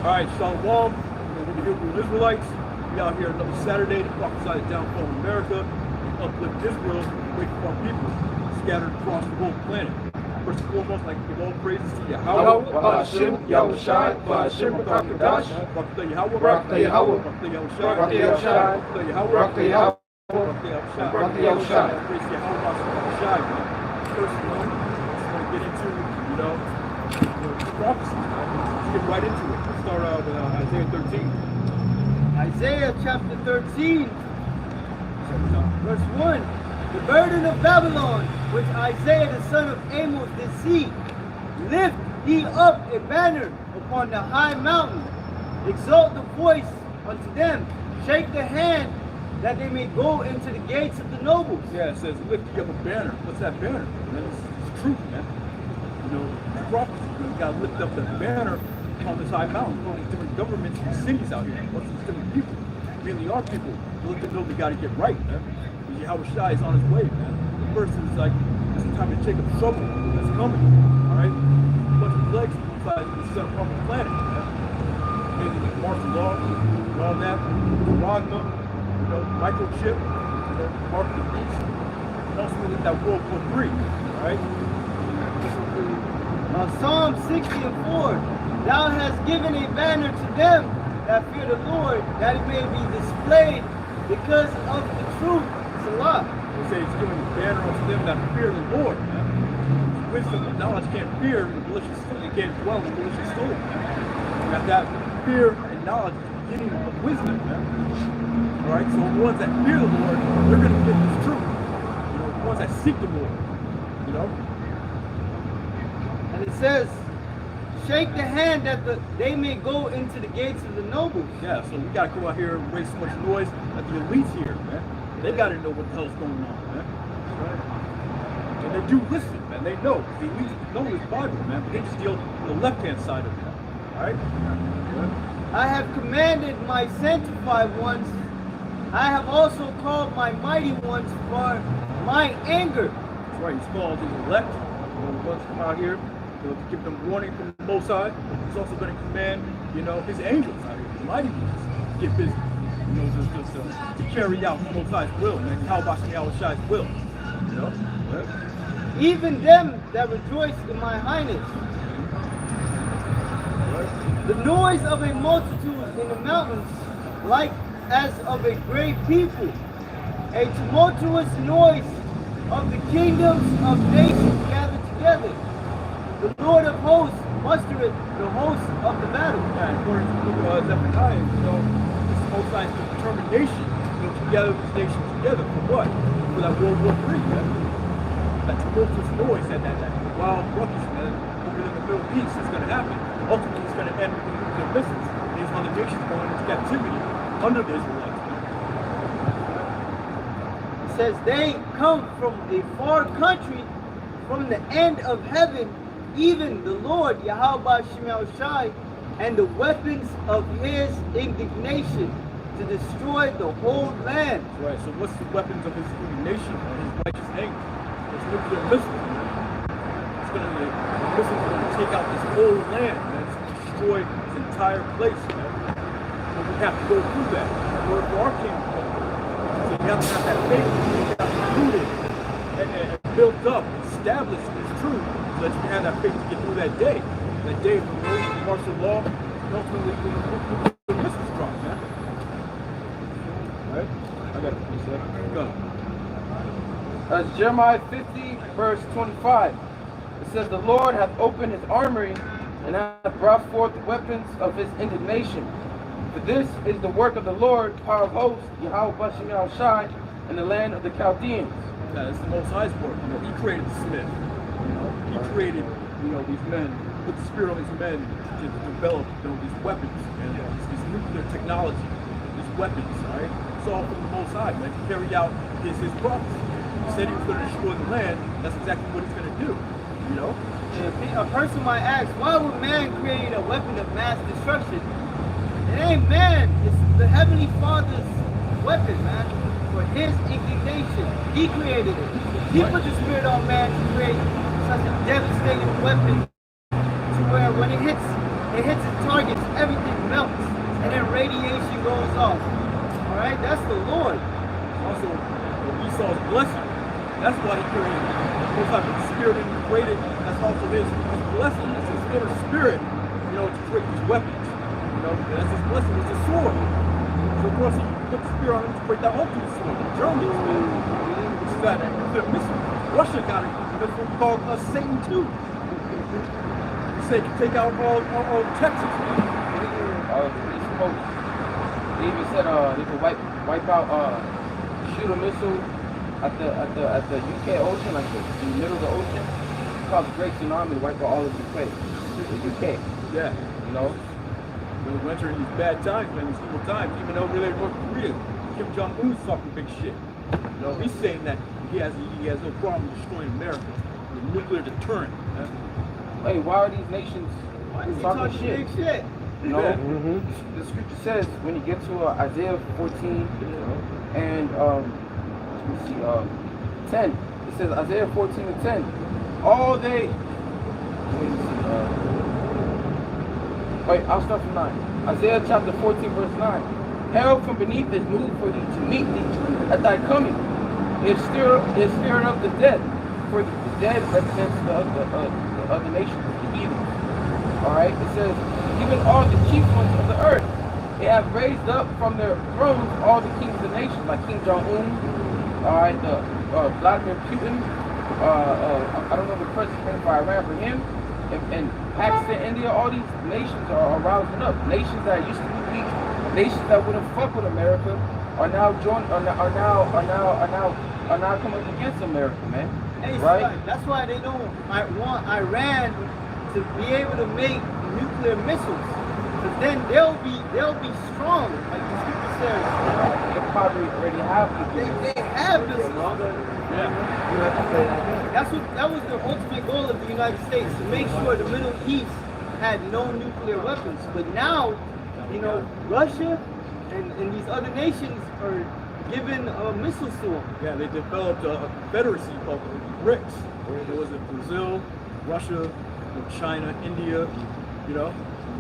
All right, Shalom. We're the Hebrew Israelites. We out here another Saturday to prophesy the downfall of America and uplift Israel away from our people scattered across the whole planet. First and foremost, I'd like to give all praises to Yahweh, Ba'ashim, Yahushai, Ba'ashim, Rakadash, Rakta Yahweh, Rakta Yahweh, Rakta Yahushai, Rakta Yahushai, Rakta Yahweh, Rakta Yahweh, Rakta Yahushai, Rakta Yahushai. Praise Yahweh, Yahushai. First of all, I just want to get into, the prophecy. Let's get right into it. Let's start out with Isaiah 13. Isaiah chapter 13, verse 1. The burden of Babylon, which Isaiah the son of Amos did see, lift ye up a banner upon the high mountain, exalt the voice unto them, shake the hand, that they may go into the gates of the nobles. Yeah, it says lift ye up a banner. What's that banner? Man, it's truth, man. It's prophecy. You gotta lift up the banner on this high mountain. All these different governments and cities out here. What's these different people? Mainly our people. Look at them, we gotta get right, man. Yahushua is on his way, man. The first is like, it's the time to check up trouble that's coming, alright? A bunch of plagues inside the sun from the planet, man. Maybe like martial law, and all that, Ragna, microchip, mark the beast, and also we look at World War III, alright? Psalm 60 and 4. Thou hast given a banner to them that fear the Lord, that it may be displayed because of the truth. Salah. They say it's giving a banner unto them that fear the Lord, man. Wisdom and knowledge can't fear the malicious soul. They can't dwell in the malicious soul, man. You got that fear and knowledge is the beginning of wisdom, man. Alright, so the ones that fear the Lord, they're gonna get this truth. The ones that seek the Lord, And it says, shake the hand that they may go into the gates of the nobles. Yeah, so we gotta go out here and raise so much noise that the elites here, man. They gotta know what the hell's going on, man. Right? And they do listen, man. They know. The elites know this Bible, man. But they just deal with the left-hand side of it. Alright? Yeah. I have commanded my sanctified ones. I have also called my mighty ones for my anger. That's right. He's called his elect. The ones come out here, to give them warning from the Most High. He's also going to command, his angels out here, the mighty ones, get busy. Just to carry out the Most High's will, man. How about Yahushai's will? Right? Even them that rejoice in my highness. Right. The noise of a multitude in the mountains, like as of a great people. A tumultuous noise of the kingdoms of nations gathered together. The Lord of hosts mustereth the hosts of the battle. Yeah, according to Zephaniah, this Most High's determination, to gather these nations together for what? For that World War III, man. That tumultuous noise, that wild ruckus, man, over in the Middle East is going to happen. Ultimately, it's going to end with the nuclear missiles. These other nations going into captivity under the Israelites. It says they come from a far country, from the end of heaven, even the Lord Yahweh Shai, and the weapons of his indignation to destroy the whole land. That's right. So what's the weapons of his indignation and his righteous anger? It's nuclear missiles. It's going to the missiles going to take out this whole land, man. It's going to destroy this entire place, man. So we have to go through that. We're for our kingdom. So you have to have that faith. You have to be rooted and built up, established in this truth, so that you can have that faith to get through that day. That day of the martial law, and ultimately the missiles drop, man. Alright? I got it. Go. That's Jeremiah 50, verse 25. It says, the Lord hath opened his armory, and hath brought forth the weapons of his indignation. For this is the work of the Lord, power of hosts, Yahweh Bashim Yahushai, in the land of the Chaldeans. Yeah, it's the Most High's work. He created the smith. He created, these men, put the spirit on these men to develop, these weapons and this nuclear technology, these weapons, all right? It's all from the Most High, man, to carry out his prophecy. He said he was going to destroy the land. That's exactly what he's going to do, A person might ask, why would man create a weapon of mass destruction? It ain't man, it's the Heavenly Father's weapon, man, for his indignation. He created it. He put the spirit on man to create such a devastating weapon to where when it hits it hits its targets, everything melts, and then radiation goes off. All right, that's the Lord. Also, Esau's blessing. That's why he created most type of spirit integrated. That's also his blessing. That's his inner spirit, to create these weapons. That's his blessing. It's a sword. So of course he put the spirit on him to create that ultimate sword. The Germans, man. Which is that nuclear missile. Russia got it. That's what we call Satan too. They can take out all Texas, man. East Coast. They even said they could wipe out shoot a missile at the UK Ocean, like in the middle of the ocean. It's called the Great Tsunami to wipe out all of the UK. Yeah. We're entering these bad times, man, these evil times. Even over there in North Korea, Kim Jong-un's talking big shit. He's saying that he has no problem destroying America with nuclear deterrent. Hey, why are these nations talking shit? Big shit? The scripture says when you get to Isaiah 14 and 10, it says Isaiah 14 and 10. All they I'll start from 9. Isaiah chapter 14 verse 9. Hell from beneath is moved for thee to meet thee at thy coming. It stirred up the dead, for the dead represents the other nations, the heathen. Alright, it says, even all the chief ones of the earth, they have raised up from their thrones all the kings of the nations, like King Jong-un, alright, Vladimir Putin, I don't know the president of Iran, for him, and Pakistan, India, all these nations are rousing up. Nations that used to be weak, nations that wouldn't fuck with America, are now coming against America, man. Hey, right? So that's why they don't want Iran to be able to make nuclear missiles, because then they'll be strong, like the scripture says. They probably already have They have this. That was the ultimate goal of the United States, to make sure the Middle East had no nuclear weapons. But now, Russia and these other nations are giving missiles to them. Yeah, they developed a confederacy called the BRICS. There was Brazil, Russia, China, India,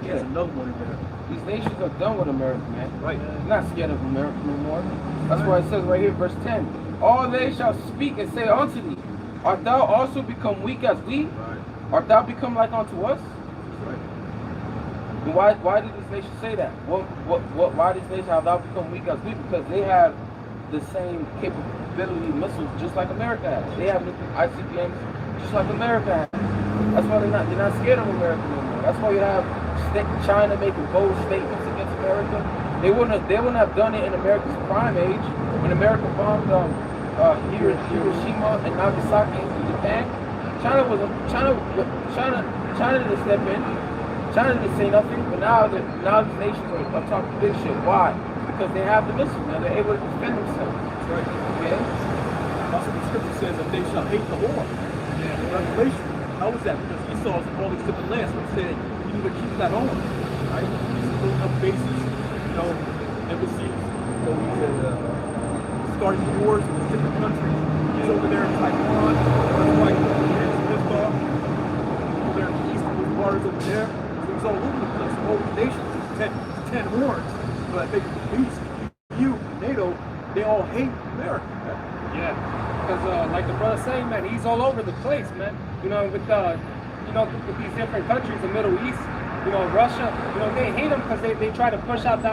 There's another one in there. These nations are done with America, man. Right. They're not scared of America no more. That's why it says right here, verse 10. All they shall speak and say unto thee, art thou also become weak as we? Right. Art thou become like unto us? Right. And why did this nation say that? Why this nation have thou become weak as we? Because they have the same capability missiles just like America has. They have ICBMs just like America has. That's why they're not scared of America anymore. That's why you have China making bold statements against America. They wouldn't have done it in America's prime age when America bombed Hiroshima and Nagasaki in Japan. China didn't step in. China didn't say nothing. But now these nations are talking big shit. Why? Because they have the missiles now. They're able to defend themselves. That's right. Okay. Also, the scripture says that they shall hate the Lord. In Revelation. How is that? Because Esau's in all these different lands. So he said you need to keep that on. Right? He's building up bases, embassies. So he's starting wars with different countries. He's over there in Taiwan. That's why he's pissed off. Over there in the east, with waters over there. So he's all over the place. All the nations, there's 10 horns. But I think the beast, you, NATO, they all hate America. Man. Yeah, because like the brother saying, man, he's all over the place, man. With these different countries, the Middle East, Russia, they hate them because they try to push out the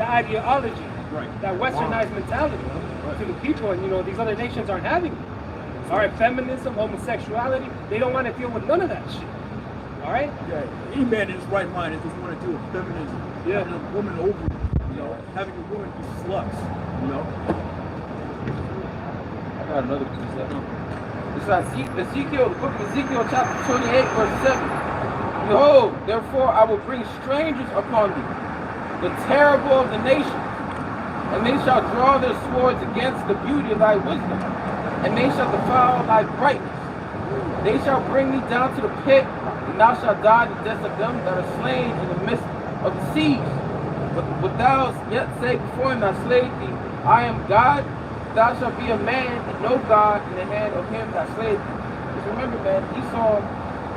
ideology, Right. that westernized mentality to the people, and these other nations aren't having it. All right, feminism, homosexuality, they don't want to deal with none of that shit. All right? Yeah, any man in his right mind is just want to deal with feminism. Yeah. Having a woman over, having a woman be sluts, I got another piece of it. It's Ezekiel, the book of Ezekiel, chapter 28, verse 7. Behold, therefore I will bring strangers upon thee, the terrible of the nations, and they shall draw their swords against the beauty of thy wisdom, and they shall defile thy brightness. They shall bring thee down to the pit, and thou shalt die the death of them that are slain in the midst of the seas. But thou yet say before him that slayed thee, I am God. Thou shalt be a man and no God in the hand of him that slayed thee. Just remember, man, Esau,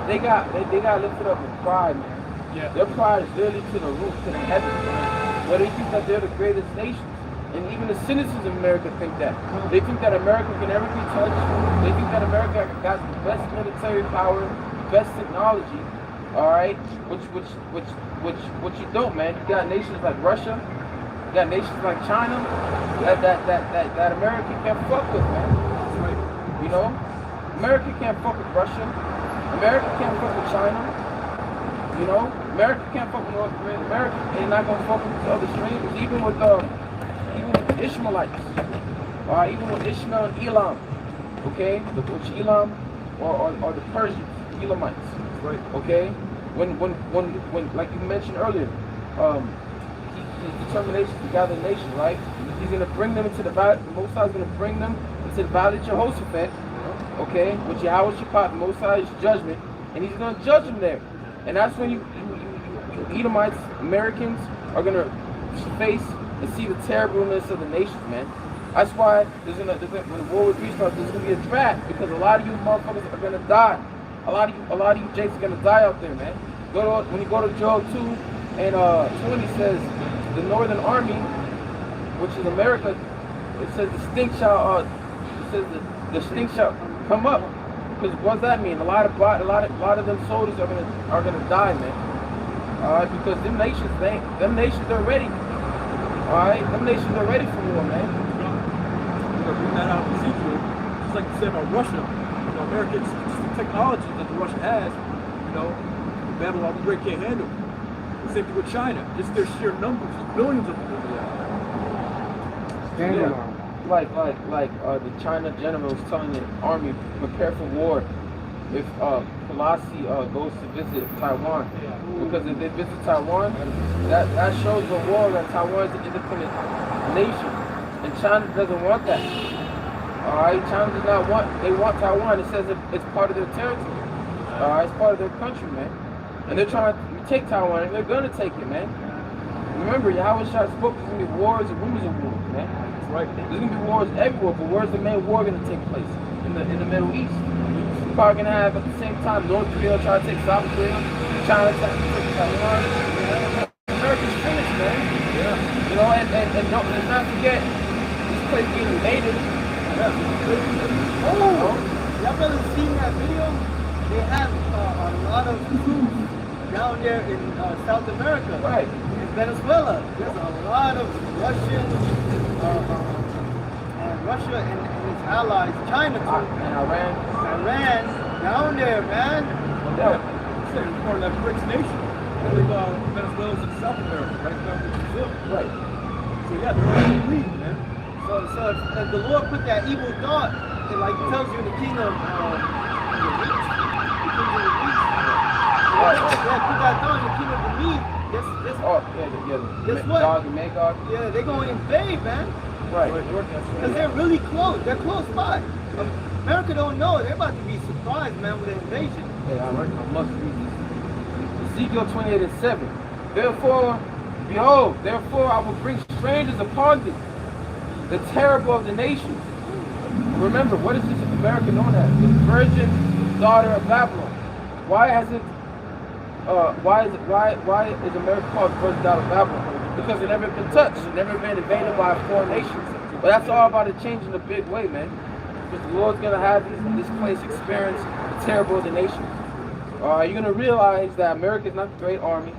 they got lifted up with pride, man. Yeah. Their pride is literally to the roof, to the heavens, man. Where they think that they're the greatest nation. And even the citizens of America think that. They think that America can never be touched. They think that America got the best military power, best technology. All right, which you don't, man. You got nations like Russia, you got nations like China that America can't fuck with, man. You know, America can't fuck with Russia. America can't fuck with China. You know, America can't fuck with North Korea. America ain't not gonna fuck with the other strangers, even with the Ishmaelites. All right, even with Ishmael and Elam. Okay, which Elam or the Persians, Elamites. Right. Okay, when like you mentioned earlier, his determination to gather the nation, right? He's gonna bring them into the valley. The Most High is gonna bring them into the valley of Jehoshaphat. Okay, with Yahweh Shaphat, the Most High's judgment, and he's gonna judge them there. And that's when you Edomites, Americans, are gonna face and see the terribleness of the nations, man. That's why when the war with restarts, there's gonna be a draft because a lot of you motherfuckers are gonna die. A lot of you jakes are gonna die out there, man. When you go to Joel 2 and 20 says the Northern Army, which is America, it says the stink shall come up. Because what does that mean? A lot of them soldiers are gonna die, man. All right, because them nations are ready. All right, them nations are ready for war, man. We're gonna bring that out of Ezekiel, just like you said about Russia. You know, America, it's the technology that the Russia has. You know, Babylon the Great can't handle. The same thing with China. Just their sheer numbers, billions of them over there. Yeah. Like the China general was telling the army, prepare for war if Pelosi goes to visit Taiwan. Because if they visit Taiwan, that shows the war that Taiwan is an independent nation. And China doesn't want that. Alright, China does not want, they want Taiwan. It says it's part of their territory. Alright, it's part of their country, man. And they're trying to take Taiwan, and they're gonna take it, man. Remember, Yahweh Shah spoke, there's gonna be wars and rumors of wars, man. Right. There's gonna be wars everywhere, but where's the main war gonna take place? In the Middle East. You're probably gonna have at the same time North Korea try to take South Korea, China try to take Taiwan. America's finished, man. Yeah. You know, and let's not forget this place being invaded. Oh, y'all brothers seen that video? They have a lot of troops down there in South America. Right. In Venezuela. There's a lot of Russians, and Russia and its allies, China too. And Iran. Iran down there, man. Yeah. It's part of that BRICS nation. I think Venezuela's in South America, right down to Brazil. Right. So yeah, they're all in the lead, man. So if the Lord put that evil thought, it like tells you in the kingdom, the wheat. Yeah, put that thought in the kingdom of the meat. Guess what? Gog and Magog. Yeah, they're going to invade, man. Right. Because they're really close. They're close by. America don't know. They're about to be surprised, man, with the invasion. Yeah, I must read this. Ezekiel 28:7. Therefore, behold, therefore I will bring strangers upon thee, the terrible of the nations. Remember, what is this America known as? The virgin daughter of Babylon. Why is America called the virgin daughter of Babylon? Because it's never been touched, it's never been invaded by a foreign nation. But that's all about to change in a big way, man. Because the Lord's gonna have this place experience the terrible of the nations. You're gonna realize that America is not the great army.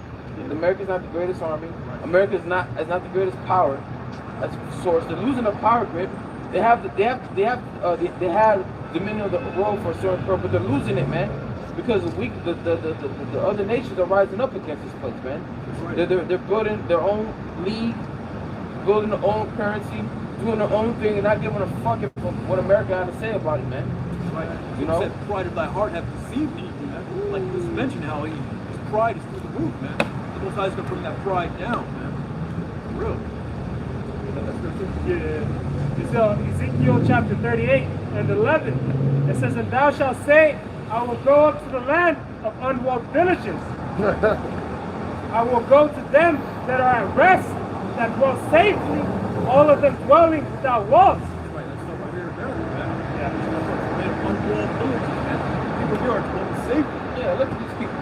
America is not the greatest army. America is not the greatest power. That's the source. They're losing a power grip. They have dominion of the world for a certain purpose, but they're losing it, man. Because the other nations are rising up against this place, man. They're building their own league, building their own currency, doing their own thing, and not giving a fuck what America had to say about it, man. Right. You know? Said, pride of thy heart hath deceived thee, man. Like you just mentioned how his pride is through the roof, man. The Most High is gonna bring that pride down, man. For real. Yeah. It's Ezekiel chapter 38 and 11. It says, and thou shalt say, I will go up to the land of unwalled villages. I will go to them that are at rest, that dwell safely, all of them dwelling without walls. Right, that's stuff right here in America, man. Yeah. Unwalled villages, man. People here are dwelling safely. Yeah, look at these people.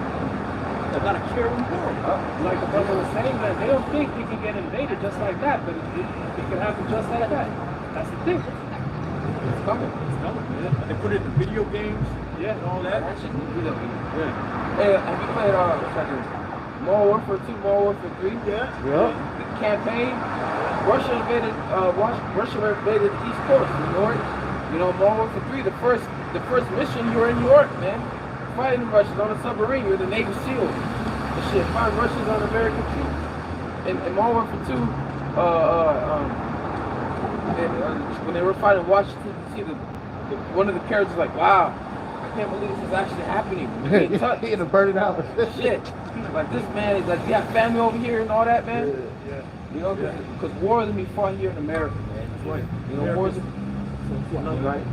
I gotta carry the world. Like the brother was saying, man, they don't think they can get invaded just like that, but it can happen just like that. That's the thing. It's coming. It's coming, man. They put it in video games, and all that. That shit needs to be there. Yeah. Hey, have you played what's that name? Modern Warfare 2, Modern Warfare 3? Yeah. The campaign, Russia invaded the East Coast, New York. You know, Modern Warfare 3, the first mission, you were in New York, man. Fighting the Russians on a submarine, you're the Navy SEALs. And shit, fighting Russians on American troops. In Modern Warfare 2, when they were fighting Washington, DC, one of the characters was like, wow, I can't believe this is actually happening. He had to burn it out. Shit. Like this man is like, you have family over here and all that, man. Yeah. You know, because war is gonna be fought here in America, man. That's right. You know, wars, right?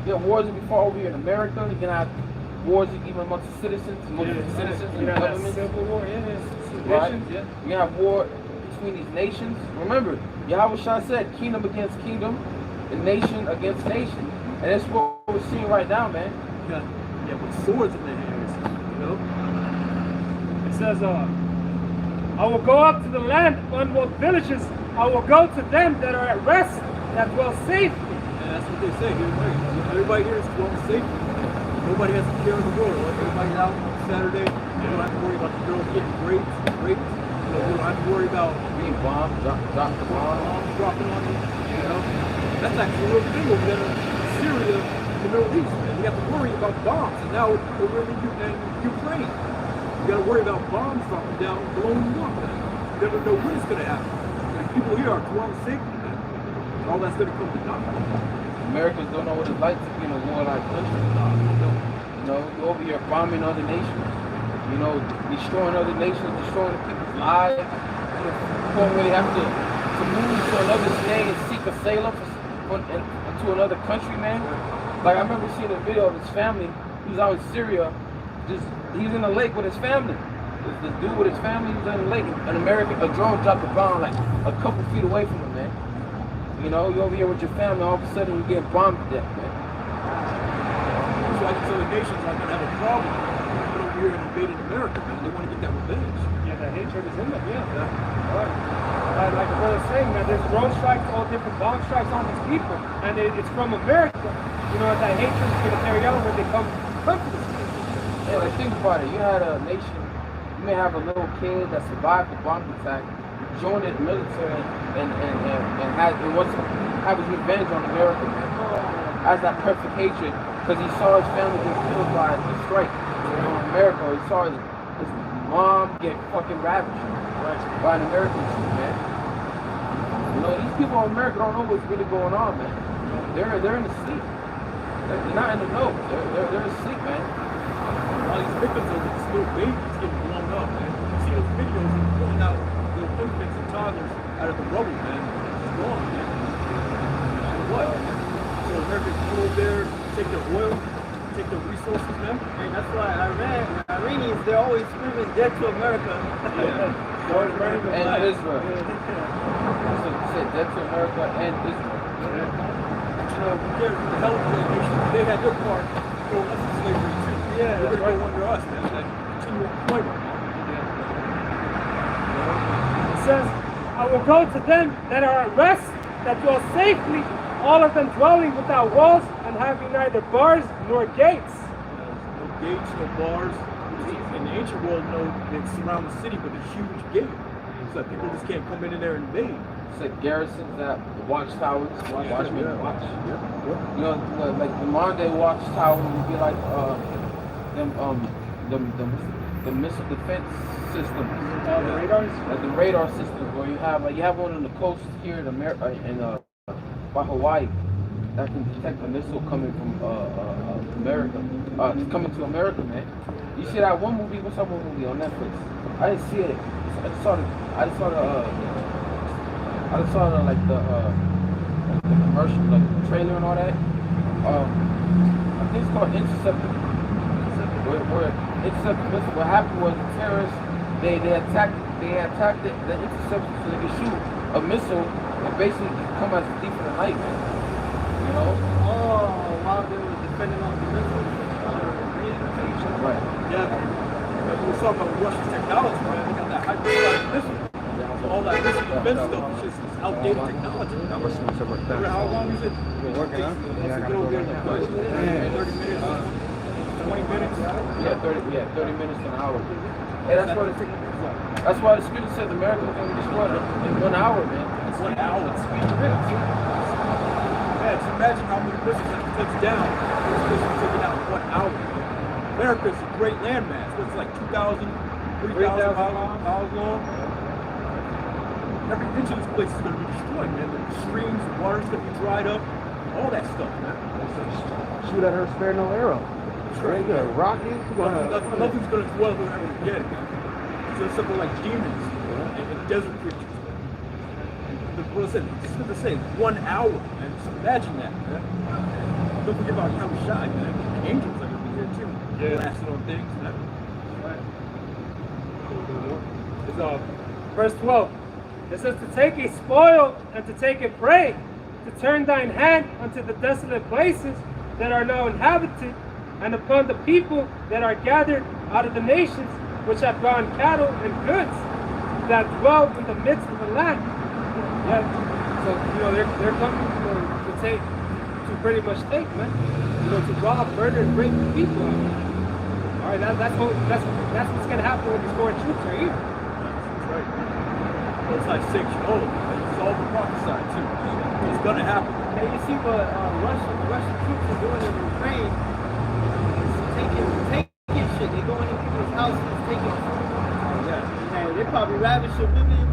Yeah, wars will be fought over here in America. You're gonna have wars even amongst the citizens, and governments. Civil war, Right? You're gonna have war between these nations. Remember, Yahweh Shah said, kingdom against kingdom, and nation against nation. And that's what we're seeing right now, man. Yeah, with swords in their hands, you know? It says, I will go up to the land of unwalled villages. I will go to them that are at rest, that dwell safely. And that's what they say here, right? Everybody here is dwelling safely. Nobody has to care in the world. Like everybody's out on Saturday. You don't have to worry about the girls getting raped. You don't have to worry about Being bombed, drop the bomb. bombs dropping on you. You know? That's actually a real thing over there in Syria, the Middle East, man. You have to worry about bombs. And now we're in Ukraine. You got to worry about bombs dropping down, blowing you up, man. You never know when it's going to happen. And people here are dwelling safely, man. All that's going to come to nothing. Americans don't know what it's like to be in a warlike country. You know, you're over here bombing other nations. You know, destroying other nations, destroying people's lives. To the point where they have to move to another state and seek asylum to another country, man. Like I remember seeing a video of his family. He was out in Syria. He was in the lake with his family. This dude with his family was in the lake. A drone dropped a bomb like a couple feet away from him, man. You know, you're over here with your family, all of a sudden you're getting bombed to death, man. So I can tell the nations are going to have a problem. But over here in invading America, man, they want to get that revenge. Yeah, the hatred is in them, Right. Like the brother's saying, man, there's drone strikes, all different bomb strikes on these people. And it's from America. You know, that hatred is going to carry on when they come to this place. Yeah, like think about it. You had a nation, you may have a little kid that survived the bomb attack, joined the military, and wants to have his revenge on America, man. As that perfect hatred, because he saw his family get killed by the strike in America. He saw his mom get fucking ravaged by an American troop, man. You know, these people in America don't know what's really going on, man. They're in the sleep. They're not in the know. They're asleep, man. All these victims are these little babies getting blown up, man. You see those videos of pulling out little infants and toddlers out of the rubble, man. It's gone, man. What? So Americans go over there, take their oil, take their resources, man. And that's why Iranians, they're always screaming death to America. And Israel. So you said death to America and Israel. You know, the hell of the nation, they had their part throwing us in slavery too. Yeah, they're going to go under us, man. That continual employment. It says, I will go to them that are at rest, that dwell safely, all of them dwelling without walls and having neither bars nor gates. No gates, no bars. In the ancient world, they surround the city with a huge gate. So that people just can't come in there and invade. It's like garrisons that the watchtowers, watchmen watch. Yeah. You know, like the modern day watchtower would be like the missile defense systems. The radars? Like the radar systems where you have one on the coast here in America by Hawaii that can detect a missile coming from America. Coming to America, man. You see that one movie? What's that one movie on Netflix? I didn't see it. I just saw the commercial, like the trailer and all that. I think it's called Interceptor. Where Interceptor missile. What happened was the terrorists they attacked the interceptor so they could shoot a missile and basically come as a thief in the night, man. You know? Oh, while they were defending on the missile. Right. Yeah. we're talking about Russian technology, man. They got that hypersonic missile. All that missile defense stuff is just outdated technology. How Long is it? You're working out? Once you get over there, like 30 minutes, 20 minutes. Yeah, 30 minutes to an hour. Hey, that's why the scripture says America is going to be destroyed in 1 hour, man. It's 1 hour. It's man, just imagine how many missiles that touch down. This missile taken out in 1 hour. America is a great landmass. What's like 2,000, 3,000 miles long? Every inch of this place is going to be destroyed, man. The streams, the water's going to be dried up, all that stuff, man. Shoot at her, spare no arrow. Right, you gonna rock you? Nothing's going to dwell there ever again. It's just something like demons and desert creatures. The brother said, it's good to say, 1 hour, man. Just imagine that, man. Don't forget about how we shot, man. The angels are going to be here too. Yeah. Blasting on things, man. It's verse 12. It says to take a spoil and to take a prey, to turn thine hand unto the desolate places that are now inhabited, and upon the people that are gathered out of the nations, which have gone cattle and goods, that dwell in the midst of the land. Yeah. So they're coming to take, to pretty much take, man. To rob, murder, and rape the people. All right, that's what's gonna happen when these foreign troops are here. That's right. Well, it's like 6 years old. It's all prophesied too. It's gonna happen. Hey, you see what Russian troops are doing in Ukraine? It's taking shit. They go into people's houses, taking food. Yeah. And they probably ravishing women,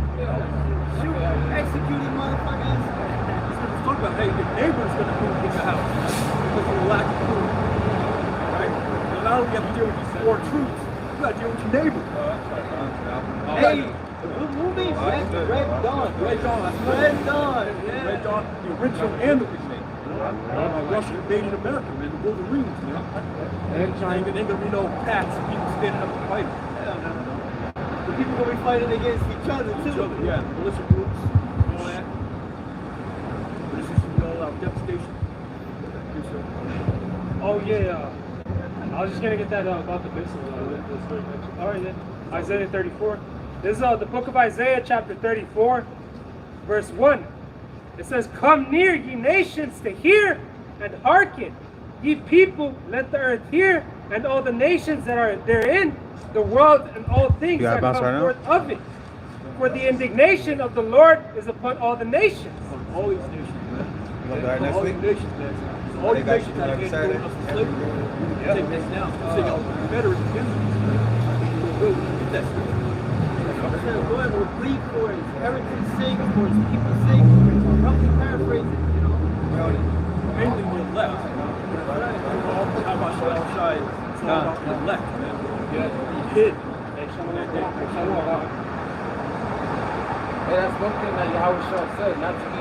shooting, executing motherfuckers. Let's talk about, hey, your neighbor's gonna move in the house because of the lack of food. Right? And now we have to deal with these foreign troops. You gotta deal with your neighbor. Hey, the good movie, Red Dawn. Red Dawn. That's Red Dawn, yeah. Red Dawn, the original and the remake. Russia invaded America, man. The Wolverines, man. Ain't gonna be no packs of people standing up and fighting. The people gonna be fighting against each other too. Yeah, the militia groups, all that. This is all out devastation. Oh yeah. I was just gonna get that about the missiles. All right, then. Isaiah 34. This is the book of Isaiah, chapter 34, verse 1. It says, "Come near, ye nations, to hear and hearken. Ye people, let the earth hear, and all the nations that are therein, the world and all things that come forth of it. For the indignation of the Lord is upon all the nations." On all these nations, man. next All week? these nations, man. All these nations that are going us to slavery. Take this now. Say, y'all better against us. We'll get that straight. The Lord will plead for his heritage sake, for his people's sake. Roughly paraphrasing, Mainly the left. How about Shai? It's all about the left, man. He hid. Hey, that's one thing that Yahweh said, not to be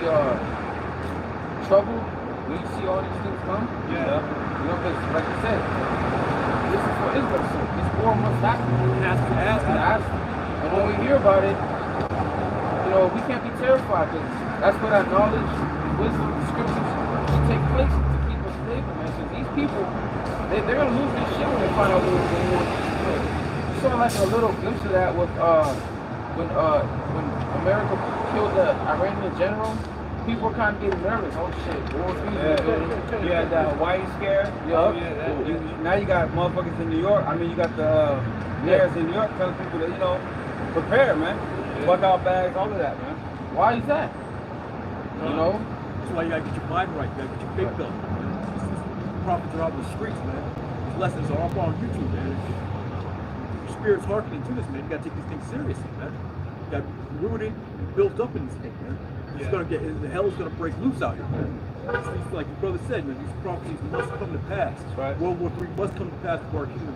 troubled when you see all these things come. Yeah. Because like you said, this is for Israel's sake. This war must happen. It has to. And when we hear about it, we can't be terrified because that's where that knowledge, wisdom, the scriptures should take place to keep us stable, man. So these people, they're gonna lose their shit when they find out what was going on. You saw like a little glimpse of that with when America killed the Iranian general. People were kind of getting nervous. Oh shit, World War III. You had that Hawaii scare. Yeah. Now you got motherfuckers in New York. I mean, you got the mayors in New York telling people that, prepare, man. Buck out bags, all of that, man. Why is that? That's why you gotta get your mind right. You gotta get your big bill. Prophets are out in the streets, man. These lessons are up on YouTube, man. Your spirit's hearkening to this, man. You gotta take these things seriously, man. You gotta be rooted and built up in this thing, man. It's gonna get, the hell is gonna break loose out here, man. These, like your brother said, man, these prophecies must come to pass. Right. World War III must come to pass before our kingdom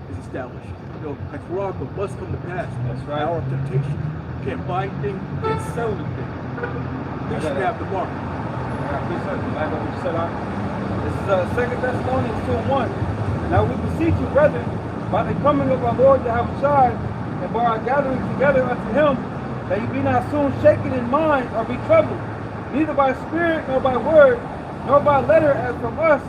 is established. Nicaragua must come to pass. That's right. Hour of temptation. You can't buy anything, you can't sell anything. They should have the mark. This is 2 Thessalonians 2:1. Now we beseech you, brethren, by the coming of our Lord Yahushua, and by our gathering together unto him, that you be not soon shaken in mind or be troubled, neither by spirit nor by word, nor by letter as from us,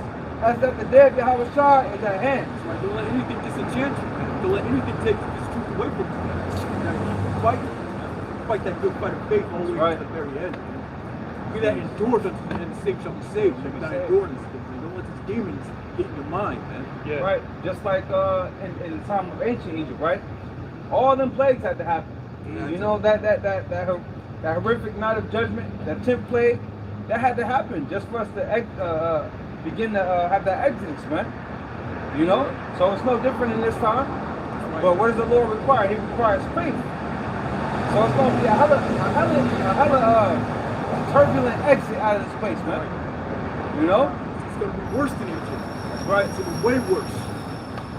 as that the day of Yahushua is at hand. Don't let anything disenchant you. to let anything take this truth away from you. Now keep fighting. Fight that good fight of faith all the way to the very end. Be that endures unto the end, the saved shall be saved. You're not enduring this thing. Don't let these demons get in your mind, man. Yeah. Right. Just like in the time of ancient Egypt, right? All them plagues had to happen. You know that horrific night of judgment, that 10th plague, that had to happen just for us to begin to have that exodus, man. You know, so it's no different in this time. But what does the Lord require? He requires faith. So it's going to be a hella turbulent exit out of this place, man. You know? It's going to be worse than Egypt. That's right. It's going to be way worse.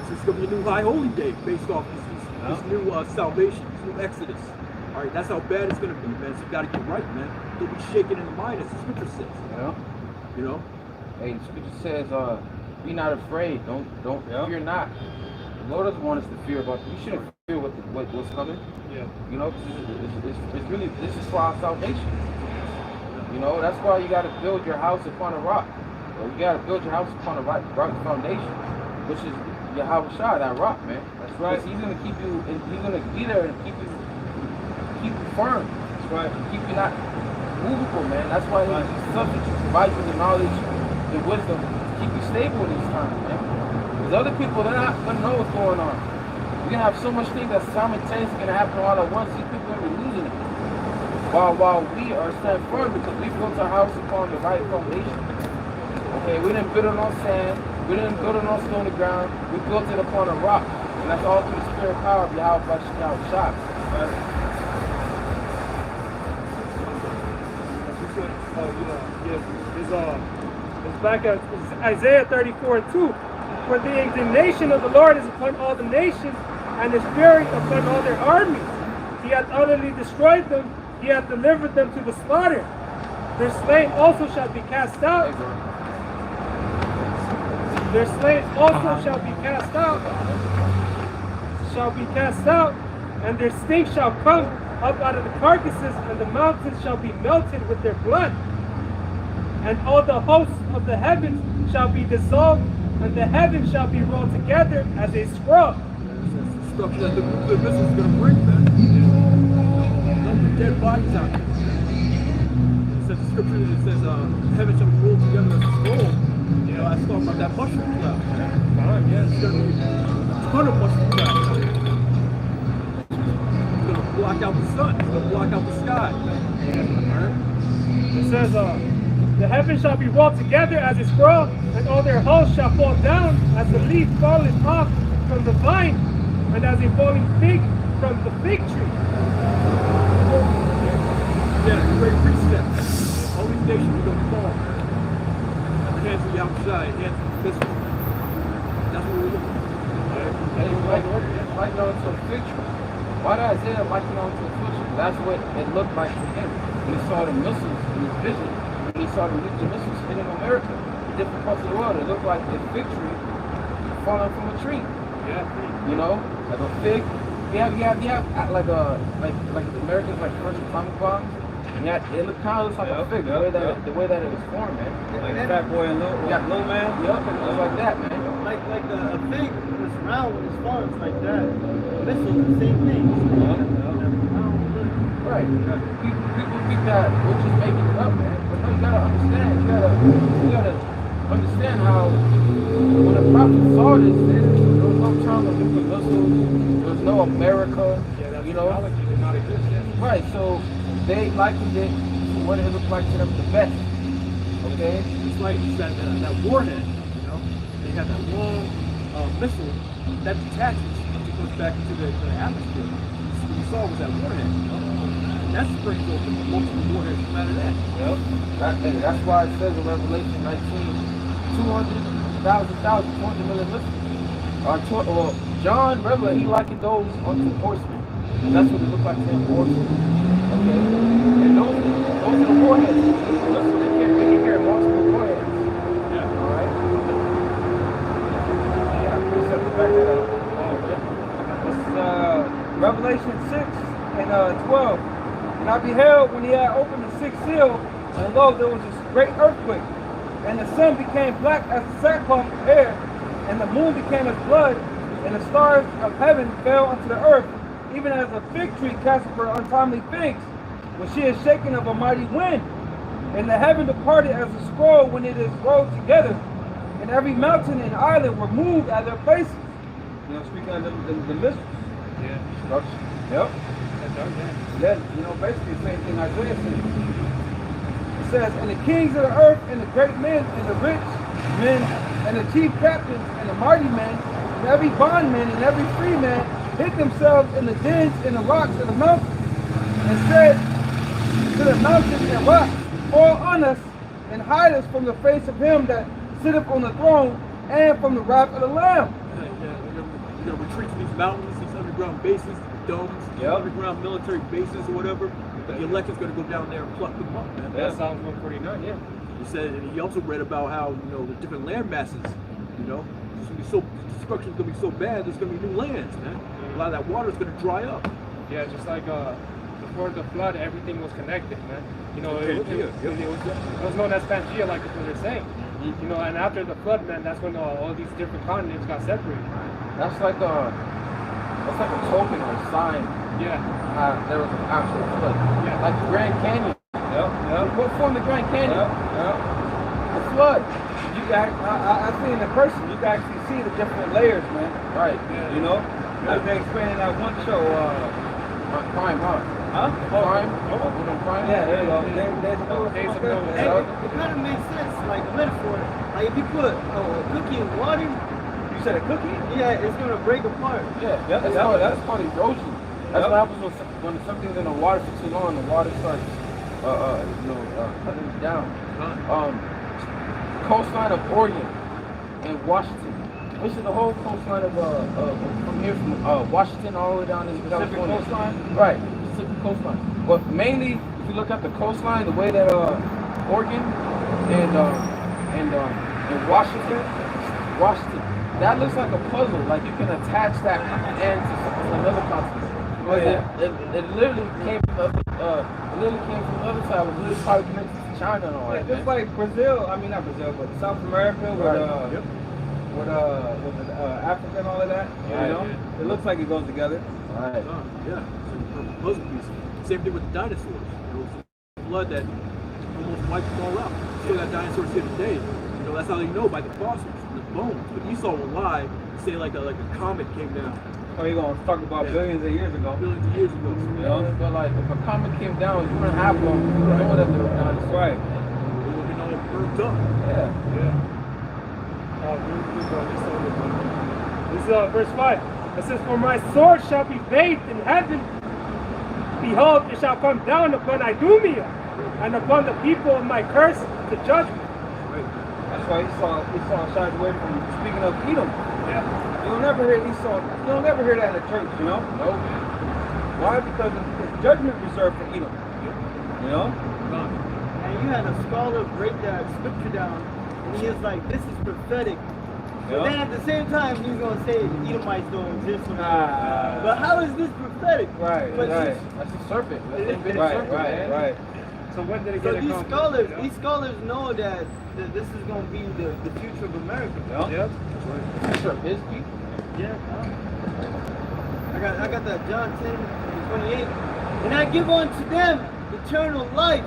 So it's going to be a new high holy day based off this new salvation, this new exodus. All right, that's how bad it's going to be, man. So you got to get right, man. Don't be shaken in the mind, as the scripture says. Yeah. You know? Hey, the scripture says, be not afraid. Don't fear not. The Lord doesn't want us to fear about. You shouldn't fear what's coming. Yeah. You know, it's really, this is for our salvation. You know, that's why you got to build your house upon a rock. Or you got to build your house upon a rock foundation, which is Yahweh Shah, that rock, man. That's right. He's gonna keep you, and he's gonna be there and keep you firm. That's right. Keep you not movable, man. That's why he's subject to provide you the knowledge, the wisdom, to keep you stable in these times, man. Because other people, they're not gonna know what's going on. We're gonna have so much things that simultaneously gonna happen all at once. These people are gonna be losing it. While we are standing firm because we built our house upon the right foundation. Okay, we didn't build it on sand. We didn't build it on stony ground. We built it upon a rock. And that's all through the spirit power of Yahweh Shah. It's back at Isaiah 34:2. For the indignation of the Lord is upon all the nations, and his fury upon all their armies. He hath utterly destroyed them. He hath delivered them to the slaughter. Their slain also shall be cast out. Their slaves also shall be cast out, and their stink shall come up out of the carcasses, and the mountains shall be melted with their blood. And all the hosts of the heavens shall be dissolved, and the heavens shall be rolled together as a scroll. That's the stuff that the nuclear missile is going to bring, man. Nothing dead bodies out there. It says the scripture, it says heaven shall be rolled together as a scroll. You know, that's talking about that mushroom cloud. Yeah, it's going to be a ton of mushroom clouds. It's going to block out the sun. It's going to block out the sky. It says, the heavens shall be rolled together as a scroll, and all their hosts shall fall down as the leaf falleth off from the vine, and as a falling fig from the fig tree. Yeah, the great reset. All these nations are going to fall. At the hands of Yahweh, hands of the physical. That's what we're looking at. And it's like onto a fig tree. Why did Isaiah liken onto a fig tree? That's what it looked like to him. When he saw the missiles in his vision, when he saw the nuclear missiles hitting America, in different parts of the world, it looked like a fig tree falling from a tree. Yeah. You know, like a fig. You have like the Americans like first atomic bombs. And it looked kind of looks like a fig, the way that it was formed, man. Like a fat boy and little man. Yep, it was like that, man. Like a fig when it's round, when it's falling, it's like that. Missile, the same thing. Right. People think that we're just making it up, man. But no, you gotta understand. You gotta understand how when the prophet saw this, there was no time of nuclear missiles. There was no America. You know. Technology did not exist yet. Right. So they likened it to what it looked like to them the best. Okay. It's like that warhead, you know. They have that long missile that detaches and it goes back into the atmosphere. What you saw was that warhead, you know. And that springs open multiple warheads no matter that. Yep. That's why it says in Revelation 19, 200 million missiles. Or John Revelator, he likened those unto horsemen. And that's what it looked like to him, horsemen. Okay? And those are the warheads. They can carry multiple warheads. Yeah. Alright? Yeah, precept to back that up. It's Revelation 6 and 12. And I beheld when he had opened the sixth seal, and lo, there was a great earthquake. And the sun became black as the sackcloth of hair, and the moon became as blood, the and the stars of heaven fell unto the earth, even as a fig tree casteth her untimely figs, when she is shaken of a mighty wind. And the heaven departed as a scroll when it is rolled together, and every mountain and island were moved at their places. You know, speaking of the mystery. Yeah. Destruction. Yep. Yeah, you know, basically the same thing Isaiah said. It says, and the kings of the earth, and the great men, and the rich men, and the chief captains, and the mighty men, and every bondman, and every free man, hid themselves in the dens, and the rocks, and the mountains, and said to the mountains and rocks, fall on us, and hide us from the face of him that sitteth on the throne, and from the wrath of the Lamb. You know, retreat to these mountains, these underground bases, domes, underground military bases or whatever. But the election's going to go down there and pluck them up, man. That sounds 149, yeah. He said, and he also read about how, you know, the different land masses, you know, it's going to be so, destruction's going to be so bad, there's going to be new lands, man. A lot of that water's going to dry up. Yeah, just like before the flood, everything was connected, man. You know, it was known as Pangea, like what they're saying. You know, and after the flood, man, that's when all these different continents got separated. That's like a token or a sign. Yeah. There was an actual flood. Yeah. Like the Grand Canyon. What formed the Grand Canyon? The flood. You got, I see in the person, you can actually see the different layers, man. Right. You know? Like they explained in that one show, Crime, huh? Crime? Crime? Yeah, there you go. Hey, it kind of makes sense, like a metaphor. Like if you put a cookie in water, You said a cookie? yeah, it's gonna break apart. Yeah, that's called erosion. That's what happens when something's in the water for too long, the water starts, cutting it down. Coastline of Oregon and Washington. This is the whole coastline of from here from Washington all the way down to California. Pacific coastline? Right, Pacific coastline. But mainly, if you look at the coastline, the way that Oregon and Washington, that looks like a puzzle. Like you can attach that end to another continent. Oh, yeah. It literally came from the other side. It was literally probably connected to China and all that. Just like Brazil, I mean not Brazil, but South America with Africa and all of that. Right. You know, it looks like it goes together. Right. Yeah, so puzzle piece. Same thing with the dinosaurs. You know, it's blood that almost wiped them all out. Still got dinosaurs here today. You know, that's how they know by the fossils, the bones. But Esau will lie, say like a comet came down. Oh, you're gonna talk about billions of years ago. Billions of years ago. You know, but like if a comet came down, you wouldn't have one. You would know that they were dinosaurs. Right. They would have been all burnt up. Yeah. This is verse 5. It says, for my sword shall be bathed in heaven. Behold, it shall come down upon Idumea and upon the people of my curse to judgment. Right. That's why Esau shied away from speaking of Edom. Yeah. You'll never hear Esau. You'll never hear that in the church, you know? Nope. Why? Because it's judgment reserved for Edom. You know? And you had a scholar break that scripture down, and he was like, this is prophetic. But then at the same time, he's going to say Edomites don't exist. But how is this prophetic? Right, But right. That's a serpent. Right. So when did it So get accomplished? these scholars know that this is going to be the future of America. Yep. Future of his people. Yeah. I got that John 10:28. And I give unto them eternal life,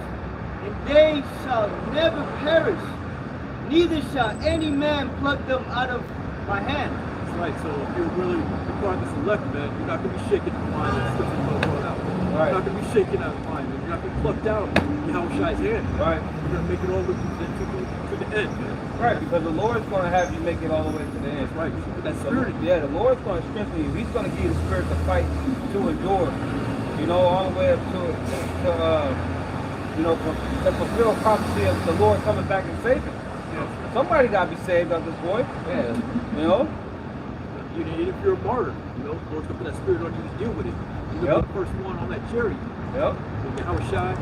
and they shall never perish, neither shall any man pluck them out of my hand. That's right. So if you're really part of this elect, man, you're not going to be shaken in the mind that scripture is brought out. Right. You're not going to be shaken out of mind, man. You're not going to be plucked out of Yahushua's hand. Right. You're going to make it all the way to the end, man. Right, because the Lord's going to have you make it all the way to the end. That's right. With that spirit. Yeah, the Lord's going to strengthen you. He's going to give you the spirit to fight, to endure. You know, all the way up to fulfill prophecy of the Lord coming back and saving. Yeah. Somebody got to be saved out this boy. Yeah. You know? Even if you're a martyr, you know, the Lord's going to put that spirit on you to deal with it. You're the first one on that chariot. Yep. So Yahushua,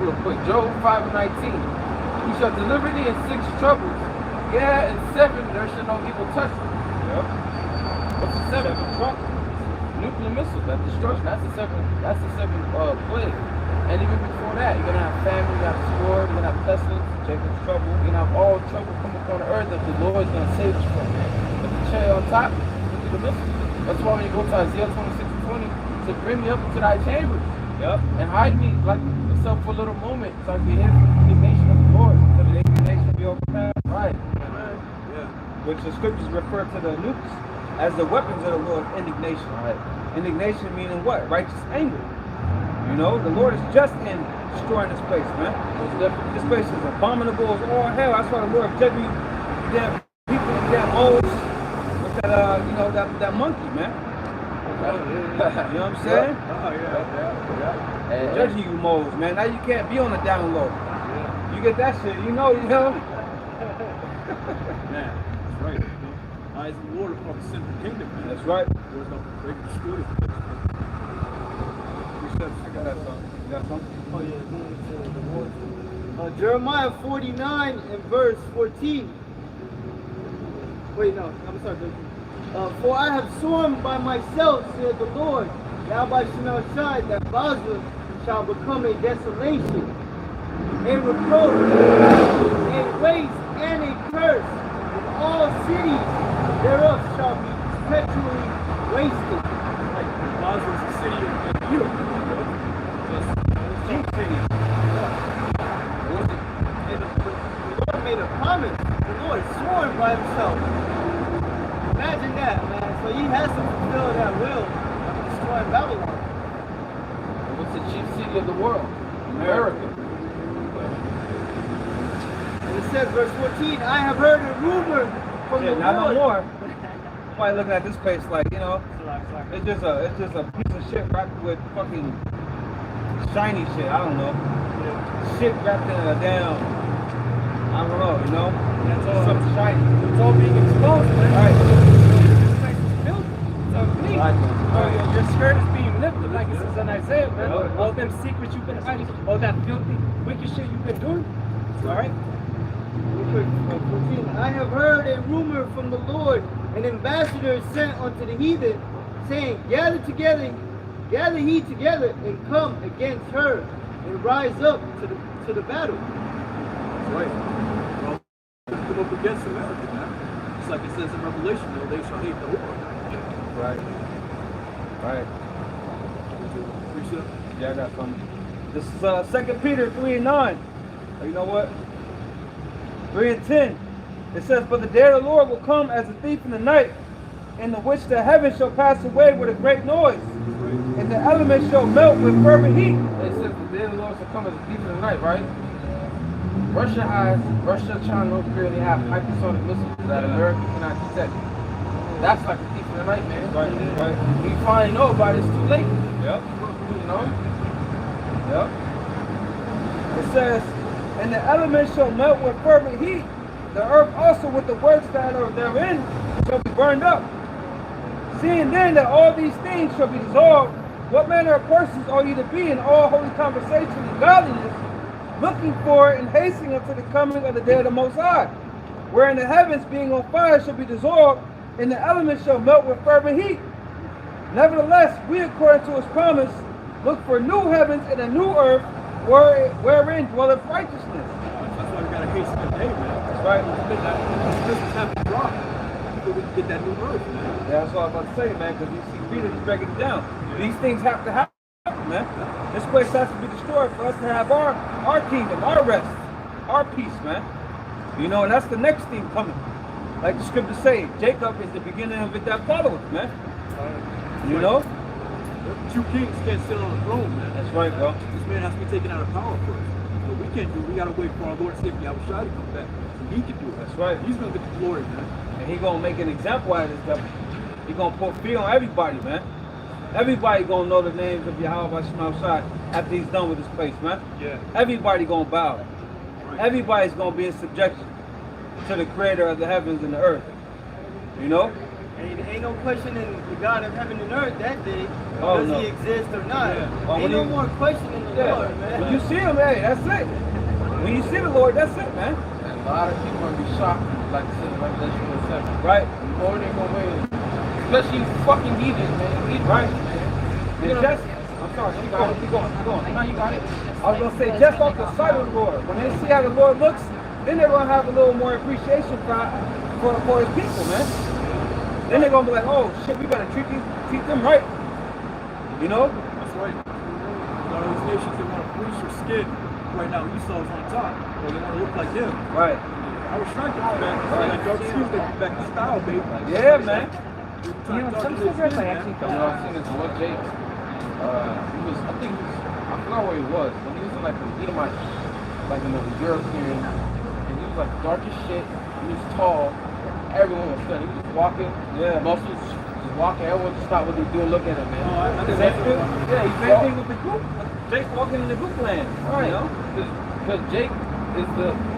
Real quick, Job 5:19. He shall deliver thee in 6 troubles. Yeah, in 7 there shall no evil touch thee. Yep. What's the 7th? Nuclear missile, that destruction. That's the 7th plague. And even before that, you're gonna have famine, you're gonna have sword, you're gonna have pestilence. Jacob's trouble. You're gonna have all trouble come upon the earth that the Lord is gonna save us from. But the cherry on top, look at the middle. That's why when you go to Isaiah 26:20, it said, bring me up to thy chambers. Yep. And hide me like yourself for a little moment so I can hear from the indignation of the Lord. So the indignation be overcome. Right. Yeah. Which the scriptures refer to the nukes as the weapons of the Lord's indignation. Right. Indignation meaning what? Righteous anger. You know, the Lord is just in destroying this place, man. This place is abominable as all hell. That's why the Lord judged you damn people, damn moles with that, you know, that monkey, man. You know what I'm saying? Oh, yeah. Judging you moles, man. Now you can't be on the down low. You get that shit, you know. Man, that's right. Eyes of the Lord upon the sinful kingdom, man. That's right. Lord's not break the spirit. I got that song. You got something? Oh, yeah, going to the Lord. Jeremiah 49 and verse 14. Wait, no, I'm sorry. For I have sworn by myself, said the Lord, now by Shemal Shai, that Basra shall become a desolation, a reproach, a waste, and a curse, and all cities thereof shall be perpetually wasted. Like, Basra is the city of Europe. Cheap city. And the Lord made a promise. The Lord sworn by himself. Imagine that, man. So he has to fulfill that will of destroying Babylon. What's the chief city of the world? America. And it says, verse 14, I have heard a rumor from the Not Lord. no more. Somebody looking at this place like, you know, it's just a piece of shit wrapped with fucking shiny shit. I don't know. Shit wrapped in a damn, I don't know, you know? That's all. Something shiny. It's all being exposed, man. Right. This place is filthy. It's unclean. Right. Your skirt is being lifted, like it says in Isaiah, man. Yeah. All them secrets you've been hiding, all that filthy, wicked shit you've been doing. All right? Real quick, 14, I have heard a rumor from the Lord, an ambassador sent unto the heathen, saying, gather ye together, and come against her, and rise up to the battle. That's right. Well, come up against America, man. It's like it says in Revelation, though, they shall hate the Lord. Right. Right. Appreciate it. Yeah, I got something. This is 2 Peter 3 and 9. Oh, you know what? 3 and 10. It says, but the day of the Lord will come as a thief in the night, in the which the heavens shall pass away with a great noise, and the elements shall melt with fervent heat. It says the day of the Lord shall come as a thief in the night, right? Russia, China, North Korea, they have hypersonic missiles that America cannot detect. That's like a thief in the night, man. Right, right. When you finally know about it, it's too late. Yep. You know? Yep. It says, and the elements shall melt with fervent heat. The earth also with the works that are therein shall be burned up. Seeing then that all these things shall be dissolved, what manner of persons are you to be in all holy conversation and godliness, looking for and hastening unto the coming of the day of the Most High, wherein the heavens being on fire shall be dissolved, and the elements shall melt with fervent heat. Nevertheless, we according to his promise, look for new heavens and a new earth, wherein dwelleth righteousness. That's why we gotta hasten the day, man. That's right. This business have to drop so we can get that new earth, man. Yeah, that's what I was about to say, man, because you see Peter, he's breaking it down. These things have to happen, man. This place has to be destroyed for us to have our kingdom, our rest, our peace, man. You know, and that's the next thing coming. Like the scriptures say, Jacob is the beginning of it that followeth, man. You know? Two kings can't sit on the throne, man. That's right, bro. This man has to be taken out of power first. What we can't do, we gotta wait for our Lord and Savior Yahushua to come back. So he can do it. That's right. He's gonna get the glory, man. And he gonna make an example out of this devil. He gonna put fear on everybody, man. Everybody gonna know the names of Yahweh Shema Shai after he's done with this place, man. Yeah. Everybody gonna bow. Right. Everybody's gonna be in subjection to the creator of the heavens and the earth. You know? And there ain't no questioning the God of heaven and earth that day, Oh, does no. he exist or not. Yeah. Well, Ain't when no you- more questioning the Yeah. Lord, man. When you see him, hey, that's it. When you see the Lord, that's it, man. And a lot of people are going to be shocked, like it says in Revelation 7. Right? The Lord ain't going to win. Especially fucking heathens, man. Heathens, Right. man. And just, I'm I'm sorry. Keep going. No, you got it. I was gonna say just off the sight of the Lord. When they see how the Lord looks, then they're gonna have a little more appreciation for His people, man. Then they're gonna be like, oh shit, we gotta treat them right. You know? That's right. A lot of these nations, they want to bleach your skin. Right now, Esau's on top. Or they want to look like him. Right. I was trying to back. Like, dark skin, back to style, baby. Yeah, man. You know, some cigarettes I actually don't know. I've seen this one Jake. He was, I think he was, I forgot where he was, but he was in like a Edomite, like in the European, and he was like dark as shit. He was tall. Everyone was stunned. He was just walking, muscles, just walking. Everyone just stopped what they were doing, looking at him, man. Oh, I Same thing with the group. Jake walking in the group land, Right. you know? Because Jake is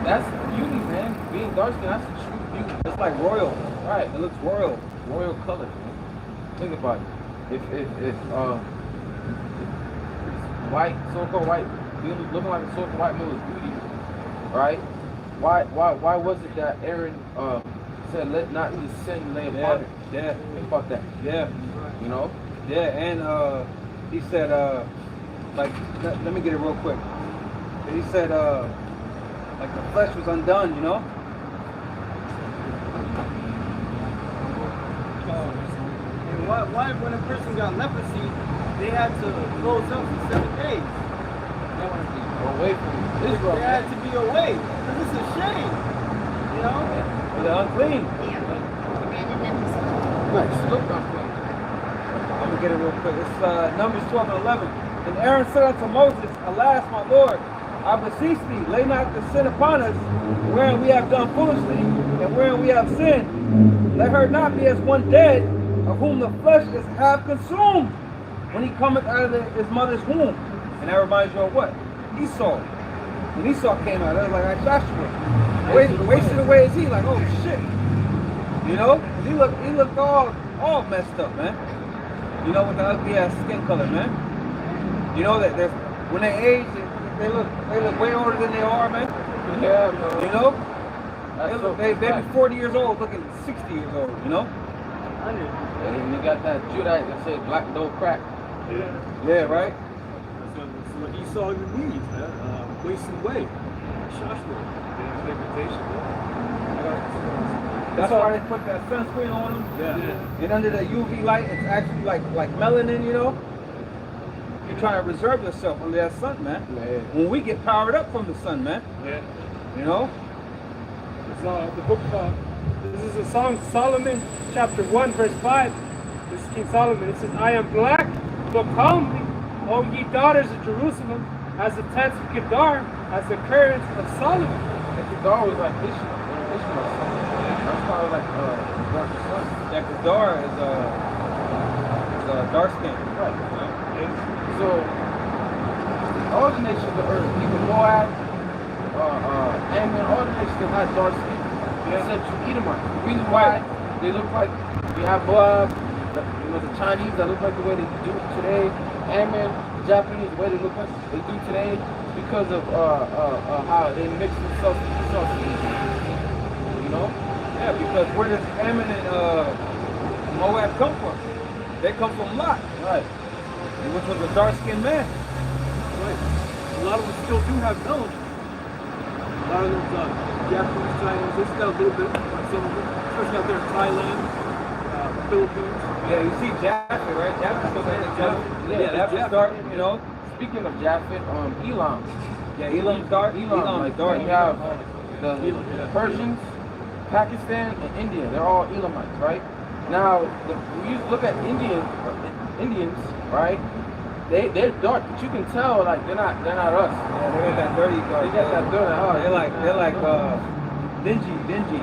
that's beauty, man. Being dark skin, that's the true beauty. It's like royal. Right. It looks royal. Royal colors, man. Think about it. If white, so-called white, looking like a so-called white man was beauty, right? Why was it that Aaron said, "Let not his sin lay upon him"? Yeah. Think about that. Yeah. You know. Yeah, and he said, like, let me get it real quick. He said, like the flesh was undone, you know? And why when a person got leprosy, they had to close up for 7 days? Away from Israel. They had to be away. Because it's a shame. You know? They're unclean. Nice. Look unclean. Let me get it real quick. It's Numbers 12 and 11. And Aaron said unto Moses, Alas, my Lord, I beseech thee, lay not the sin upon us, wherein we have done foolishly, and wherein we have sinned. Let her not be as one dead, of whom the flesh is half consumed, when he cometh out of his mother's womb. And that reminds you of what? Esau. When Esau came out, that was like Joshua. Wasted away as he, like, oh shit. You know? He looked all messed up, man. You know, with the ugly ass skin color, man. You know that when they age, they look way older than they are, man. Yeah, bro. You know? They be 40 years old, looking 60 years old, you know? And you got that Judite that said black don't crack. Yeah, right? That's what Esau even needs, man. Wasting away. Joshua. That's why they put that sunscreen on them. Yeah. And under the UV light, it's actually like melanin, you know? You're trying to reserve yourself under that sun, man. Yeah. When we get powered up from the sun, man. Yeah. You know? It's the book, this is a Song of Solomon, chapter 1, verse 5. This is King Solomon. It says, I am black, look calmly, O ye daughters of Jerusalem, as the tents of Kedar, as the currents of Solomon. And Kedar was like Ishmael. That's probably like dark sun. Yeah, Kedar is dark skin. Right. So all the nations of the earth, even Moab, Ammon, all the nations that had dark skin, except you Edomite. The reason why they look like you have Moab, the Chinese that look like the way they do today, Ammon, the Japanese, the way they look like they do today, because of how they mix themselves with themselves. You know? Yeah, because where does Ammon and Moab come from? They come from Lot. Right. Which was a dark-skinned man. Right. A lot of them still do have melanin. A lot of those Japanese, Chinese, they still have a little bit. Some of them, especially out there in Thailand, Philippines. Yeah, you see Japheth, right? Japheth still got that color. Yeah, that's dark, you know. Speaking of Japheth, Elam. Yeah, Elam's dark. Elam like is dark. you have the Persians, Pakistan, and India. They're all Elamites, right? Now, when you look at Indians, right? They're dark, but you can tell like they're not us. Yeah, they got that dirty dark. They got that dirty. Oh, They're like dingy.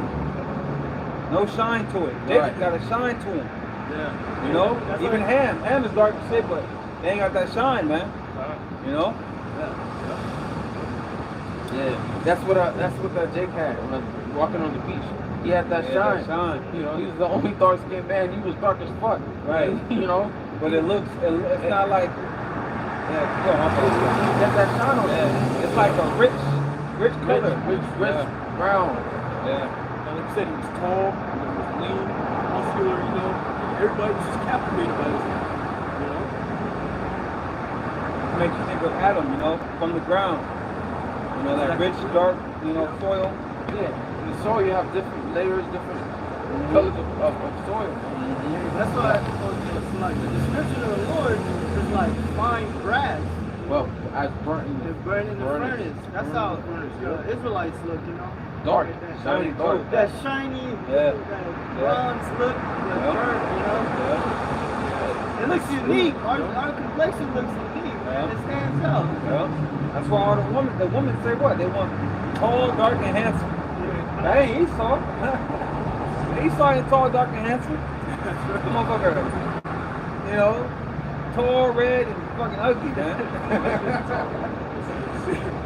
No shine to it. They Right. got a shine to them. Yeah. You know? That's Even like, Ham is dark as shit, but they ain't got that shine, man. You know? Yeah, that's what that Jake had when walking on the beach. He had that shine. You know, he was the only dark-skinned man. He was dark as fuck. Right. You know? But it's not like, yeah, go on, He got that shine on him. yeah, it's like a rich color. Rich Yeah. brown. Yeah. like I said, he was tall, he was lean, muscular, you know. Everybody was just captivated by this, you know. makes you think of Adam, you know, from the ground. You know, that rich, dark, you know, soil. Yeah, in the soil you have different layers, different colors of soil. That's why it's like the description of the Lord is like fine brass. Well, as burnt in It's burning in the furnace. That's how the Israelites look, you know. dark, That- shiny dark. That shiny, Yeah. that bronze look, that Yeah. burnt, you know. Yeah. It looks unique. Our complexion looks unique, man. Yeah. It stands out. Yeah. That's why all the women say what? They want tall, dark, and handsome. That ain't Esau. Esau ain't tall, dark, and handsome. The motherfucker, you know, tall, red, and fucking ugly, man.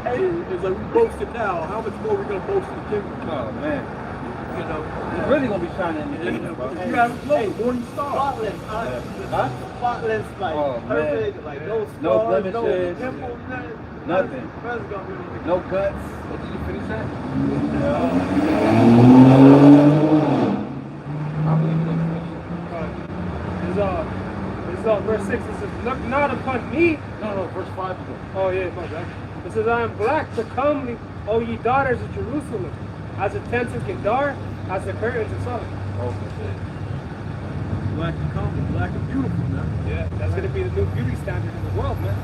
It's like we boasted now. How much more we gonna boast in the kingdom? Oh man, You know, he's really gonna be shining in the kingdom, bro. you have glow, morning star. Spotless, Huh? spotless, like Oh, man. perfect, like no No scars, blemishes. no pimples, Nothing. Brother's gonna be No guts. Did you finish that? I believe you didn't finish it. Verse 6, it says, look not upon me. No, verse 5 again. Oh, yeah, my bad. It says, I am black to comely, O ye daughters of Jerusalem, as the tents of Kedar, as the curtains of Sodom. Black and common, black and beautiful, man. Yeah, that's going to be the new beauty standard in the world, man.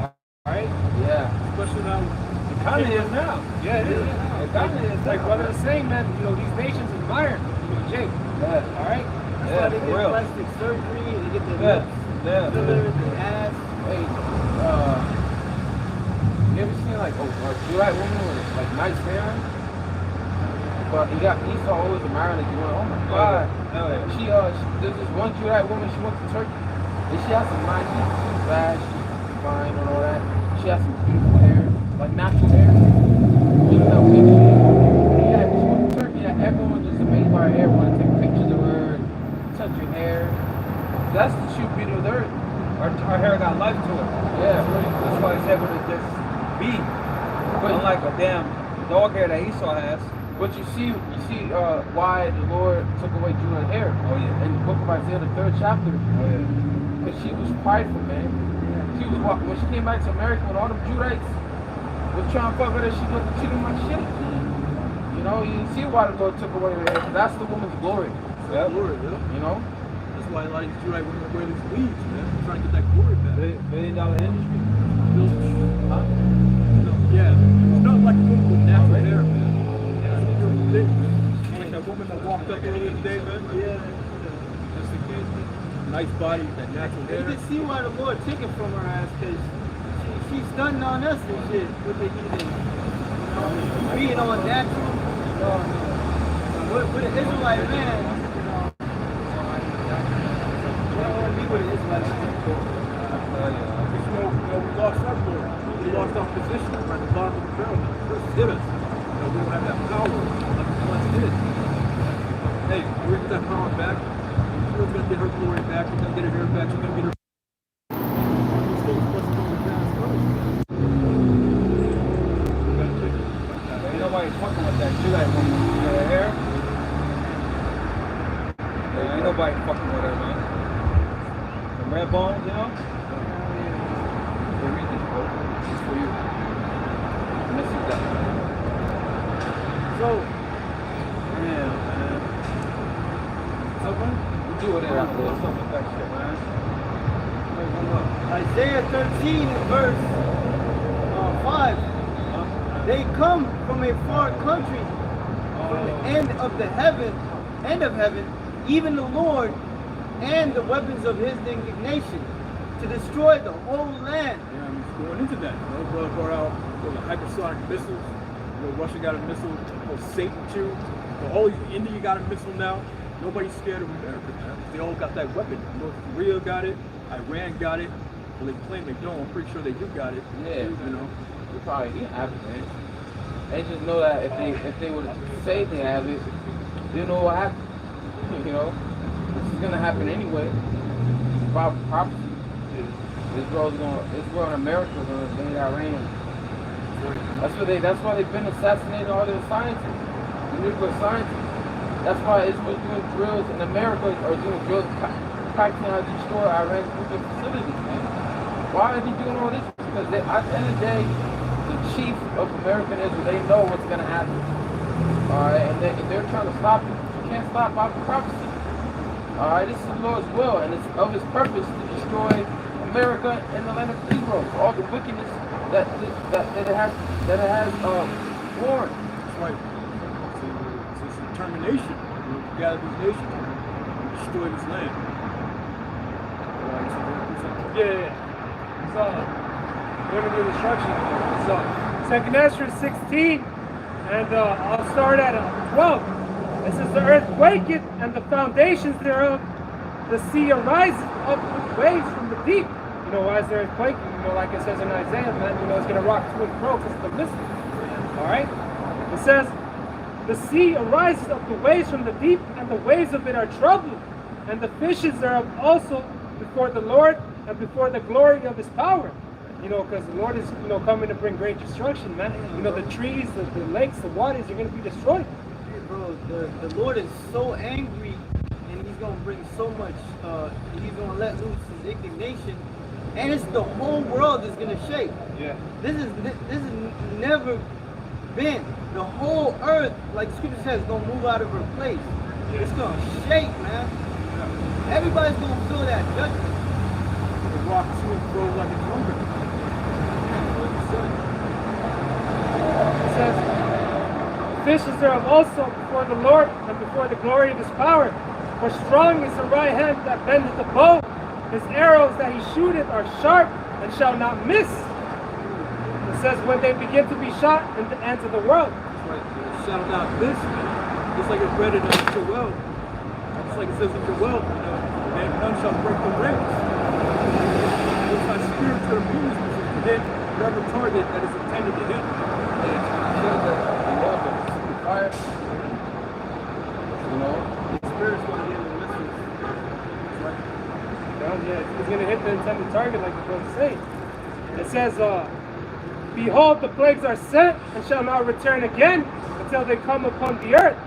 All right? Yeah. Especially now. It kind of is now. Yeah, it is. It kind of is Like now. brother was saying, man, you know, these nations admire, Jake. Yeah. All right? That's Yeah, why they for get real. plastic surgery, they get their Yeah. lips Yeah. fillers, their ass. Hey, you ever seen like a Judite woman with like nice hair? But you got Esau always admiring like you went, oh my god. Hell yeah. There's this one Judite woman, she went to Turkey. And she has some nice, she's bad, she's fine and all that. She has some beautiful hair, like natural hair. You know, yeah, she went to Turkey and everyone was just amazed by her hair, wanted to take pictures of her, touch her hair. That's the true beauty of the earth. Our hair got life to it. Yeah, That's why it's able to just be. Unlike a damn dog hair that Esau has. but you see why the Lord took away Judah's hair. Oh yeah. In the book of Isaiah, the 3rd chapter, Oh yeah. because she was prideful, man. She was when she came back to America with all the Judites was trying to fuck with her. She wasn't treating my shit. You know, you see why the Lord took away her hair. That's the woman's glory. Yeah. Glory, yeah. You know. That's why a lot of these Judite women wear these weaves, man. They're trying to get that glory back. $1 billion industry. Huh? Yeah, it's not like a woman with natural hair, man. Like that woman that walked up earlier today, man. Yeah. That's the kid. Nice body, that natural You hair. can see why the Lord took it from her ass, because she's stunting on us and shit with the heathen. You know, being all natural. With an Israelite man, you know, we don't want to be with an Israelite man. Because, we lost our glory. We lost our position. We're at the bottom of the barrel. First hit us. We don't have that power. Let's hit it. Hey, we're going to get that power back. We're going to get her glory back. We're going to get her hair back. We're going to get her. These things must go to pass first. Ain't nobody fucking with that Judite woman. You know her hair? Yeah, ain't nobody fucking with her, man. The red bones, you know? Hey, read this, bro. This is for you. This is that. So, Yeah, man. You do it after What's this. up with that shit, man? Isaiah 13 and verse 5. They come from a far country, from the end of heaven, even the Lord, and the weapons of his indignation, to destroy the whole land. Yeah, I'm going into that. You know, brother brought out the hypersonic missiles. You know, Russia got a missile. Satan too. All India got a missile now. Nobody's scared of America, man. They all got that weapon. North Korea got it. Iran got it. Well, they claim they don't. I'm pretty sure they do got it. Yeah. You know. They probably didn't have it, man. They just know that if they would say they have it, they know what happened. You know, this is gonna happen anyway. Prophecy. Israel and America are gonna invade Iran. That's why they've been assassinating all their scientists, the nuclear scientists. That's why Israel's doing drills and America are doing drills practicing how to destroy Iran's nuclear facilities, man. Why is he doing all this? Because at the end of the day, the chief of American Israel, they know what's going to happen. Alright, and they're trying to stop it. You can't stop Bible prophecy. Alright, this is the Lord's will, and it's of his purpose to destroy America and the land of Israel for all the wickedness that it has warned. That's right. It's a determination to gather these nations and destroy this land. Yeah. So, we're going to do destruction. So, 2nd Ezra 16, and I'll start at 12. It says, the earth quaketh, and the foundations thereof, the sea arises up with waves from the deep. You know, why is the earth quaking? You know, like it says in Isaiah, man, you know, it's going to rock to and fro because of the mystery. All right? It says, the sea arises up the waves from the deep, and the waves of it are troubled, and the fishes thereof also before the Lord and before the glory of his power. You know, because the Lord is, you know, coming to bring great destruction, man. You know, the trees, the lakes, the waters are going to be destroyed. Bro, the Lord is so angry, and he's going to bring so much, he's going to let loose his indignation, and it's the whole world is going to shake. Yeah. This is never been. The whole earth, like Scripture says, is going to move out of her place. Yeah. It's going to shake, man. Everybody's going to feel that judgment. The rock to and fro like a trumpet. It says, fishes thereof also before the Lord and before the glory of his power. For strong is the right hand that bendeth the bow. His arrows that he shooteth are sharp and shall not miss. It says, when they begin to be shot in the ends of the world. That's right. It shall not miss, man. Just like it's read in Joel. Just like it says in Joel, you know, and none shall break the ranks. It's my spirit to abuse to hit whatever target that is intended to hit. And it says that the Lord will consuming fire. You know, The Spirit's going to be in the missiles. Yeah, it's going to hit the intended target like the brother saying. It says, behold, the plagues are sent and shall not return again until they come upon the earth.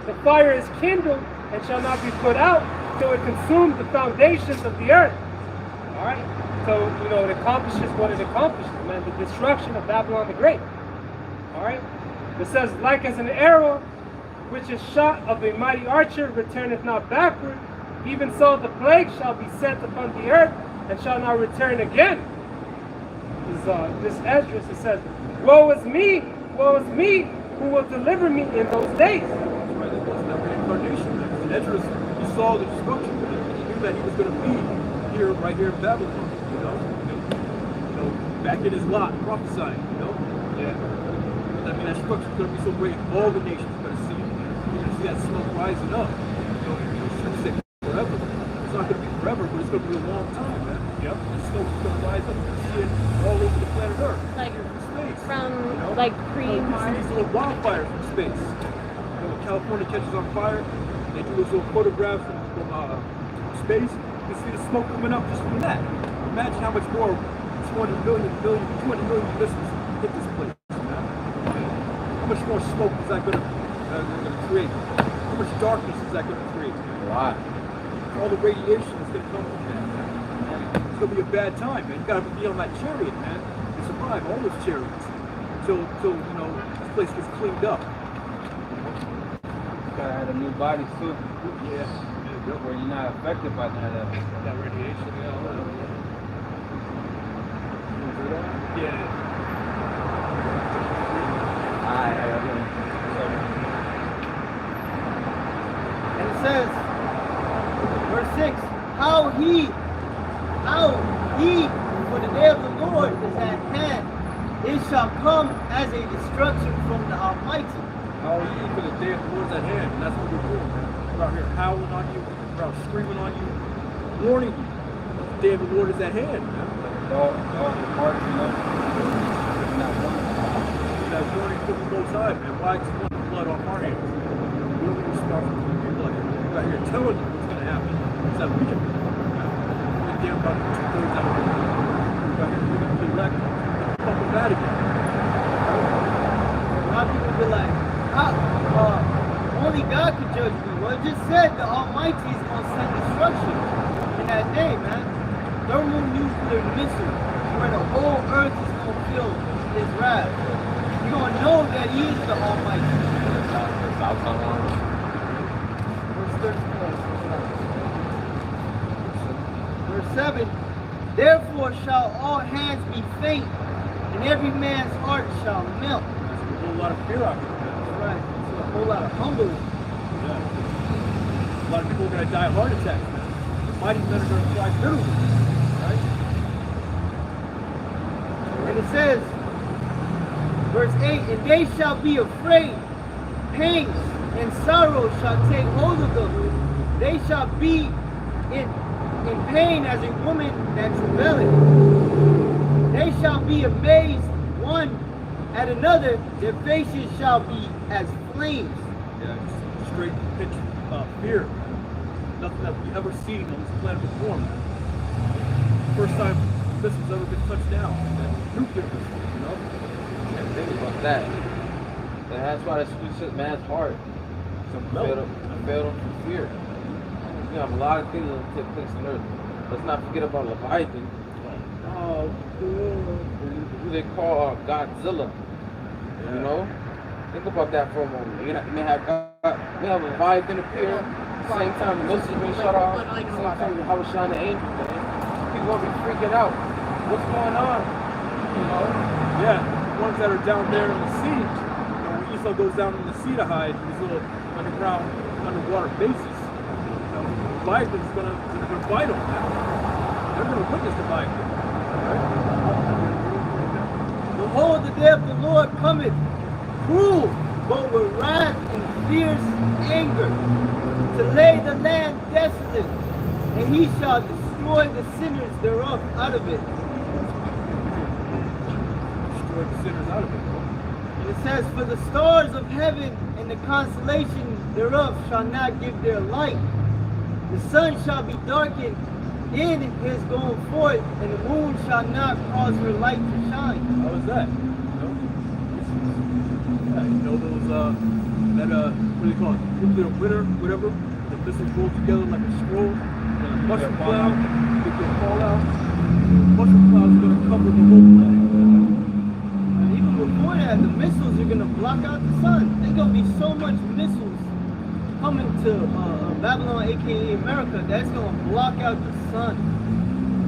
The fire is kindled and shall not be put out till it consumes the foundations of the earth. All right? So, you know, it accomplishes what it accomplishes, man, the destruction of Babylon the Great. All right? It says, like as an arrow which is shot of a mighty archer returneth not backward, even so the plague shall be sent upon the earth and shall not return again. This Esdras, it says, woe is me, who will deliver me in those days. That's right. That was never incarnation. And Esdras, he saw the destruction. He knew that he was going to be here, right here in Babylon. You know, back in his lot, prophesying. You know. Yeah. I mean, that structure's going to be so great. All the nations are going to see it. You're going to see that smoke rising up. You know, it's going to say forever. It's not going to be forever, but it's going to be a long time, man. Yep. The smoke is going to rise up. You're going to see it all over the planet Earth. Like Here from space. from You know? like You see pre-Mars. these little wildfires from space. You know, when California catches on fire, they do those little photographs from space. You can see the smoke coming up just from that. Imagine how much more 200 million listeners hit this place. Man. How much more smoke is that going to create? How much darkness is that going to create? a lot. All the radiation is going to come from that. Man. It's going to be a bad time, man. You got to be on that chariot, man, to survive all those chariots till you know this place gets cleaned up. Gotta have a new body suit Yeah. where you're not affected by that. That radiation, yeah. And it says, verse 6, how he, for the day of the Lord is at hand, it shall come as a destruction from the Almighty. How are you for the day of the Lord's at hand? And that's what we're doing, man. We're out here howling on you, we're out screaming on you, warning you. The day of the Lord is at hand, man. All the parts, you know. That warning from the Most High, man. Why do you want the blood off our hands? We don't need to start from the blood. We're out here telling you what's going to happen. So that we can get down about 2/3 out of it. We're out here giving the elect fucking bad again. A lot of people be like, only God can judge me. Well, it just said the Almighty is going to send destruction in that day, man. thermonuclear missile where the whole earth is going to feel his wrath. You're going to know that he is the Almighty. Verse 7, therefore shall all hands be faint, and every man's heart shall melt. There's a whole lot of fear out there. That's right. It's a whole lot of humbling. Yeah. A lot of people are going to die of heart attacks, man. The mighty men are going to fly bitterly. Right? And it says, verse 8, and they shall be afraid, pangs and sorrow shall take hold of them. They shall be in pain as a woman that travaileth. They shall be amazed one at another, their faces shall be as flames. Yeah, just straight pitch fear. Nothing that we've ever seen on this planet before, man. First time missiles ever been touched down. Nuclear missiles, you know? And think about that. And that's why that squeezes man's heart. Filled up with fear. We have a lot of things that take place on earth. Let's not forget about Leviathan. Who they call Godzilla. Yeah. You know? Think about that for a moment. You may have Leviathan appear. Same time the missiles being shut off. Same time how it's shining the angels. People will be freaking out. What's going on? You know? Yeah, the ones that are down there in the sea. When Esau goes down in the sea to hide these little underwater bases. Leviathan's gonna fight them now. They're gonna witness the Leviathan. Behold, the day of the Lord cometh, cruel, but with wrath and fierce anger, to lay the land desolate, and he shall destroy the sinners thereof out of it. Destroy the sinners out of it. And it says, for the stars of heaven and the constellation thereof shall not give their light. The sun shall be darkened in his going forth, and the moon shall not cause her light to shine. How is that? Yeah, you know those what do they call it? Nuclear winter, whatever. The missiles roll together like a scroll. And a mushroom cloud, they can fall out. The mushroom cloud is gonna cover the whole planet. And even before that, the missiles are gonna block out the sun. There's gonna be so much missiles coming to Babylon, aka America, that's gonna block out the sun.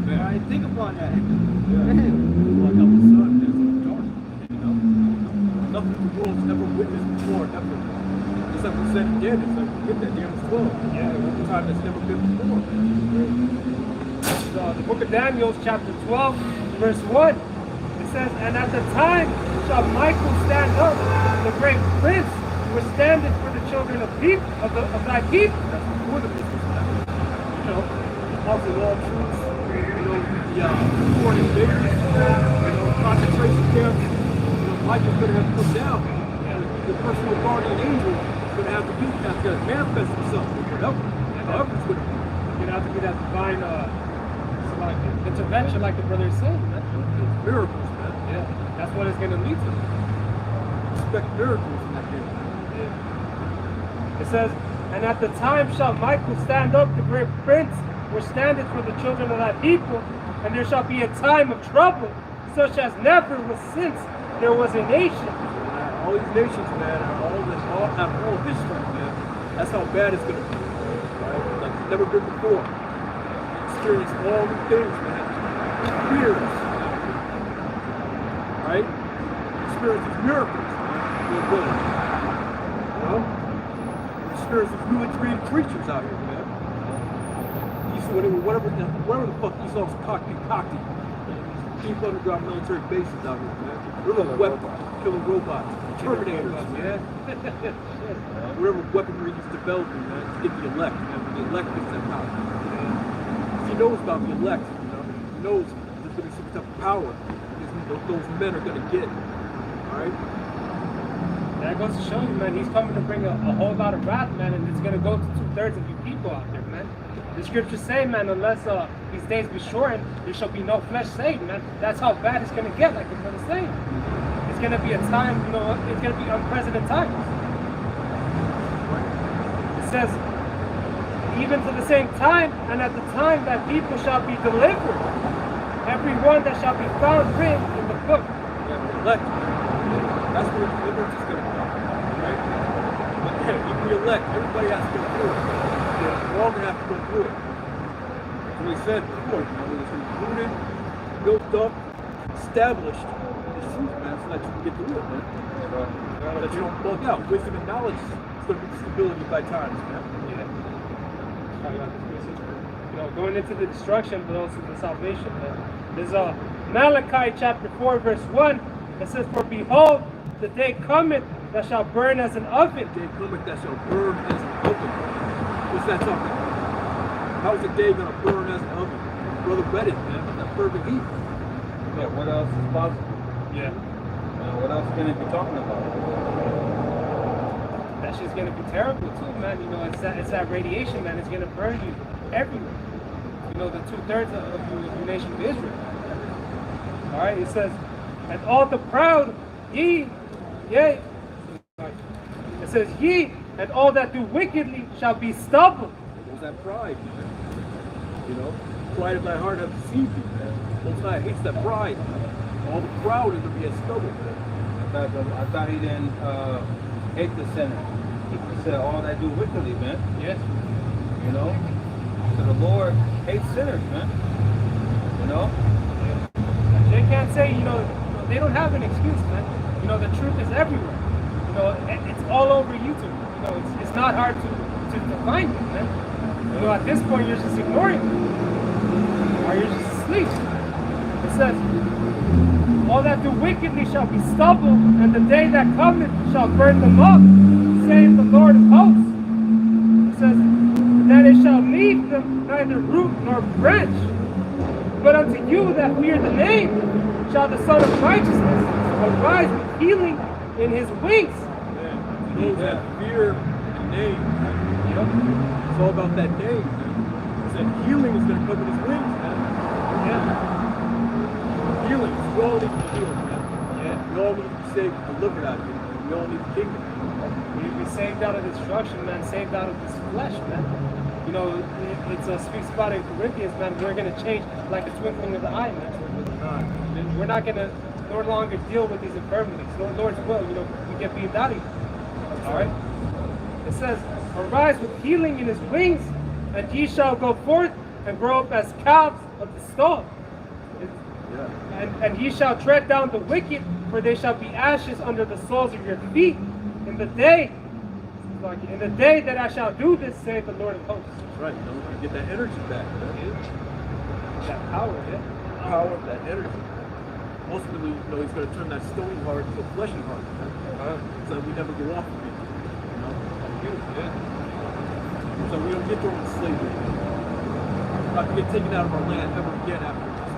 Man. All right, think upon that. Yeah. Man. Block out the sun, man. It's dark. You know? Nothing the world's never witnessed before, ever. Just like we said again, it's like we get that James 12. Yeah, one time that's never been before. The book of Daniel, chapter 12, verse 1. It says, and at the time shall Michael stand up, the great prince, which standeth for the children of thy people. That's before the business happened. You know, also all troops, you know, the foreign invaders, you know, concentration camps, you know, Michael's gonna have to come down. The personal guardian angel is gonna have to be, that's gonna manifest himself, whatever it's gonna be. You're gonna have to be that divine intervention, like the brother is saying, man. It's miracles, man. Yeah, that's what it's gonna lead to. Expect miracles in that game. It says, and at the time shall Michael stand up, the great prince, which standeth for the children of thy people, and there shall be a time of trouble, such as never was since there was a nation. All these nations, man, have all history, man. That's how bad it's gonna be. Right? Like it's never been before. Experience all these things, man. Years. Right? Experience these miracles, man. Real good. You know? Experience these newly created creatures out here, man. Whatever the fuck Esau's cocky. Deep underground military bases out here, man. Little weapons, killing robots, Terminators, man. Whatever weaponry he's developing, man, to get the elect, man. When the elect gets that power. He knows about the elect, you know. He knows there's gonna be some type of power those men are gonna get. Alright? That goes to show you, man, he's coming to bring a whole lot of wrath, man, and it's gonna go to 2/3 of you people out there, man. The scriptures say, man, unless these days be shortened, there shall be no flesh saved, man. That's how bad it's gonna get, like the brother's saying. It's gonna be a time, you know, it's gonna be unprecedented times. It says, even to the same time, and at the time that people shall be delivered, every one that shall be found written in the book. Yeah, elect. That's where deliverance is going to come, right? But yeah, if we elect, everybody has to go through it. Yeah, we're all going to have to go through it. So we said before, it's going to be rooted, built up, established in the truth, man, so that you can get through it, man. That you don't bug out. Wisdom and knowledge is going to be stability by times, man. You know, going into the destruction, but also the salvation. There's Malachi chapter 4, verse 1. It says, "For behold, the day cometh that shall burn as an oven." The day cometh that shall burn as an oven. What's that talking about? How's the day going to burn as an oven? Brother read it, man. That fervent heat. Yeah, what else is possible? Yeah. What else can it be talking about? That shit's gonna be terrible too, man. You know, it's that radiation, man. It's gonna burn you everywhere. You know, the 2/3 of your nation of Israel. All right, it says, "And all the proud, ye, yea." It says, "Ye and all that do wickedly shall be stubble." There's that pride, man. You know, pride of thy heart hath deceived thee, man. Most High hates that pride. All the proud is going to be as stubble, man. I thought he didn't hate the sinner. He said all that do wickedly, man. Yes. You know? So the Lord hates sinners, man. You know? They can't say, you know, they don't have an excuse, man. You know, the truth is everywhere. You know, it's all over YouTube. You know, it's not hard to find it, man. You know, at this point, you're just ignoring it. Or you're just asleep. It says, "All that do wickedly shall be stubble, and the day that cometh shall burn them up, saith the Lord of hosts." It says, "That it shall leave them neither root nor branch. But unto you that fear the name shall the Son of Righteousness arise with healing in his wings." Man, those that fear the name, it's all about that name, man. It said healing is going to come in his wings, man. Yeah. Healing, we all need healing, man. Yeah. We all need to be saved and delivered out of here. We all need the kingdom. We need to be saved out of destruction, man. Saved out of this flesh, man. You know, it speaks about it in Corinthians, man. We're going to change like a twinkling of the eye, man. We're not going to no longer deal with these infirmities. Lord's will, you know, we get beamed out of here. All right? It says, "Arise with healing in his wings, and ye shall go forth and grow up as calves of the stall. And ye shall tread down the wicked, for they shall be ashes under the soles of your feet in the day that I shall do this, saith the Lord of hosts." That's right, you know, we're going to get that energy back, man. That power, yeah. Power of that energy. Ultimately, you know, he's going to turn that stony heart into a fleshy heart, man. So that we never go off of it. You know? So we don't get thrown into slavery. Not to get taken out of our land ever again after this.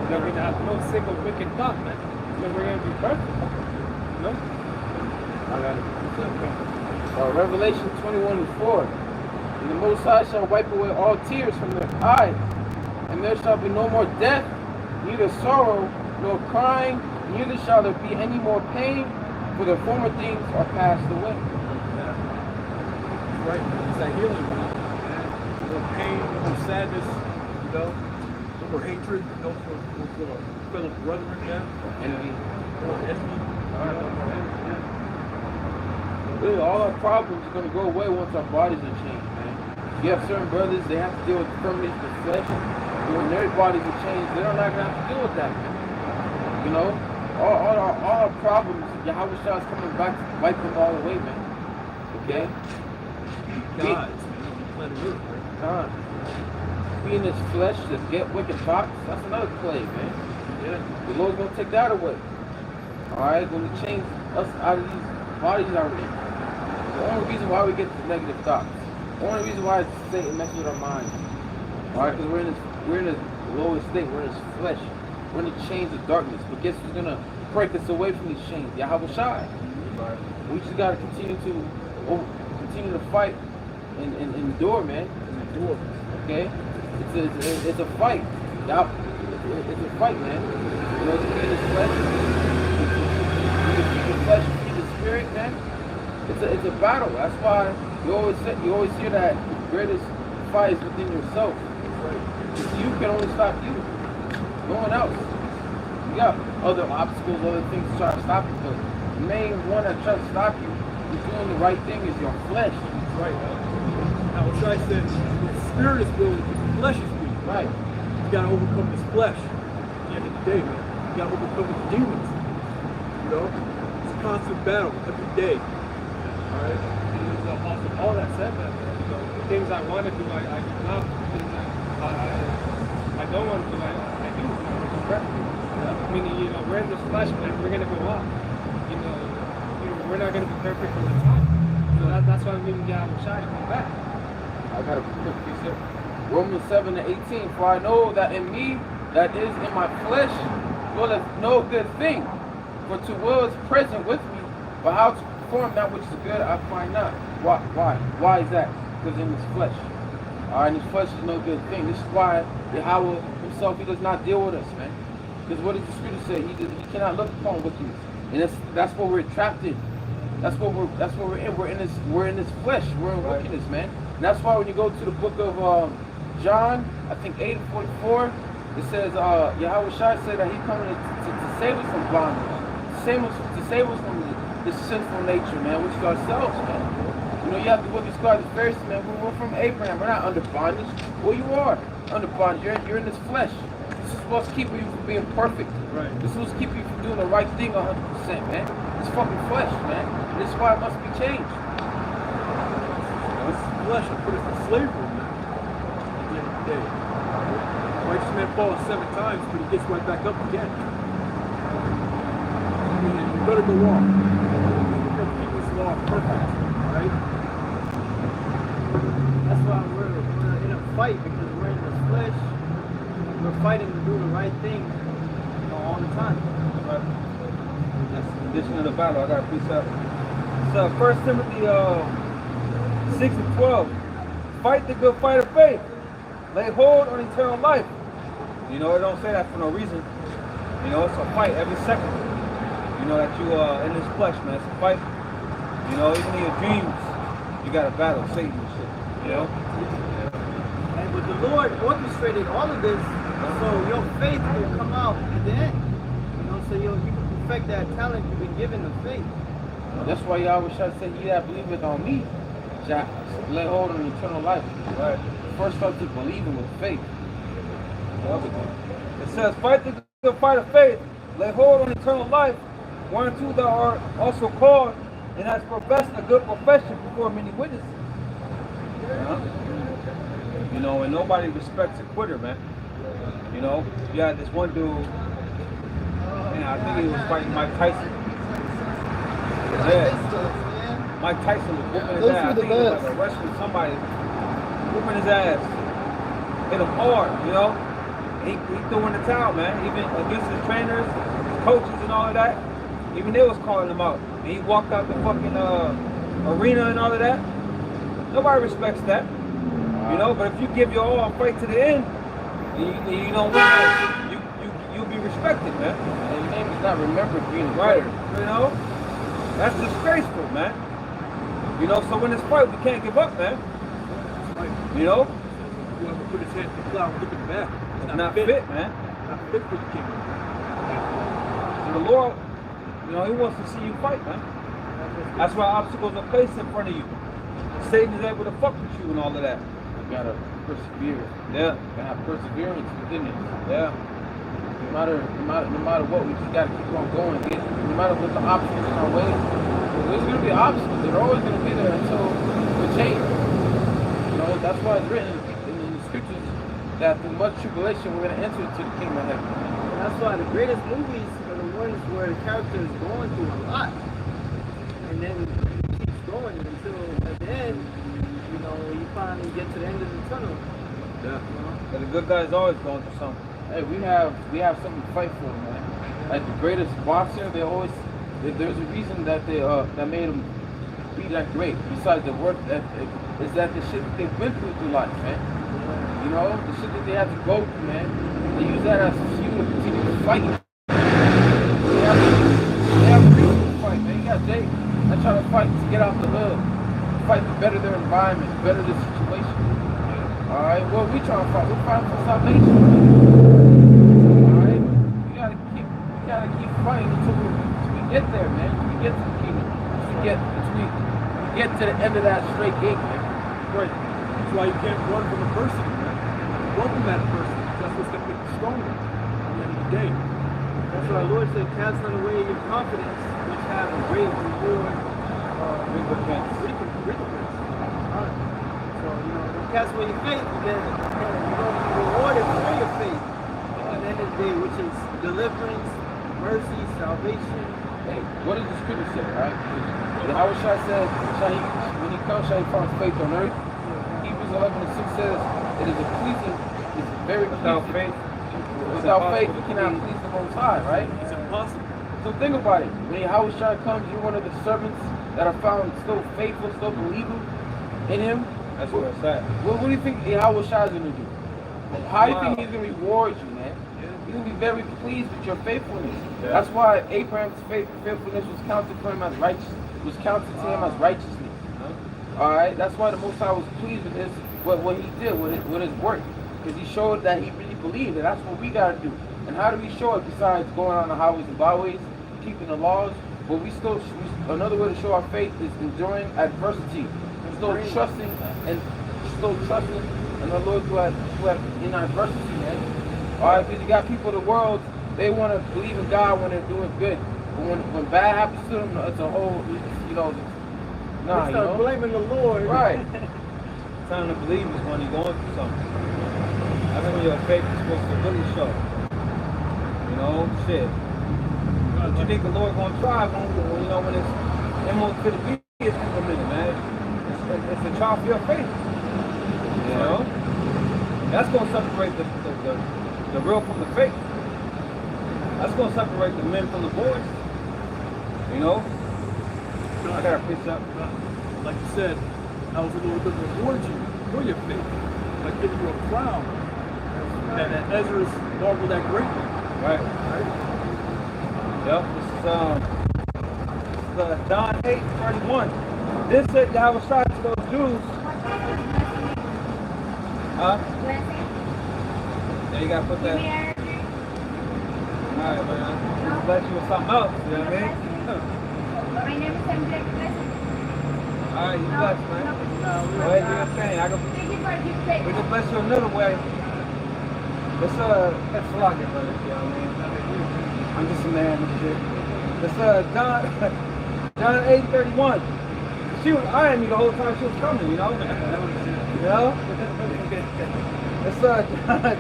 We're going to have no single wicked thought, man. So we're going to be perfect. You know? Revelation 21:4. "And the Most High shall wipe away all tears from their eyes, and there shall be no more death, neither sorrow, nor crying, neither shall there be any more pain, for the former things are passed away." Yeah. Right, it's that healing, man. No more pain, no more sadness, you know? No more hatred, no more fellow brethren, man. Envy. No more envy. Really, all our problems are going to go away once our bodies are changed, man. You have certain brothers, they have to deal with infirmities of the flesh. When their bodies are changed, they're not going to have to deal with that, man. You know, all our problems, Yahweh Shah is coming back to wipe them all away, man. Okay? Gods, man, on the planet Earth, right? Being this flesh, to get wicked thoughts, that's another plague, man. Yeah. The Lord's going to take that away. Alright, going to change us out of these bodies already. The only reason why we get the negative thoughts. The only reason why Satan messes with our minds. Alright, because we're in this lowest state. We're in this flesh. We're in the chains of darkness. But guess who's going to break us away from these chains? Yahweh Shai. We just got to continue to fight and endure, man. Endure. Okay? It's a fight. It's a fight, man. You know, to feed the flesh. To feed the flesh, feed the spirit, man. It's a battle. That's why you always hear that greatest fight is within yourself. You can only stop you. No one else. You got other obstacles, other things to try to stop you, but the main one that tries to stop you is doing the right thing is your flesh. That's right. Now, what I said, the spirit is willing, the flesh is weak. Right. You gotta overcome this flesh. At the end of the day, man. You gotta overcome the demons. You know? It's a constant battle every day. Alright? It was the Apostle Paul that said that. You know, the things I want to do, I do not. The things I don't want to do, I do. Meaning, you know, we're in this flesh, man. We're gonna go up. You know, we're not gonna be perfect all the time. So that's why we need to try to come back. I got a quick precept. Romans 7:18. For I know that in me, that is in my flesh, dwelleth no good thing. For to will is present with me, but how to perform that which is good I find not. Why? Why is that? Because in his flesh. Alright, in his flesh is no good thing. This is why Yahweh himself, he does not deal with us, man. Because what does the scripture say? He cannot look upon wickedness. And that's what we're trapped in. That's what we're in. We're in this flesh. We're in wickedness, man. And that's why when you go to the book of John, I think 8:44, it says Yahweh Shai said that he coming to save us from bondage, to save us from this sinful nature, man, which is ourselves, man. You know, you have to look at God the Pharisees, man. We're from Abraham. We're not under bondage. Well, you are under bondage. You're in this flesh. This is supposed to keep you from being perfect. Right. This is supposed to keep you from doing the right thing 100%, man. This fucking flesh, man. And this is why it must be changed. This flesh will put us in slavery, man. At the end of the day. Righteous man falls 7 times, but he gets right back up again. I mean, we better go on. We better keep this law perfect, right? That's why we're in a fight, because we're in this flesh. We're fighting to do the right thing, you know, all the time. That's the condition of the battle. I got a precept. So 1 Timothy 6:12. Fight the good fight of faith. Lay hold on eternal life. You know, it don't say that for no reason. You know, it's a fight every second. You know that you in this flesh, man. It's a fight. You know, even in your dreams, you got to battle Satan and shit. You know? And but the Lord orchestrated all of this so your faith will come out at the end. You know, so you can perfect that talent you've been given of faith. That's why Yahweh Shai said, "Ye that believeth on me, shall lay hold on eternal life." Right. First start to believing with faith. It says, fight the good fight of faith, lay hold on eternal life, whereunto thou art also called, and hast professed a good profession before many witnesses. You know, and nobody respects a quitter, man. You know, you had this one dude, and I think he was fighting Mike Tyson. Yeah. Mike Tyson was whooping his ass. I think he was like arresting somebody, whooping his ass. Hit him hard, you know. He threw in the towel, man. Even against his trainers, his coaches, and all of that. Even they was calling him out. And he walked out the fucking arena and all of that. Nobody respects that, you know. But if you give your all and fight to the end, you don't win, you'll be respected, man. And your name is not remembered being Right, right. you know. That's disgraceful, man. You know. So in this fight, we can't give up, man. You know. Whoever put his hand in the cloud, look at the back. It's not fit, man. Not fit for the kingdom. And the Lord, you know, he wants to see you fight, man. That's why obstacles are placed in front of you. Satan is able to fuck with you and all of that. You gotta persevere. Yeah. You gotta have perseverance within it. Yeah. No matter what, we just gotta keep on going. No matter what the obstacles in our way, there's gonna be obstacles. They're always gonna be there until we change. You know, that's why it's written in the scriptures that through much tribulation we're gonna enter into the kingdom of heaven. And that's why the greatest movies are the ones where the character is going through a lot. And then it keeps going until at the end, you know, you finally get to the end of the tunnel. Yeah. You know? But the good guy's always going through something. Hey, we have something to fight for, man. Like the greatest boxer, there's a reason that that made him be that great. Besides the work ethic, is that the shit that they've been through life, man. You know, the shit that they have to go through, man. They use that as fuel to continue to fight. They have a reason to fight, man. You got Jay that try to fight to get out the hood, fight to better their environment, better their situation. All right, what we trying to fight? We're fighting for salvation. All right, we gotta keep fighting until we get there, man. Until we get to the kingdom. Until we get to the end of that straight gate, man. Right. That's why you can't run from adversity, man. Run from that adversity. That's what's going to make you stronger at the end of the day. That's why our Lord said, casting away your confidence, which have a great reward. Recompense. Alright. So, don't cast away your faith, then you're going to be rewarded for your faith at the end of the day, which is deliverance, mercy, salvation. Hey, what does the scripture say, right? Yahweh Shai said, when he comes, shall he find faith on earth? Hebrews 11:6 says, it is very Without pleasing. faith, Without faith, you cannot please the Most High, right? It's impossible. So think about it. When Yahweh Shai comes, you're one of the servants that are found still faithful, still believing in him. that's where it's at. What do you think Yahweh Shai is going to do? How do you think he's going to reward you, man? He's going to be very pleased with your faithfulness. Yeah. That's why Abraham's faithfulness was counted for him as righteous. Was counted to him as righteousness. All right. That's why the Most High was pleased with his what he did with his work, because he showed that he really believed, and that's what we got to do. And how do we show it besides going on the highways and byways, keeping the laws? But another way to show our faith is enduring adversity, still trusting in the Lord who have in adversity, man. All right, because you got people in the world, they want to believe in God when they're doing good, but when bad happens to them, it's a whole, They start blaming the Lord. Right. Time to believe is when you're going through something. I think when your faith is supposed to really show. Shit. But you think the Lord gonna try when it's almost to the beat is implemented, man. It's a trial for your faith. That's gonna separate the real from the fake. That's gonna separate the men from the boys. I gotta preach up. Like you said, I was a little bit reward you for your faith, like giving you a crown. And that Ezra's marveled at greatly. Right. Yep. This is John 8:31. This said Yahweh Shai to those Jews. Huh? Yeah, you gotta put that. Alright, man. Bless you with something else, you know what I mean? My name is Emre. Alright, you blessed, man. Go ahead, do your thing. Thank you for your faith. We can bless you another way. It's a lot of brothers, you know what I mean? I'm just a man and shit. It's John 8:31. She was eyeing me the whole time she was coming, It's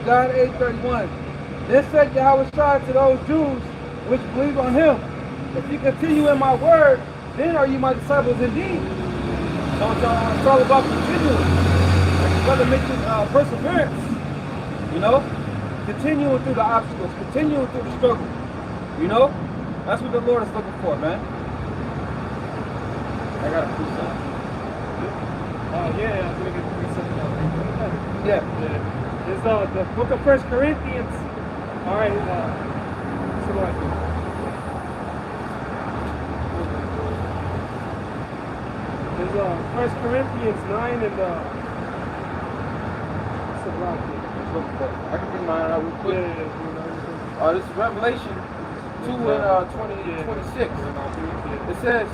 John 8:31. This said Yahweh Shai to those Jews which believe on him. If you continue in my word, then are you my disciples indeed. So it's all about continuing. Like the brother mentioned perseverance. Continuing through the obstacles, continuing through the struggle. That's what the Lord is looking for, man. I got a piece of Yeah, I'm going to read something else. Yeah. There's the book of 1 Corinthians. All right, so what I do. There's 1 Corinthians 9 and what's the block here? I can bring mine out real quick. This is Revelation 2 and 26. It says,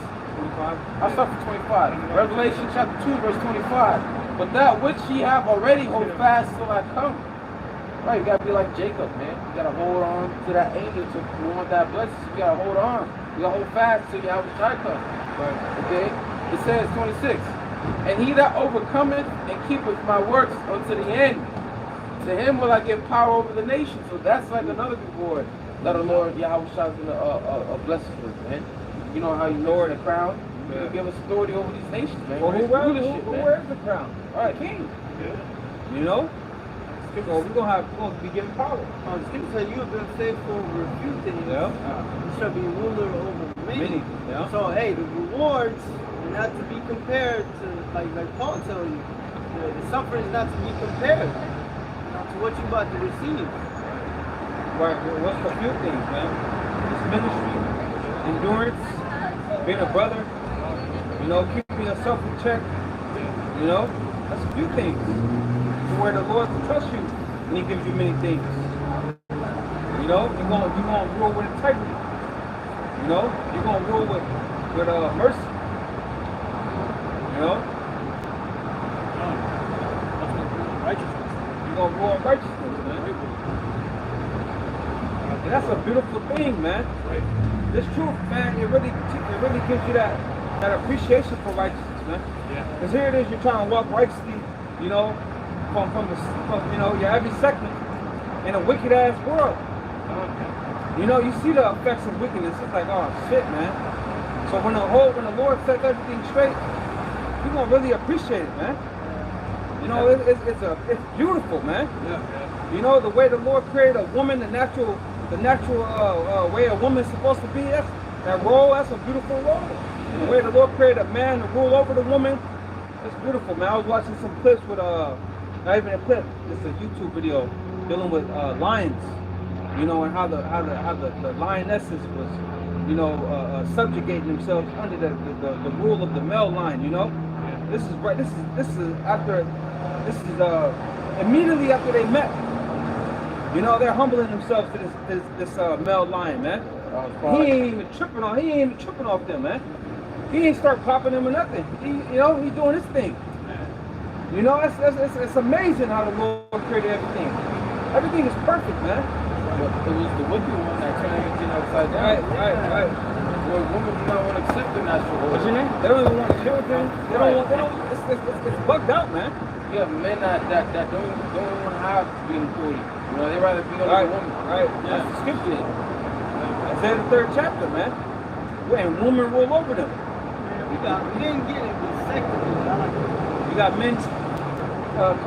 I'll start from 25. Revelation chapter 2, verse 25. But that which ye have already hold fast till I come. Right, you gotta be like Jacob, man. You gotta hold on to that angel to want that blessing. You gotta hold on. You gotta hold fast till Yahweh Shai comes. Right. Okay? It says 26. And he that overcometh and keepeth my works unto the end, to him will I give power over the nation. So that's like another reward that the Lord Yahweh Shai is gonna bless us with, man. You know how you lower the crown? You give us authority over these nations, man. Well, who wears the crown? All right, king. So we're gonna be given power. The scripture said you have been faithful over a few things. Yeah. You shall be ruler over many. Yeah. So hey, the rewards are not to be compared to like Paul tells you. The suffering is not to be compared to what you're about to receive. Right. What's the few things, man? It's ministry, endurance, being a brother. Keeping keeping yourself in check. You know, that's a few things. To where the Lord can trust you, and He gives you many things. You know, you're gonna rule with integrity. You know, you're gonna rule with mercy. You know, Righteousness. you're gonna rule in righteousness, man. And that's a beautiful thing, man. Right. This truth, man, it really gives you that appreciation for righteousness, man. Yeah. Because here it is, you're trying to walk righteously, you know, from you know, your every segment in a wicked ass world. You know, you see the effects of wickedness. It's like, oh shit, man. So when the Lord sets everything straight, you're gonna really appreciate it, man. You know, it's beautiful, man. Yeah. You know, the way the Lord created a woman, the natural way a woman's supposed to be, that role, that's a beautiful role. The way the Lord created a man to rule over the woman, it's beautiful, man. I was watching some clips with, not even a clip, it's a YouTube video dealing with lions, you know, and how the lionesses was, you know, subjugating themselves under the rule of the male lion, you know. This is right. This is immediately after they met. You know, they're humbling themselves to this male lion, man. He ain't even tripping off them, man. He ain't start popping them or nothing. You know, he's doing his thing. You know, it's amazing how the Lord created everything. Everything is perfect, man. But it was the wicked one that turned everything upside down. Right. Well, women do not want to accept the natural order. What's your name? They don't even want children. It's bugged out, man. You have men that don't even want to have be in authority. You know, they rather be over the woman. Right. That's the scripture. Isaiah the 3rd chapter, man. And women rule over them. We got men getting dissected. You got men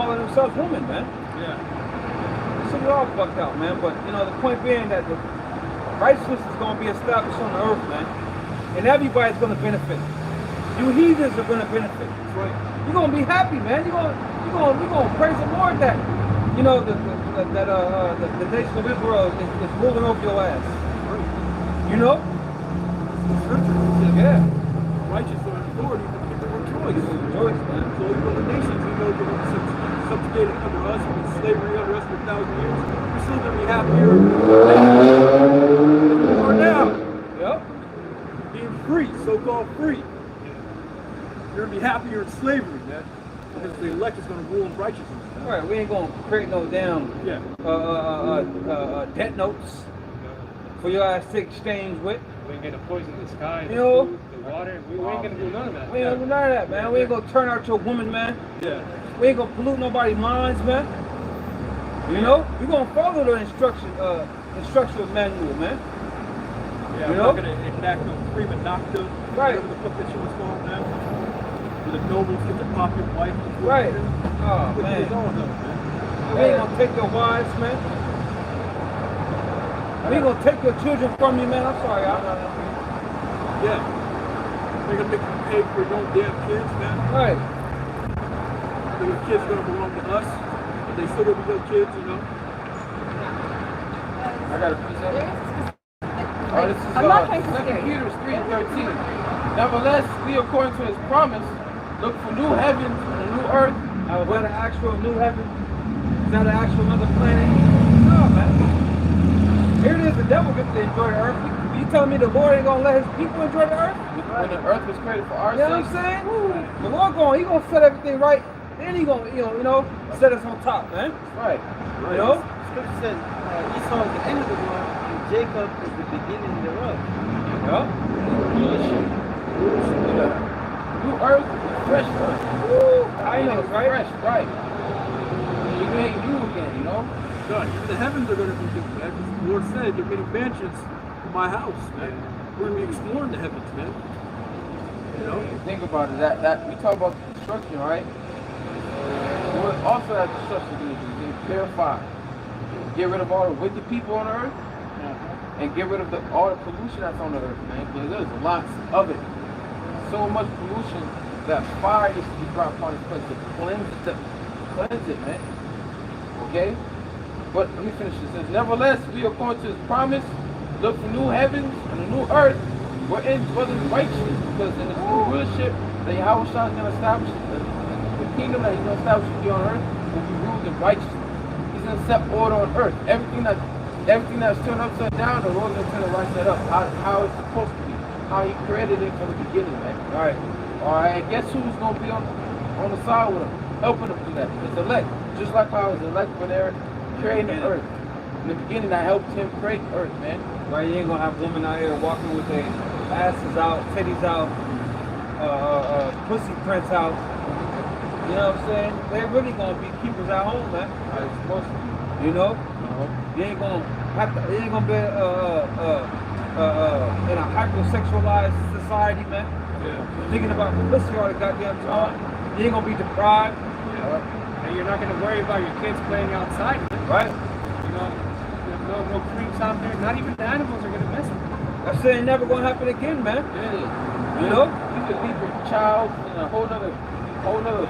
calling themselves women, man. Yeah. So we're all fucked out, man. But you know, the point being that the righteousness is going to be established on the earth, man, and everybody's going to benefit. You heathens are going to benefit. Right. You're going to be happy, man. You're going to praise the Lord that you know the nation of Israel is ruling over your ass. You know? The scripture says, Yeah. righteous are authority, the people rejoice. Rejoice, man. So you know the nations, we know they're going to be subjugated under us, in slavery under us for 1,000 years. We're still going to be happier than we are now. Yep. Being free, so-called free. You're going to be happier in slavery, man. Because the elect is going to rule in righteousness. Man. All right, we ain't going to create no damn debt notes for your ass to exchange with. We ain't gonna poison the sky, You know? the food, the water. We ain't gonna do none of that. We ain't gonna do none of that, man. We ain't gonna turn out your woman, man. Yeah. We ain't gonna pollute nobody's minds, man. You know? We're gonna follow the instructional manual, man. Yeah, You we're know? not going to enact no prima nocta, Right. whatever the fuck that shit was called now. Where the nobles get to pop your wife. Right. Oh, What man. is all though, man? We ain't gonna take your wives, man. We ain't gonna take your children from you, man. I'm sorry, Yeah. They're going to make you pay for your own damn kids, man. Right. So your kids going to belong to us. But they still going to be your kids, you know? I got a piece of it. Oh, this is I'm not trying to scare 2 you. Peter 3:13. Nevertheless, we according to his promise, look for new heavens and a new earth. Is that an actual new heaven? Is that an actual another planet? No, man. Here it is, the devil gets to enjoy the earth. You telling me the Lord ain't gonna let his people enjoy the earth? When the earth was created for our You know what sake. I'm saying? The Lord he gonna set everything right. Then he gonna, you know, set us on top, man. Right. You know? Scripture says Esau is the end of the world and Jacob is the beginning thereof. Yeah. New earth, fresh earth. Woo. I know, right? Fresh, right. We made you again, you know? God, even the heavens are going to be new, man. The Lord said they're getting mansions for my house, man. We're going to be exploring the heavens, man. You know? Think about it. That we talk about destruction, right? What also that destruction is purify. Get rid of all the wicked people on earth, and get rid of all the pollution that's on the earth, man. Because there's lots of it. So much pollution that fire needs to be brought upon this place to cleanse it, man. Okay? But let me finish this. It says, nevertheless, we according to his promise, look for new heavens and a new earth we're in dwelling righteousness because in this new rulership that Yahweh Shah is going to establish, the kingdom that he's going to establish here on earth will be ruled in righteousness. He's going to set order on earth. Everything that's turned upside down, the Lord's going to turn it right side up. How it's supposed to be. How he created it from the beginning, man. All right. Guess who's going to be on the side with him, helping him do that? His elect. Just like how his elect were there creating the earth. In the beginning, I helped him create earth, man. Right, you ain't gonna have women out here walking with their asses out, titties out, pussy prints out. You know what I'm saying? They're really gonna be keepers at home, man. It's supposed to be. You know? You ain't gonna have to. You ain't gonna be in a hypersexualized society, man. Thinking about pussy all the goddamn time. You ain't gonna be deprived. And you're not going to worry about your kids playing outside. Right? You know, there's no creeps out there. Not even the animals are going to mess with them. That shit ain't never gonna happen again, man. Yeah. You know? You could leave your child in a whole nother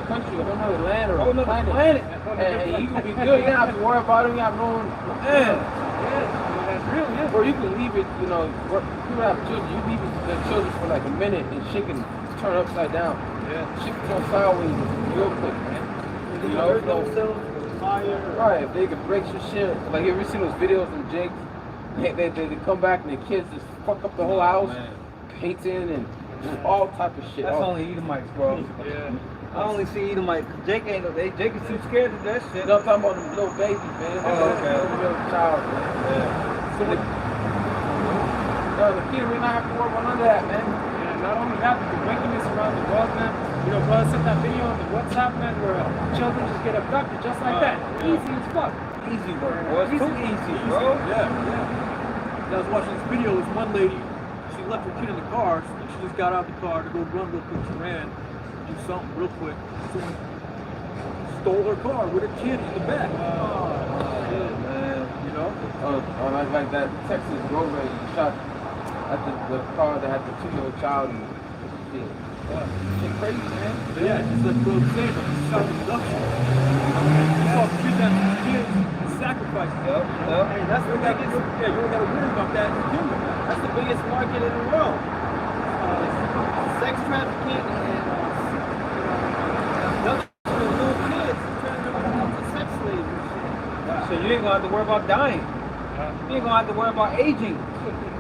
country, a whole nother land, or Whole a nother planet. planet. And you can be good. You don't have to worry about him. You have no one. Man. That's real, yeah. Or you can leave it, you know, people have children. You leave their children for like a minute and shit can turn upside down. Yeah. Shit can turn sideways real quick, man. You know, right, if they could break some shit. Like, you ever seen those videos of Jakes? They come back and the kids just fuck up the whole house, painting and just all type of shit. That's only Edomites, bro. Yeah. I only see Edomites. Jake is too scared of that shit. No, I'm talking about them little babies, man. Oh, okay. Little child, man. Yeah. So the kid will not have to worry about none of that, man. Yeah, not only that, but the wickedness around the world, man. You know, brother sent that video on the WhatsApp, man, where children just get abducted just like that. Easy as fuck. Easy work, boy. It's too easy, bro. I was watching this video. This one lady, she left her kid in the car. And she just got out of the car to go run real quick. She ran, do something real quick. Someone stole her car with her kid in the back. Shit, man. You know? Like that Texas road rage shot at the car that had the 2-year-old child in it. Shit. Shit crazy, man. But yeah, it's like Bro was saying, like child abduction. You saw kidnapping kids and sacrificing them. Hey, that's the biggest. Yeah, you don't gotta worry about that in the kingdom. That's the biggest market in the world. Sex trafficking and abduction of little kids, turning them into sex slaves and shit. So you ain't gonna have to worry about dying. You ain't gonna have to worry about aging.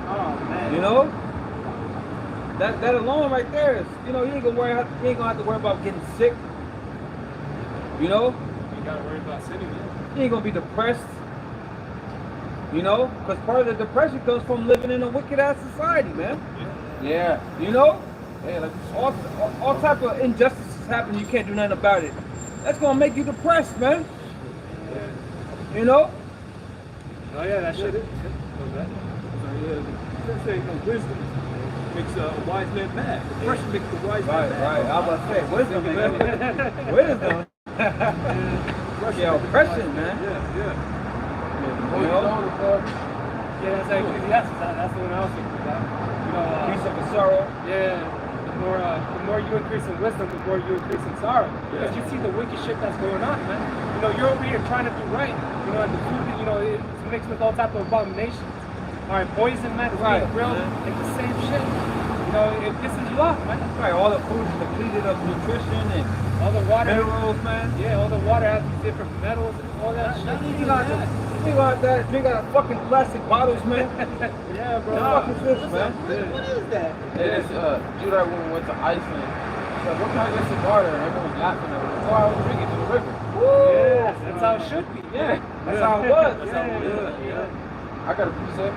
Oh man. You know? That alone right there is, you know, you ain't gonna have to worry about getting sick. You know? You gotta worry about sinning, yeah. You ain't gonna be depressed. You know? Because part of the depression comes from living in a wicked ass society, man. Yeah. You know? Yeah, like All type of injustices happen, you can't do nothing about it. That's gonna make you depressed, man. You know? Oh yeah, that shit is. Wisdom makes a wise man mad. Depression makes the wise man mad. Right. I was about to say, wisdom, man. Wisdom. Yeah, oppression, man. Yeah. you know, Yeah, that's actually, that's the one I was thinking about. You know, Peace of sorrow. yeah, the more you increase in wisdom, the more you increase in sorrow. Because you see the wicked shit that's going on, man. You know, you're over here trying to do right. You know, and the food, you know, it's mixed with all type of abominations. All right, poison, man, it's being grilled, like the same shit. You know, it pisses you off, man. Right, all the food is depleted of nutrition and All the water, minerals, man. yeah, all the water has these different metals and all that shit. You got that drink out of fucking plastic bottles, man. Yeah, bro. What the fuck is this, man? What is that? It's Judah when we went to Iceland. She's like, what can I get some water? And everyone was laughing at her. Oh, I was drinking to the river. Yes, that's how it should be. Yeah, That's how it was. I got a precept.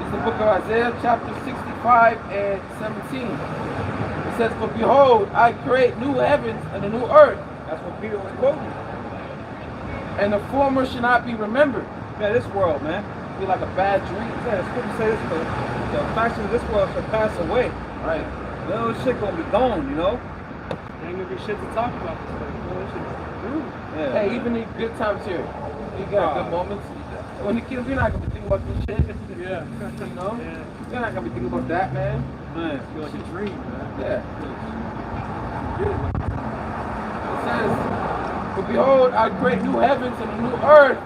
It's the book of Isaiah, chapter 65 and 17. It says, "For behold, I create new heavens and a new earth, That's what Peter was quoting. and the former shall not be remembered." Yeah, this world, man. Be like a bad dream. Yeah, the scripture say this, but the fashion of this world shall pass away. Right. Little shit gonna be gone, you know? Ain't gonna be shit to talk about this way. You know, this shit's rude. Yeah. Hey, even in good times here, you got good moments. When you kill, you're not gonna be thinking about this shit. Yeah. You know? Yeah. You're not gonna be thinking about that, man. Man. I feel like a dream, man. Yeah. It says, "For behold, I create new heavens and a new earth,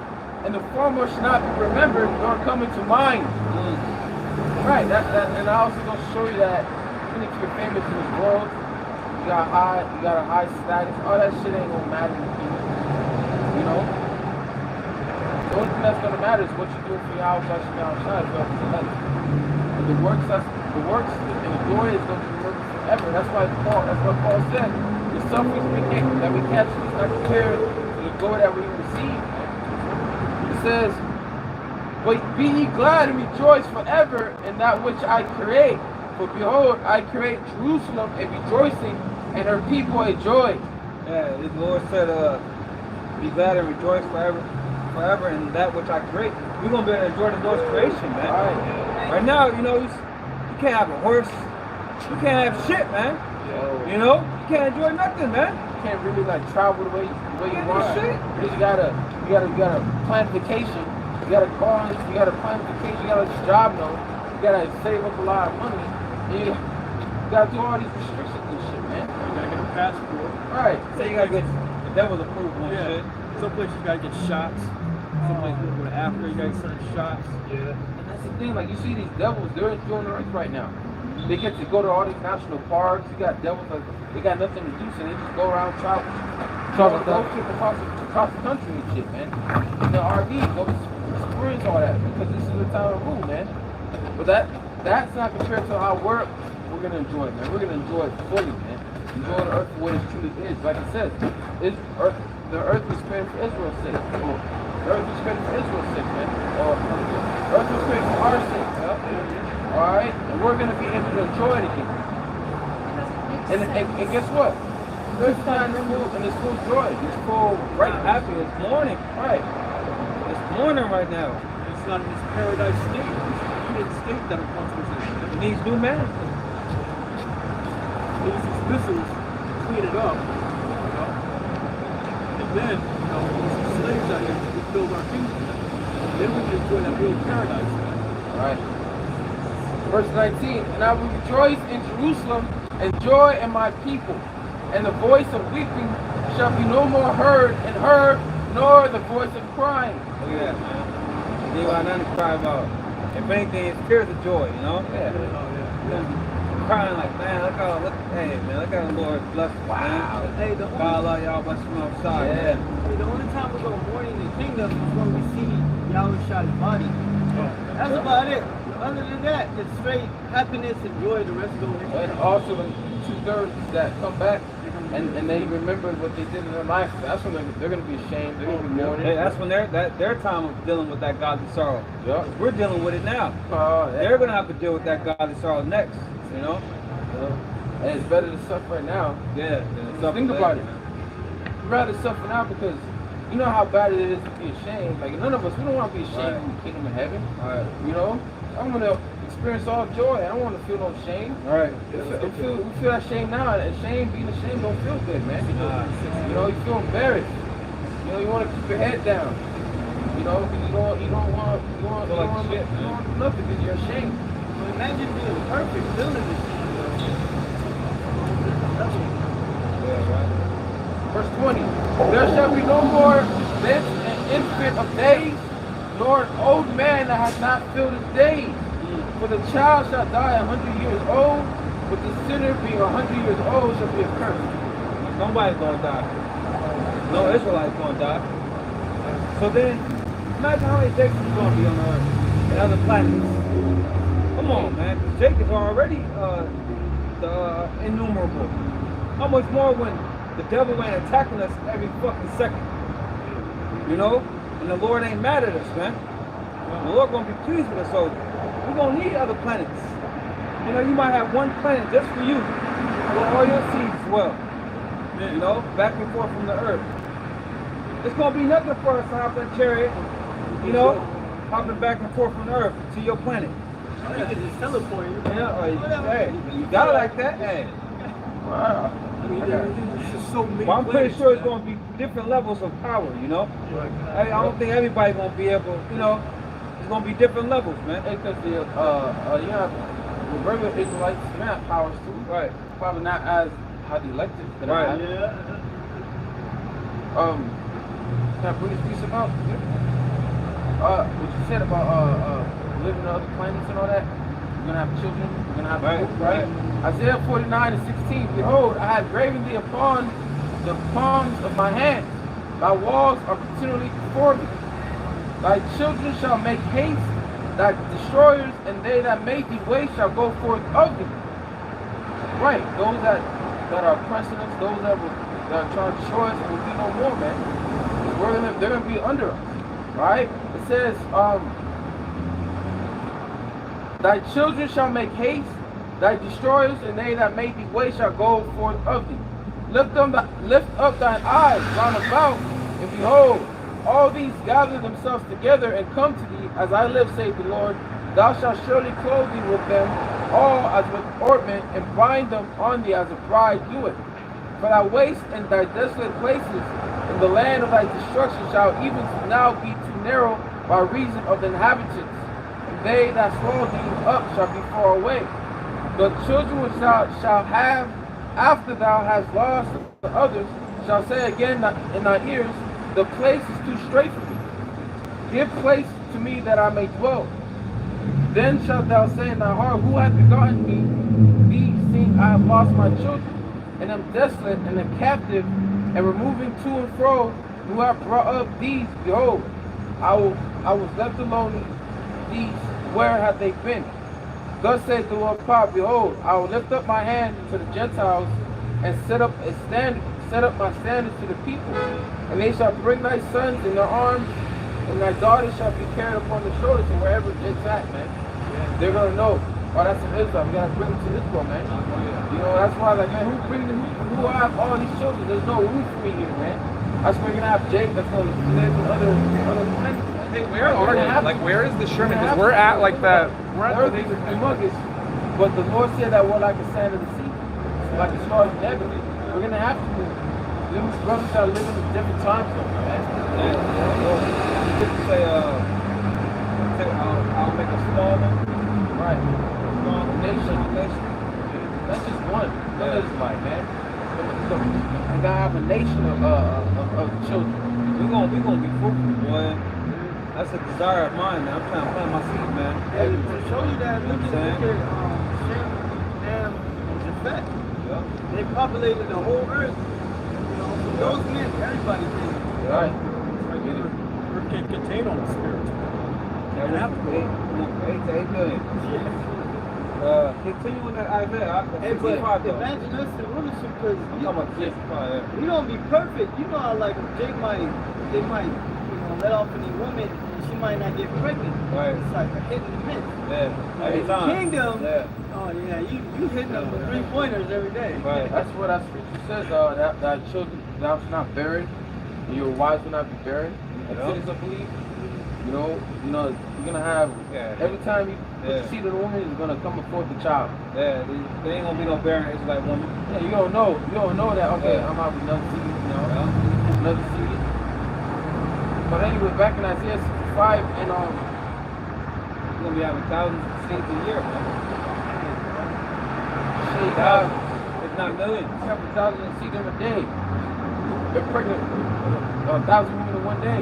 and the former shall not be remembered nor come into mind." Right, and I also gonna show you that even if you're famous in this world, you got a high status, all that shit ain't gonna matter in the kingdom. You know? The only thing that's gonna matter is what you do for your house, outside, but the works and the glory is gonna be working forever. That's why Paul said, the sufferings that we catch is not compared to the glory that we receive. It says, but be ye glad and rejoice forever in that which I create. For behold, I create Jerusalem a rejoicing, and her people a joy. Yeah, the Lord said, be glad and rejoice forever in that which I create. We're going to be able to enjoy the Lord's creation, man. Right now, you know, you can't have a horse. You can't have shit, man. You know? You can't enjoy nothing, man. You can't really like travel the way you want. Shit. Because you gotta plan vacation. You gotta call, you gotta plan vacation, you gotta let your job know. You gotta save up a lot of money. You gotta do all these restrictions and shit, man. You gotta get a passport. Right. So you got to get the devil's approval and shit. Some places you gotta get shots. Some places you go to Africa, you gotta get certain shots. Yeah. And that's the thing, like you see these devils, they're enjoying the earth right now. They get to go to all these national parks. You got devils like they got nothing to do, so they just go around travel across the country and shit, man. In the RV, go experience all that because this is the time of rule, man. But that's not compared to our work. We're gonna enjoy it, man. We're gonna enjoy it fully, man. Enjoy the earth for what it truly is. Like it says, the earth was created for Israel's sake. Or, the earth was created for Israel's sake, man. Or the earth was created for our sake. Alright? And we're gonna be able to enjoy it again. And guess what? This time it's full joy. It's full Right, happy. It's morning. right. It's morning right now. It's not in this paradise state. It's Eden state that it once was in. It needs new management. These missiles clean it up, you know. And then, you know, some slaves out here we build our kingdom. Then we can enjoy that real paradise. Alright. Verse 19, and I will rejoice in Jerusalem and joy in my people. And the voice of weeping shall be no more heard in her, nor the voice of crying. Look at that, man. You got nothing to cry about. If anything, it's tears of joy, you know? Yeah. You're gonna be crying like, man, look how the Lord bless us, man. Hey, the God only, love y'all bless from outside. Yeah. the only time we're going to mourn in the kingdom is when we see Yahushua's body. That's about it. Other than that, it's straight happiness and joy the rest of the way. And also the 2/3 that come back and they remember what they did in their life. That's when they're going to be ashamed. They're going to be mourning. Hey, that's when their time of dealing with that godly sorrow. Yeah. We're dealing with it now. They're gonna have to deal with that godly sorrow next, you know? And it's better to suffer now. Yeah. Think about it. I'd rather suffer now because you know how bad it is to be ashamed. Like none of us, we don't want to be ashamed in the kingdom of heaven. Alright. You know, I want to experience all joy. I don't want to feel no shame. Alright. We feel that shame now, and being ashamed don't feel good, man. You know, you feel embarrassed. You know, you want to keep your head down. You know, because you don't want to do nothing because you're ashamed. Well, imagine being perfect, feeling this. Verse 20, there shall be no more thence an infant of days, nor an old man that has not filled his days. For the child shall die 100 years old, but the sinner being 100 years old shall be accursed. Nobody's gonna die. No Israelite's gonna die. So then, imagine how many Jacobs is gonna be on the earth and other planets. Come on, man, because Jacobs are already the innumerable. How much more when the devil ain't attacking us every fucking second? You know? And the Lord ain't mad at us, man. The Lord gonna be pleased with us, so we're gonna need other planets. You know, you might have one planet just for you, with all your seeds as well. You know, back and forth from the earth. It's gonna be nothing for us to hop in a chariot, you know, hopping back and forth from the earth to your planet. You can just teleport. Hey, you got it like that, hey. Wow. I mean, there's just so many. Well, I'm pretty sure it's gonna be different levels of power, you know. I don't think everybody's gonna be able, you know. It's gonna be different levels, man. Because the regular Israelites may have powers too. Right. Probably not as how the elected could Right. have. Can I bring this piece about? What you said about living on other planets and all that? We're going to have children. We're going to have hope, right? Isaiah 49:16. Behold, I have graven thee upon the palms of my hands. Thy walls are continually before thee. Thy children shall make haste. Thy destroyers and they that make thee way shall go forth of thee. Right. Those that are oppressing us, those that are trying to destroy us, will be no more, man. They're going to be under us. Right? It says, thy children shall make haste, thy destroyers and they that make thee way shall go forth of thee. Lift up thine eyes round about, and behold, all these gather themselves together and come to thee, as I live, saith the Lord. Thou shalt surely clothe thee with them all as with ornament, and bind them on thee as a bride doeth. For thy waste and thy desolate places in the land of thy destruction shall even now be too narrow by reason of the inhabitants, and they that swallow thee up shall be far away. The children which thou shalt have after thou hast lost the others shall say again in thy ears, the place is too strait for me. Give place to me that I may dwell. Then shalt thou say in thy heart, who hath begotten me? Thee, seeing I have lost my children, and am desolate and am captive, and removing to and fro, who have brought up these, behold, I was left alone. These, where have they been? Thus saith the Lord God, behold, I will lift up my hand to the Gentiles, and set up my standards to the people, and they shall bring thy sons in their arms, and thy daughters shall be carried upon the shoulders, and wherever it's at, man, they're gonna know. Oh, that's in Israel. We gotta bring them to Israel, man. You know, that's why, like, man, who have all these children? There's no room for me here, man. That's why we're gonna have Jake that's gonna live in other places. Hey, where are you? Like, where is the Sherman? Because we're at like that. We're at Everything's humongous. But the Lord said that we're like the sand of the sea, like as far as heaven. We're gonna have to move. Them brothers are living in different time zones, man. You could say, I'll make a small one. Right. Small Nation. That's just one. One Israelite, man. I gotta have a nation of children. We're gonna be fruitful, boy. That's a desire of mine, man. I'm trying to plant my seed, man. And to show you that, look at Shem, Ham, and Japheth. Yeah. They populated the whole earth. You know, so those men, everybody did. Right. Earth can't contain all the spirits. That was 8 to 8 billion. Continue with that Isaiah. Hey, but 65 though. imagine us in rulership, because I'm talking about 65, yeah. we don't be perfect. You know how, like, they might, let off any woman, and she might not get pregnant. Right. It's like a hit and miss. Yeah. Like, Every in time. Kingdom, Yeah. oh yeah, you hitting them with 3-pointers every day. Right. That's what that scripture says. That children thou shalt not bury, and your wives will not be buried. Exodus, I believe. You know, you're gonna have every time you put the seed of the woman, is gonna come forth the child. Yeah, there ain't gonna be no barren Israelite woman. Yeah, you don't know that. Okay, I'm out with another seed. Another seed. But anyway, back in Isaiah 65, and We're gonna be having thousands of seeds a year, man. Thousands, if not millions. Couple thousand seeds in a day. They're pregnant 1,000 women in one day.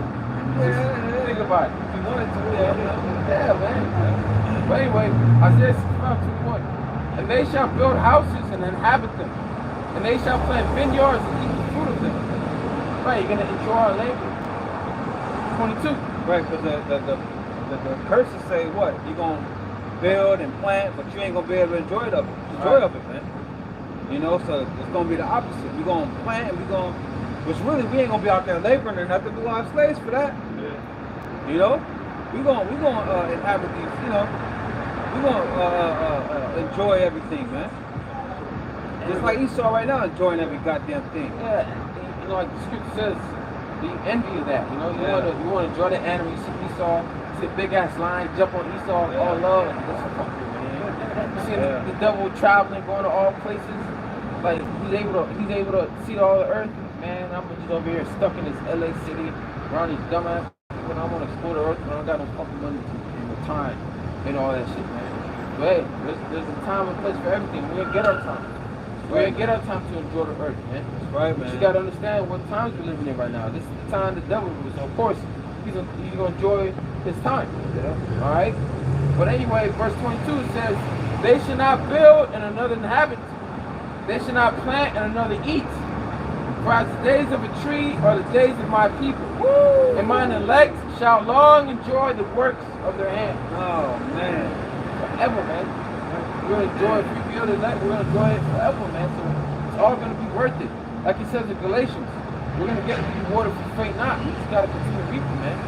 Just think about it. If you wanted to, yeah. Man. But anyway, Isaiah 65:21. And they shall build houses and inhabit them, and they shall plant vineyards and eat the fruit of them. Right, you're gonna enjoy our labor. 22. Right, because the curses say what? You're gonna build and plant, but you ain't gonna be able to enjoy it, man. You know, so it's gonna be the opposite. We're gonna plant and which really we ain't gonna be out there laboring or nothing. We're gonna have slaves for that. Yeah. You know, we're gonna inhabit these. You know, we're gonna enjoy everything, man. Just like Esau right now, enjoying every goddamn thing. Yeah, you know, like the scripture says, be envy of that. You know, you want to enjoy the animal. You see Esau, see a big ass lion jump on Esau, all love. That's fuck you, man. You see the devil traveling, going to all places. Like he's able to see all the earth. Man, I'm just over here stuck in this LA city around these dumbass people. I want to explore the earth, but I don't got no fucking money and time and all that shit, man. But hey, there's a time and place for everything. We're gonna get our time. We're gonna get our time to enjoy the earth, man. That's right, man. But you gotta understand what times we're living in right now. This is the time the devil rules. So of course, he's gonna enjoy his time. All right. But anyway, verse 22 says, they shall not build and another inhabit. They shall not plant and another eat. For as the days of a tree are the days of my people. Woo! And mine elect shall long enjoy the works of their hands. Oh, man. Forever, man. We're going to enjoy it. If we build elect, we're going to enjoy it forever, man. So it's all going to be worth it. Like he says in Galatians, we're going to get the reward if we faint not. We just got to continue reaping, man.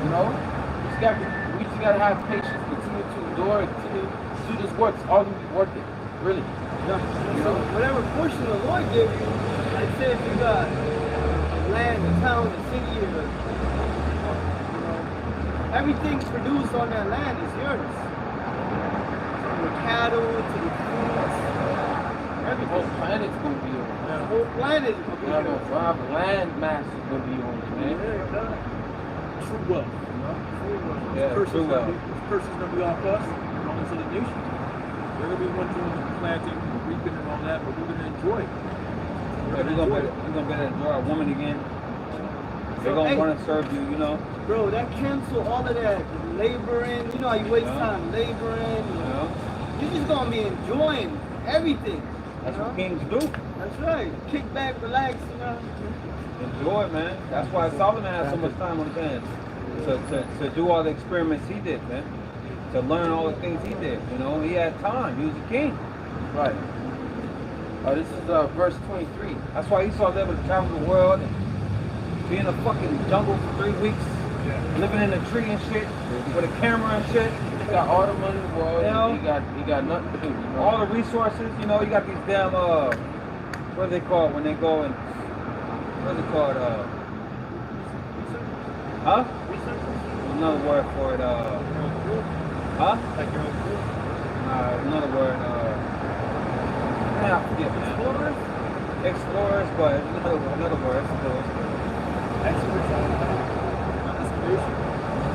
You know? We just got to have patience, continue to endure, continue to do this work. It's all going to be worth it. Really. So whatever portion the Lord gives you, like say if you got land, a town, a city, or everything produced on that land is yours. From the cattle to the fruits, The everything. whole planet's going to be yours. The whole planet is going to be yours. Our land mass is going to be yours, man. True wealth, you know? Yeah, true wealth. This person's gonna be off us, and all this other nation. They're gonna be the ones doing the planting, the reaping, and all that, but we're gonna enjoy it. We're gonna be able to enjoy our woman again. They're gonna want to serve you, you know. Bro, that cancel all of that laboring. You know how you waste time laboring. You know? You're just gonna be enjoying everything. That's you know? what kings do. That's right. Kick back, relax, you know. Enjoy it, man. That's why Solomon had so much time on his hands to do all the experiments he did, man. To learn all the things he did. You know, he had time. He was a king. Right. This is verse 23. That's why Esau was able to travel the world and be in a fucking jungle for 3 weeks, living in a tree and shit, with a camera and shit. He got all the money in the world. You know? He got nothing to do. You know? All the resources, you know, you got these damn what are they called when they go and what is it called? Huh? Another word for it, huh? Another word, I forget, man. Explorers, but another word.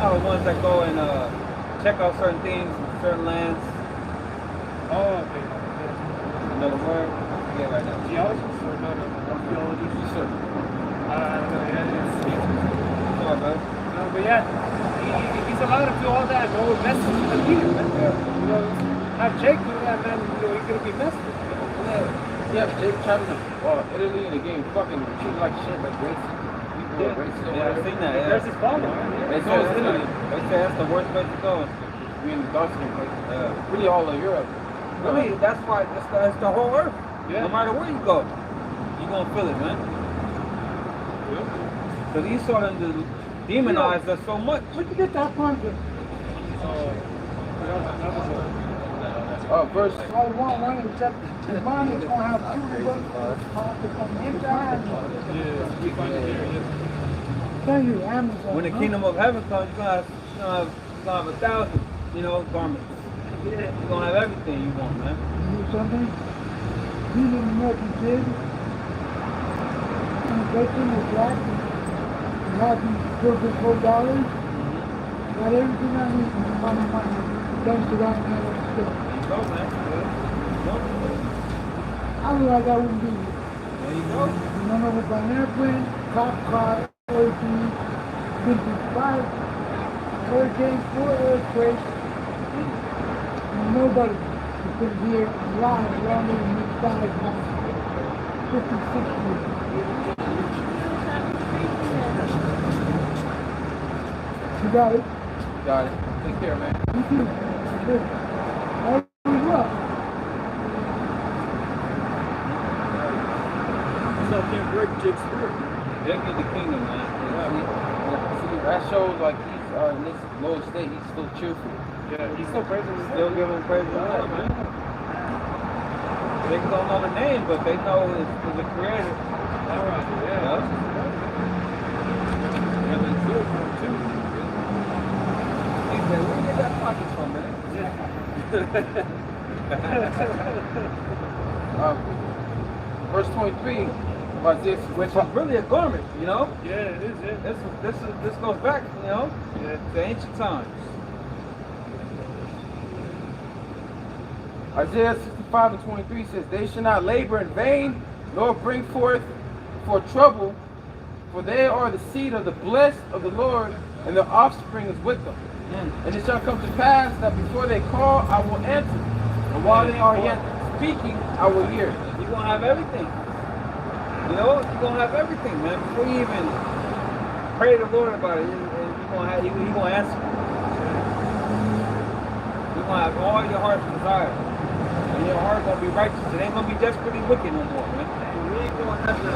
The ones that go and check out certain things, certain lands. Oh, okay. Another word. Yeah, right now. Geologist or no? Geologist. Sure. I don't know. Sorry, bud. No, but yeah, he's allowed to do all that. No messing with the leader, man. You know, have Jake do that, man. You know, he's gonna be messed with. Yeah, Jake traveled to Italy and the game fucking treated like shit, like racist. People are racist over Yeah, I've there. seen that, yeah. There's his father, man. They say it's Italy. They say that's the worst place to go. We in the Dawson place. Really all of Europe. I mean, that's why it's the whole earth. Yeah. No matter where you go, you're gonna feel it, man. Because Esau done demonized us so much. Where'd you get that from? Verse All one except the mom is gonna have two Thank you, Amazon. When the kingdom of heaven comes, you're gonna have 1,000, you know, garments. You're gonna have everything you want, man. You know something? You didn't know what you did. And the bacon was black. And had these $4. Got everything I need from my money. Thanks to that man on the stick. There you go, man. I look like I wouldn't be here. There you go. Remember with an airplane, cop car, everything, 55 hurricanes, 4 earthquakes, and nobody has been here alive longer than me 5 months, 56 years. You got it? got it. Take care, man. You too. Good. All is well. So can't break Jake's spirit. Jake is the kingdom, man. See, that shows like he's in this low state, he's still cheerful. Yeah, he's so crazy. Still giving praise to God, man. They don't know the name, but they know it's the creator. All right, yeah. Yeah. And it's good for him too. He said, where you get that pocket from, man? Verse 23 was this, Which is really a garment, you know? Yeah, it is, yeah. This goes back, you know, to ancient times. Isaiah 65 and 23 says, they shall not labor in vain, nor bring forth for trouble, for they are the seed of the blessed of the Lord, and their offspring is with them. And it shall come to pass that before they call, I will answer. And while they are yet speaking, I will hear. You're going to have everything. You know, you're going to have everything, man. Before you even pray to the Lord about it, you're going to answer. You're going to have all your heart's desire. And your heart going to be righteous. It ain't going to be desperately wicked no more, man. And we ain't gonna have the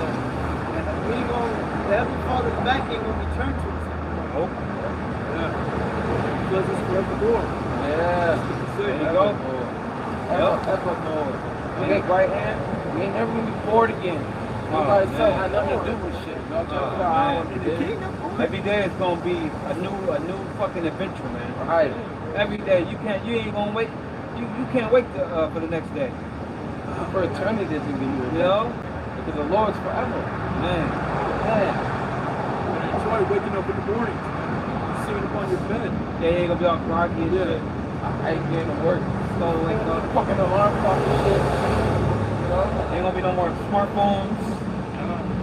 Heavenly Father's back ain't gonna be turned to us. Nope. Because it's forevermore. Yeah. There you go. Evermore. You ain't right hand. We ain't never gonna be bored again. Nobody said had nothing to do with shit. You know what I'm talking about? Every day is gonna be a new fucking adventure, man. Right. Every day you ain't gonna wait. You can't wait for the next day. For eternity is gonna be here. You know? Because the Lord's forever. Man. Enjoy waking up in the morning, sitting upon your bed. Yeah, you ain't gonna be all groggy and shit. I ain't getting to work. So like Fucking alarm clock and shit. You know? ain't gonna be no more smartphones.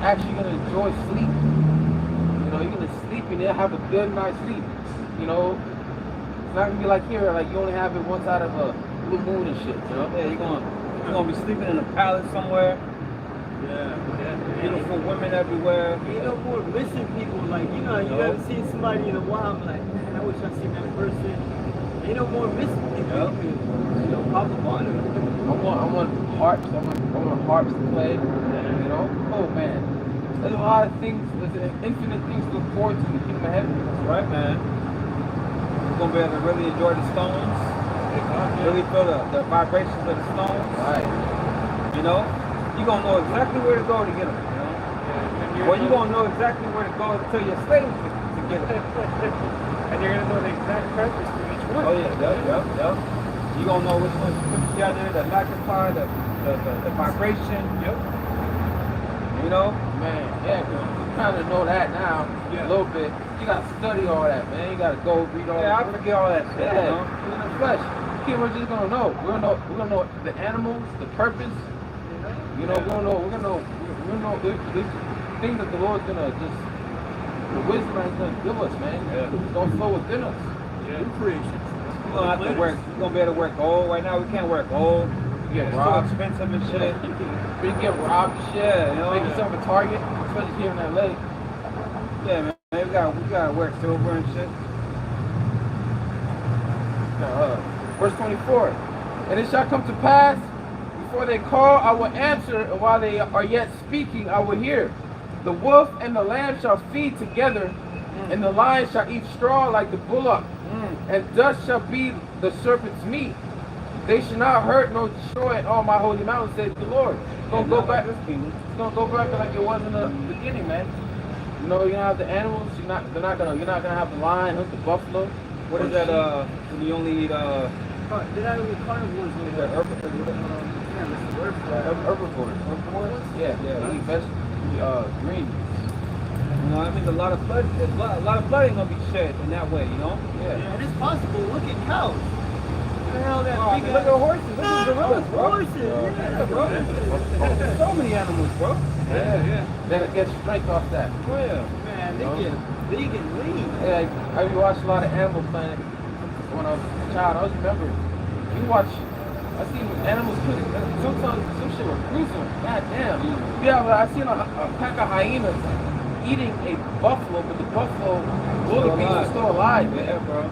Actually gonna enjoy sleep. You know, you're gonna sleep and then have a good night's sleep. You know? It's not gonna be like here, like you only have it one side of a blue moon and shit, you know? Yeah, you're gonna be sleeping in a palace somewhere. Beautiful women everywhere. You know, more missing people, like, you know, you haven't seen somebody in a while, I'm like, man, I wish I seen that person. You know, more missing people. You know, pop up on them. I want harps. I want harps to play. You know? Oh man, there's a lot of things. There's infinite things to look forward to in the kingdom of heaven. That's right, man. You're gonna be able to really enjoy the stones. Really feel the vibrations of the stones. Right. You know? You're gonna know exactly where to go to get them. You know? Well, you're gonna know exactly where to go to your slave to get them. And you're gonna know the exact purpose for each one. Oh yeah, yep. You're gonna know which ones to put together, the magnify, the vibration. Yep. You know? Man, yeah, 'cause you kind of know that now a little bit. You gotta study all that, man. You gotta go read all Yeah, I that. forget all that shit. Yeah, You know? in the flesh. We're just gonna know. We're gonna know the animals, the purpose. You know, we're gonna know the thing that the Lord's gonna just, the wisdom that He's gonna give us, man. It's gonna flow within us. New creations. We're gonna have to work. We're gonna be able to work gold. Right now, we can't work gold. You get It's robbed. too expensive and shit. You get robbed and shit. Yeah, you know? Make yourself a target, especially here in LA. Yeah, man. We gotta work silver and shit. Verse 24. And it shall come to pass, before they call, I will answer, and while they are yet speaking, I will hear. The wolf and the lamb shall feed together, and the lion shall eat straw like the bullock, and dust shall be the serpent's meat. They shall not hurt nor destroy at all my holy mountain, says the Lord. It's gonna go back. It's gonna go back like it was in the beginning, man. You know, you're gonna have the animals. You're not gonna have the lion, the buffalo. What is that? When you only eat They're not even carnivores no more. Herbivores. Yeah. They eat vegetables, greens. You know, I mean, a lot of blood ain't gonna be shed in that way. You know? Yeah. And it's possible. Look at cows. Look at how that big Look at horses. Look at gorillas, bro. horses. Yeah, bro. There's so many animals, bro. Yeah. Then it gets strength off that. Oh yeah. Man, they get big and lean. Yeah, I watched a lot of Animal Planet when I was a child. I always remember, I seen animals kill. Sometimes some shit was gruesome. God damn. Yeah, but I seen a pack of hyenas eating a buffalo, but the buffalo wildebeest was still alive. Yeah, bro.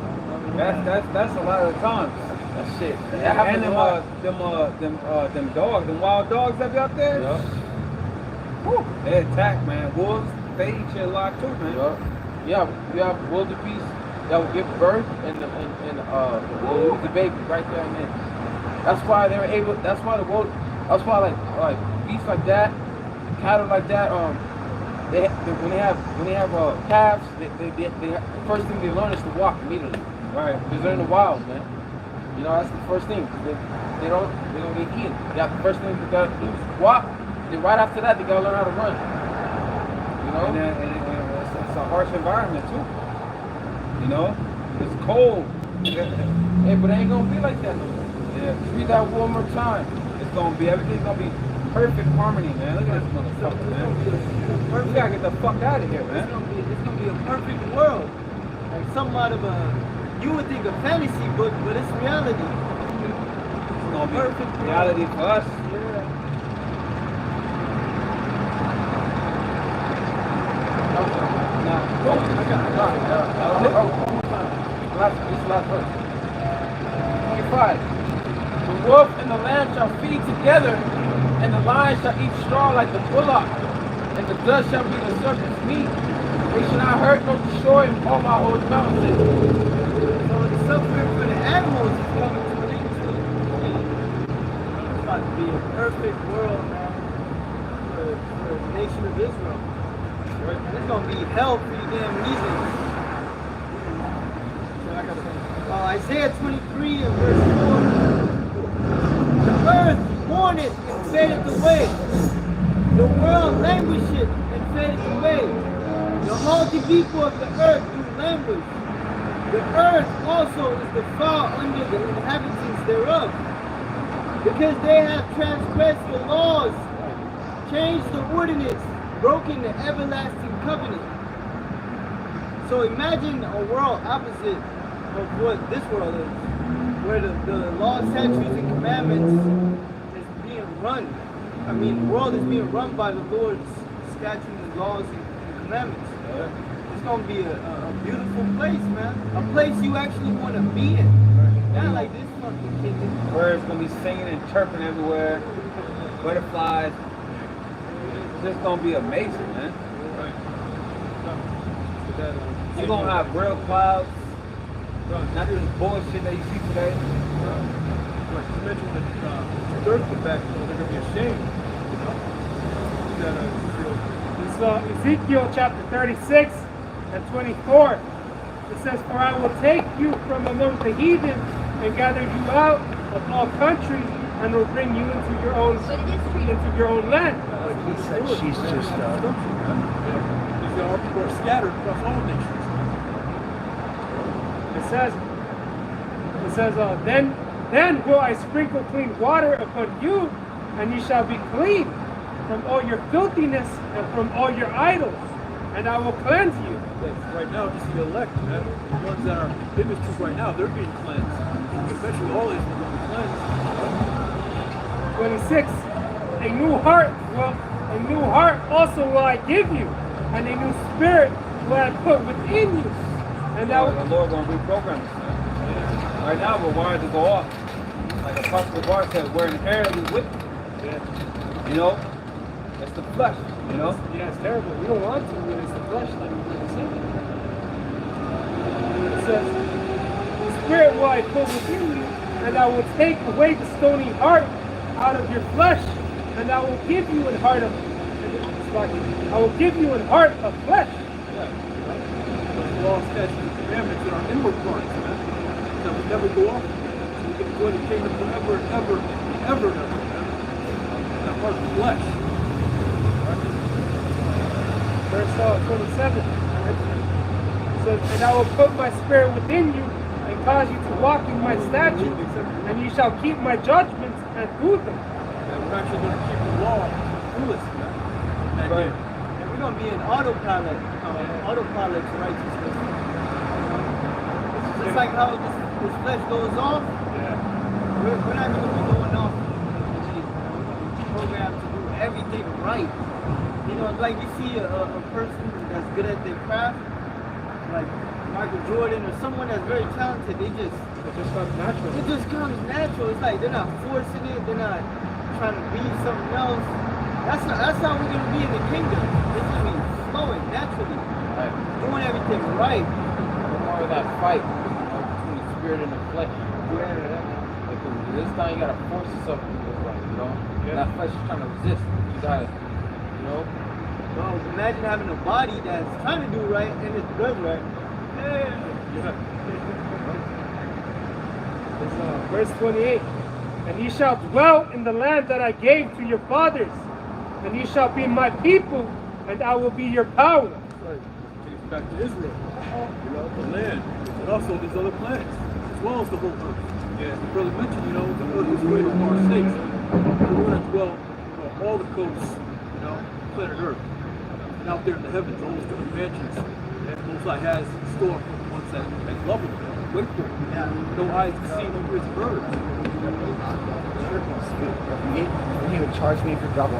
That's a lot of times. That shit. And That happens a lot. them dogs, them wild dogs that be out there. Yeah. Whew, they attack, man. Wolves, they eat you alive too, man. Yeah, you have wildebeest that will give birth and lose the baby right there and then. That's why they were able. That's why like beasts like that, cattle like that. When they have calves, they the first thing they learn is to walk immediately. Right. Because they're in the wild, man. You know, that's the first thing. They don't get eaten. The first thing they gotta do is walk. Then right after that, they gotta learn how to run. You know. And it's a harsh environment too. You know, it's cold. Hey, but it ain't gonna be like that no more. Yeah. Read that one more time. Everything's gonna be perfect harmony, man. Look at this motherfucker, man. We gotta get the fuck out of here, man. It's gonna be a perfect world. like something out of you would think a fantasy book, but it's reality. It's gonna be perfect reality for us. Last verse. 25. The wolf and the lamb shall feed together, and the lion shall eat straw like the bullock, and the dust shall be the serpent's meat. They shall not hurt nor destroy all my holy mountains. So the suffering for the animals is coming to an end too. It's about to be a perfect world, man, for the nation of Israel. It's gonna be hell for you damn heathens. Isaiah 23 and verse 4. The earth mourneth and fadeth away. The world languisheth and fadeth away. The haughty people of the earth do languish. The earth also is defiled under the inhabitants thereof, because they have transgressed the laws, changed the ordinance, broken the everlasting covenant. So imagine a world opposite of what this world is, where the law, statutes, and commandments is being run. I mean, the world is being run by the Lord's statutes and laws and commandments. It's going to be a beautiful place, man. A place you actually want to be in. Not like this fucking kid. Birds gonna be singing and chirping everywhere. Butterflies. It's just gonna be amazing, man. You're gonna have real clouds. Not this bullshit that you see today. Like you mentioned that dirt the back, so they're going to be ashamed. You know? It's Ezekiel chapter 36 and 24. It says, "For I will take you from among the heathen and gather you out of all countries, and will bring you into your own land." He said she's just because our people are scattered across all nations. It says, then will I sprinkle clean water upon you, and you shall be clean from all your filthiness and from all your idols, and I will cleanse you. Right now, just the elect, man. The ones that are in this truth right now, they're being cleansed. Eventually, all Israel will be cleansed. 26. A new heart also will I give you, and a new spirit will I put within you. And the Lord gonna reprogram us. Right now we're wired to go off. Like Apostle Bar said, we're inherently wicked. You know? It's the flesh, you know? Yeah, it's terrible. We don't want to, but it's the flesh that we sin. It says, the spirit will I put within you, and I will take away the stony heart out of your flesh, and I will give you an heart of flesh. Law, statutes, and commandments in our inward parts, man. That we never go off. So we can enjoy the kingdom forever and ever and ever and ever, man. That part of the flesh. Verse 27. It says, "And I will put my spirit within you, and cause you to walk in my statutes, and you shall keep my judgments and do them." And we're actually going to keep the law fullest, man. And And we're going to be in autopilot to righteousness. It's just like how this flesh goes off. We're not going to be going off programmed to do everything right. You know, it's like you see a person that's good at their craft, like Michael Jordan or someone that's very talented, it just comes natural. It just comes natural. It's like they're not forcing it, they're not trying to be something else. That's how we're gonna be in the kingdom. It's gonna be flowing naturally. Right. Doing everything right. No more of that fight between the spirit and the flesh. Like this time you gotta force yourself to do it right, you know? That flesh is trying to resist. You gotta, you know? Well, imagine having a body that's trying to do right and it does right. Verse 28. "And ye shall dwell in the land that I gave to your fathers, and ye shall be my people, and I will be your power." Right. Takes back to Israel. You know, the land. And also these other planets, as well as the whole earth. Yeah, the brother mentioned, you know, the earth is greater for our sakes. We're going to dwell on all the coasts, you know, planet Earth. And out there in the heavens, all those different mansions that Most High has in store for the ones that love him, wait for him. No eyes to see, no ears heard. He would charge me for double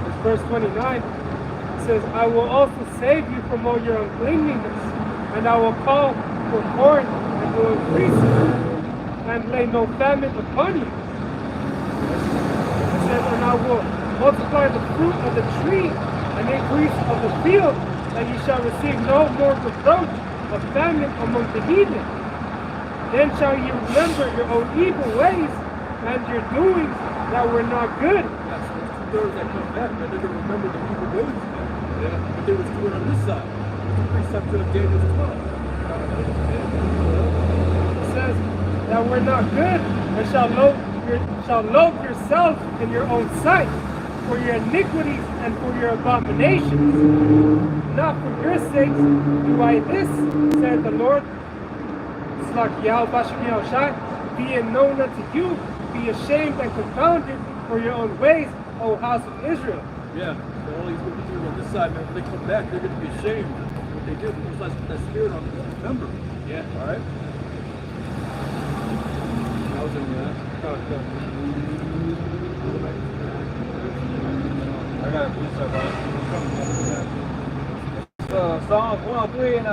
It's verse 29. It says, I will also save you from all your uncleanliness, and I will call for corn and will increase it, and lay no famine upon you. It says, and I will multiply the fruit of the tree and increase of the field, and you shall receive no more reproach of famine among the heathen. Then shall you remember your own evil ways and your doings that were not good. That's the 2/3 that come back, man. They're going to remember the evil ways, man. What they was doing on this side. It's a precept of Daniel's 12. It says that we're not good and shall loathe yourselves in your own sight for your iniquities and for your abominations. Not for your sakes do I this, said the Lord. Be it known unto you, be ashamed and confounded for your own ways, O house of Israel. Yeah, so all these people doing on this side, man, when they come back, they're going to be ashamed of what they did. There's that spirit on them. Remember. Yeah. All right? That was in that. I got a piece of Psalms 103 and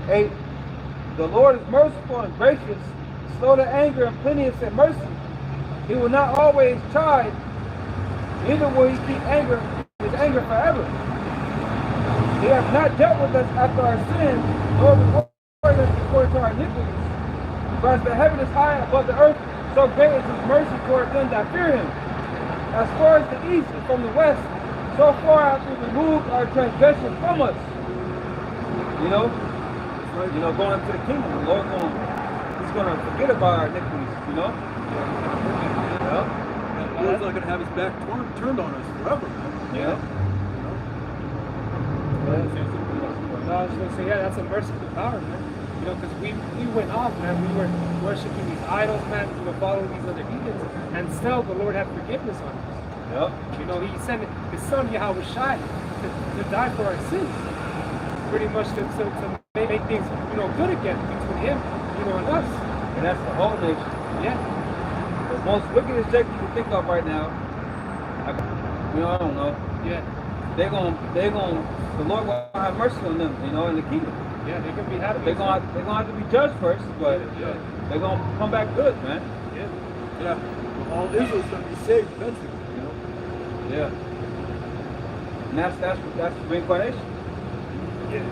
8. The Lord is merciful and gracious, slow to anger and plenteous in mercy. He will not always chide, neither will he keep his anger forever. He has not dealt with us after our sins, nor rewarded us according to our iniquities. For as the heaven is high above the earth, so great is his mercy toward them that fear him. As far as the east is from the west, so far hath he removed our transgressions from us. Going into the kingdom, the Lord he's going to forget about our iniquities, The Lord's not going to have his back turned on us forever, man. Yeah. I was going to say, yeah, that's a merciful power, man. Because we went off, man. We were worshiping these idols, man. Following these other heathens, and still the Lord had forgiveness on us. Yep. He sent his son Yahweh Shai to die for our sins, pretty much to make things good again between him and us. And that's the whole nation. Yeah. The most wickedest sect you can think of right now. I don't know. Yeah. The Lord will have mercy on them, in the kingdom. Yeah, they can be happy. They're gonna have to be judged first, but they're gonna come back good, man. Yeah. Well, all Israel's going to be saved eventually, Yeah. And that's reincarnation. Yeah.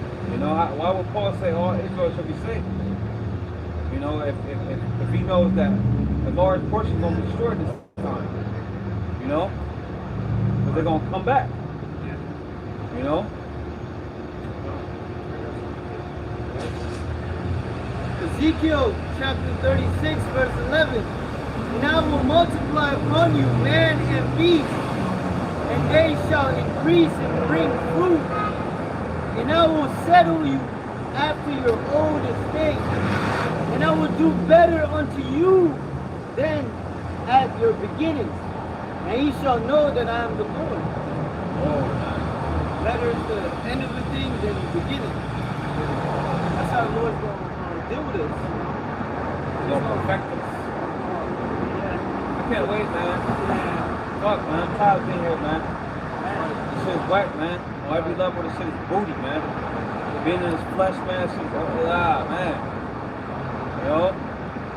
Why would Paul say all Israel should be saved? If he knows that a large portion is going to be destroyed this time, but they're going to come back, Ezekiel chapter 36, verse 11. And I will multiply upon you man and beast, and they shall increase and bring fruit. And I will settle you after your old estate, and I will do better unto you than at your beginnings. And ye shall know that I am the Lord. Better is the end of the thing than the beginning. That's how the Lord's going to deal with us. He's going to perfect us. I can't wait, man. Fuck, man. I'm tired of being here, man. This shit is whack, man. On every level, this shit is booty, man. Being in this flesh, man, shit is man.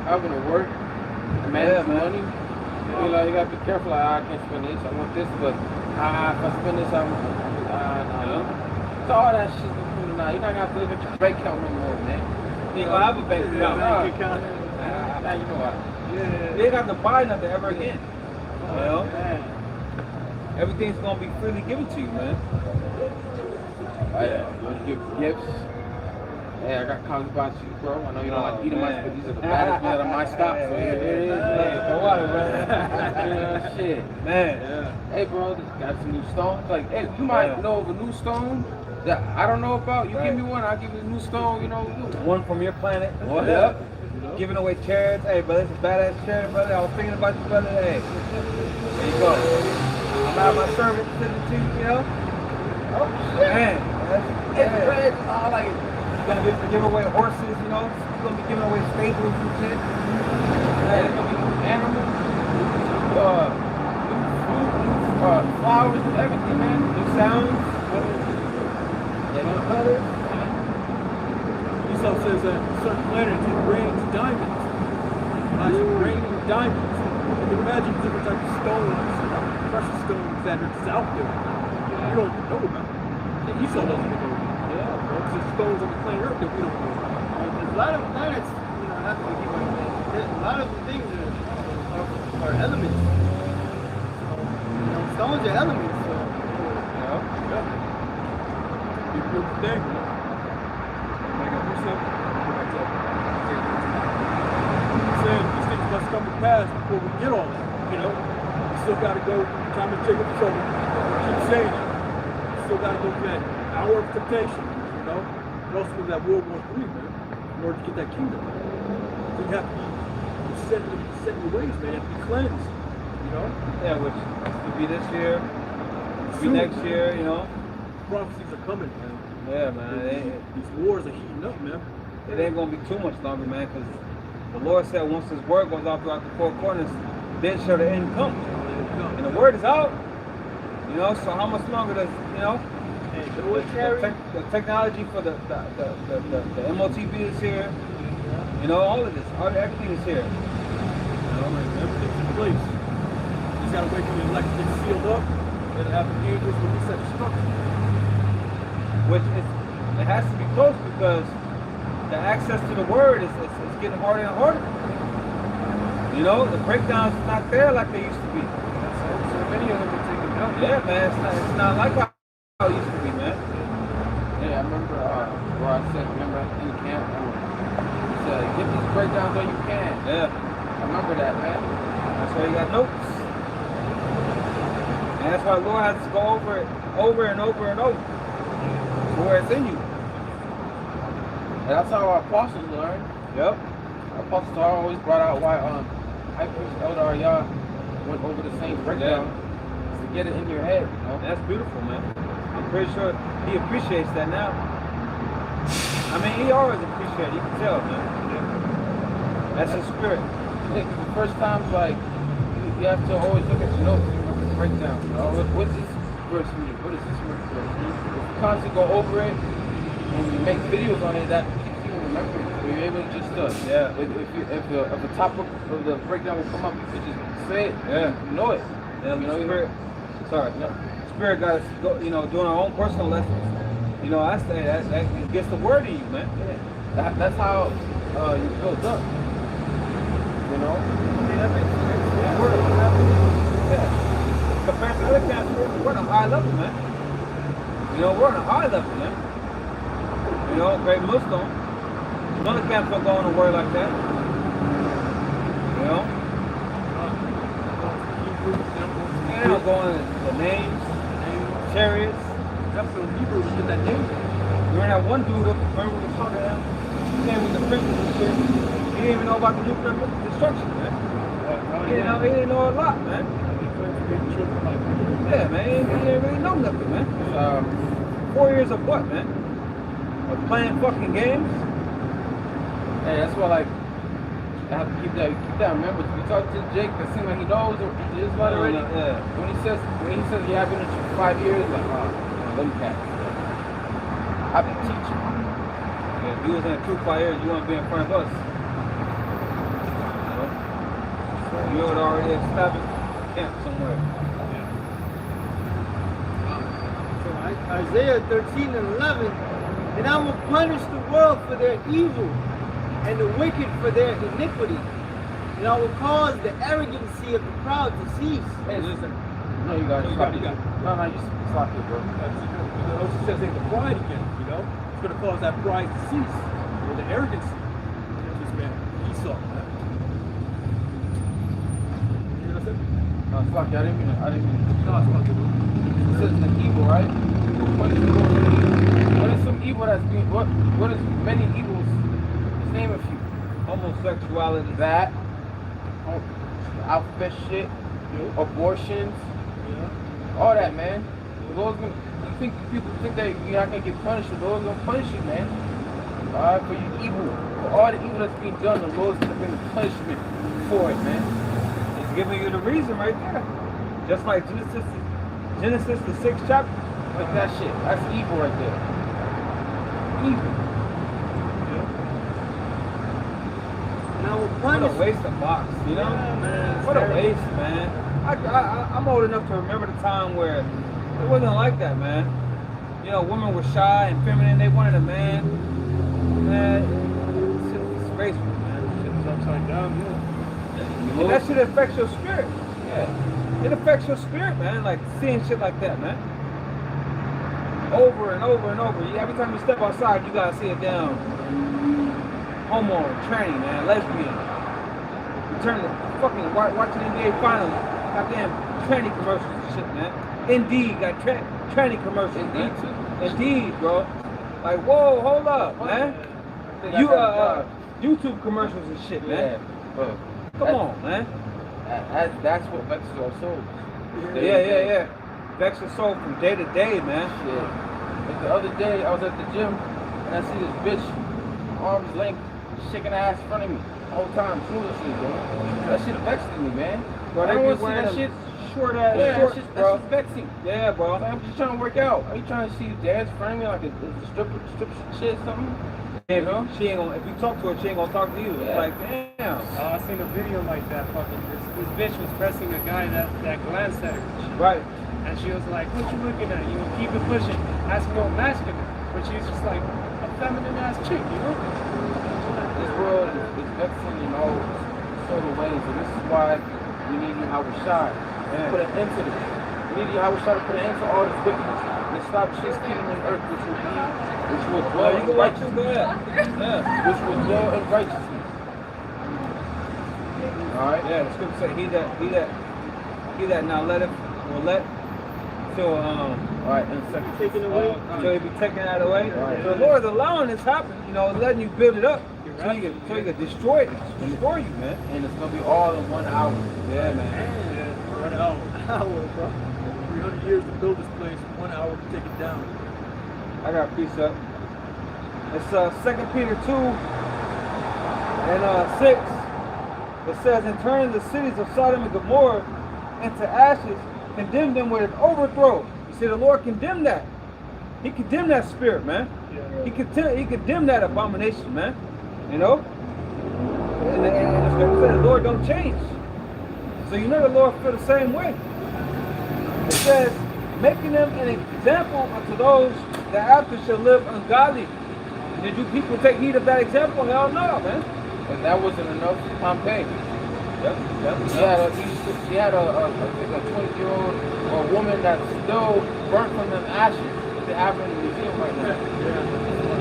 Having to work, manage money. You gotta be careful. I can't spend this. I want this, but if I spend this, no. So all that shit is cool now. You're not gonna have to look at your bank account no more, man. You know, I have a bank account. Now you know what? They ain't got to buy nothing ever again. Everything's gonna be freely given to you, man. You want to give gifts? Hey, I got comments about you, bro. I know you don't like Edomites, but these are the baddest men on my stock. So here it is, man. For what, man? Shit, man. Hey, bro, got some new stones. Like, hey, you might know of a new stone that I don't know about. You give me one, I'll give you a new stone. One from your planet. Yep. giving away chairs. Hey, brother, it's a badass chair, brother. I was thinking about you, brother. Hey, there you go. I'm out my servant sitting to you, you know? Oh, shit. Man, It's red. I like it. He's gonna be giving away horses, you know? He's gonna be giving away stables and shit. Yeah, it's gonna be animals, new fruit, flowers and everything, man. New sounds. Yeah, new colors. Esau says that certain planets it rains diamonds. It's raining diamonds. You can imagine different types of stones, precious stones that are just out there. You don't even know about. And Esau doesn't even know about. Yeah, bro. There's stones on the planet Earth that we don't know about. There's a lot of planets, not to give a lot of things are elements. So, stones are elements. So, Yeah. Be a beautiful thing, you know. Like I do something. Saying these things must come to pass before we get all that, you know. We still gotta go, time to take up trouble. Keep saying it. We still gotta go through that hour of temptation, you know. And also with that World War III, man, in order to get that kingdom. So you have to be set in your ways, man. You have to be cleansed, you know. Yeah, which could be this year, could be Soon. next year, you know. Prophecies are coming, man. Yeah, man. These wars are heating up, man. It ain't gonna be too much longer, man, because the Lord said once His word goes out throughout the four corners, then shall the end come. And the word is out, you know. So how much longer does the technology for the MOTB is here, you know, all of this, everything is here. You know, like, everything's in place. You just gotta wait for the election to get sealed up, and have the angels release that destruction. Which it has to be close because the access to the word is getting harder and harder. You know, the breakdowns is not there like they used to be. So many of them are taken down. Yeah, man, it's not like how it used to be, man. Yeah, I remember where I said, remember in the camp, he said, get these breakdowns all you can. Yeah, I remember that, man. that's why you got notes. And that's why the Lord has to go over it over and over and over. To where it's in you. And that's how our apostles learned. Yep. Our apostles always brought out why High Priest Elder Arya went over the same breakdown to get it in your head. You know? That's beautiful, man. I'm pretty sure he appreciates that now. I mean, he always appreciates it. You can tell, man. That's his spirit. I think the first times, like, you have to always look at your notes and look at the breakdown. You know? What's this verse mean? What does this verse mean? If you constantly go over it and you make videos on it, that keeps you remembering. So you're able to just, if the topic of the breakdown will come up, you could just say it. Yeah. You know it. Yeah, You know, spirit. Sorry. No. Spirit got us, you know, doing our own personal lessons. You know, that gets the word in you, man. Yeah. That's how you build up. You know? that makes sense. Yeah. Compared to other camps, we're on a high level, man. You know, we're on a high level, man. You know, great Muslim. None of the camps don't go on a word like that. You know? They don't go on the names, chariots. That's the Hebrew to get that name. You remember that one dude, remember we were talking to him? He came with the principles and shit. He didn't even know about the nuclear destruction, man. He didn't know a lot, man. Yeah, man, he didn't really know nothing, man. 4 years of what, man? Of playing fucking games? Hey, that's why, like, I have to keep that in memory. We talked to Jake, it seems like he knows he is about already. Yeah. When he says yeah, I've been in church for 5 years, like, let me catch. I've been teaching. Yeah, if you was in a troop 5 years, you wouldn't be in front of us. You know? So you would already established camp somewhere. So Isaiah 13 and 11, and I will punish the world for their evil and the wicked for their iniquity. And I will cause the arrogancy of the proud to cease. Hey, listen. No, you got it. No, you stop it, bro. It also says they have the pride again, you know? It's going to cause that pride to cease, or the arrogancy. This man, Esau, man. You know what I said? No, fuck, I didn't mean it. No, it's not good. It says the evil, right? What is evil? What is some evil that's being, what is many evils? Just name a few. homosexuality. that, alphabet shit, abortions, all that, man. The Lord's gonna. You think people think that you're not gonna get punished? The Lord's gonna punish you, man. All right, for your evil, for all the evil that's being done, the Lord's gonna bring punishment for it, man. It's giving you the reason right there. Just like Genesis the 6th chapter. Like that shit. That's evil right there. Evil. Now we're What a punished. waste of box, you know? man, What a waste, man. I'm old enough to remember the time where it wasn't like that, man. You know, women were shy and feminine. They wanted a man. Man, it's disgraceful, man. Shit was upside down, And that shit affects your spirit. Yeah. It affects your spirit, man. Like seeing shit like that, man. Over and over and over. Every time you step outside, you gotta see it down. Homo, tranny, man, lesbian. You turn the fucking watching NBA finals. Goddamn tranny commercials and shit, man. Indeed got tranny commercials. Indeed, man. too. Indeed, bro. Like, whoa, hold up, man. You YouTube commercials and shit, man. Yeah. Come on, man. That's what vexes our souls. Yeah. Vex your soul from day to day, man. Shit. Like the other day, I was at the gym and I see this bitch, arms length, shaking her ass in front of me the whole time, foolishly, bro. That shit vexing me, man. Bro, I they don't be want to see wearing that them shit. short ass Yeah, shorts, that's bro. just vexing. Yeah, bro. Like, I'm just trying to work out. Are you trying to see you dance in front of me like a strip shit or something? You know, she ain't gonna. If you talk to her, she ain't gonna talk to you. It's Yeah. like, damn. I seen a video like that. Fucking this bitch was pressing a guy that glanced at her, Right. and she was like, "What you looking at? You know, keep it pushing." Ask real masculine, but she's just like a feminine ass chick, you know. This world is vexing in all sort of ways, and this is why we need Yahweh Shai to put an end to this. We need Yahweh Shai to put an end to all this wickedness and stop shit's kingdom on earth, which will dwell in righteousness. Which will dwell in righteousness. Alright? Yeah, the scripture said, he that now letteth will let till Alright, and second. Taken away. till he be taken out of the way. Right. So the Lord is allowing this happen, you know, letting you build it up so you can destroy it, destroy you, man. And it's gonna be all in 1 hour. Yeah, man. Yeah, 1 hour. Hour, bro. 300 years to build this place, 1 hour to take it down. I got a precept. It's 2 Peter 2 and 6. It says, "And turning the cities of Sodom and Gomorrah into ashes, condemned them with an overthrow." You see, the Lord condemned that. He condemned that spirit, man. He condemned that abomination, man. You know? And the scripture says the Lord don't change. So you know the Lord feel the same way. It says, "Making them an example unto those that after shall live ungodly." Did you people take heed of that example? Hell no, man. And that wasn't enough. Pompey. Yep. He had a 20-year-old woman that's still burnt from them ashes. They have her in the museum right now.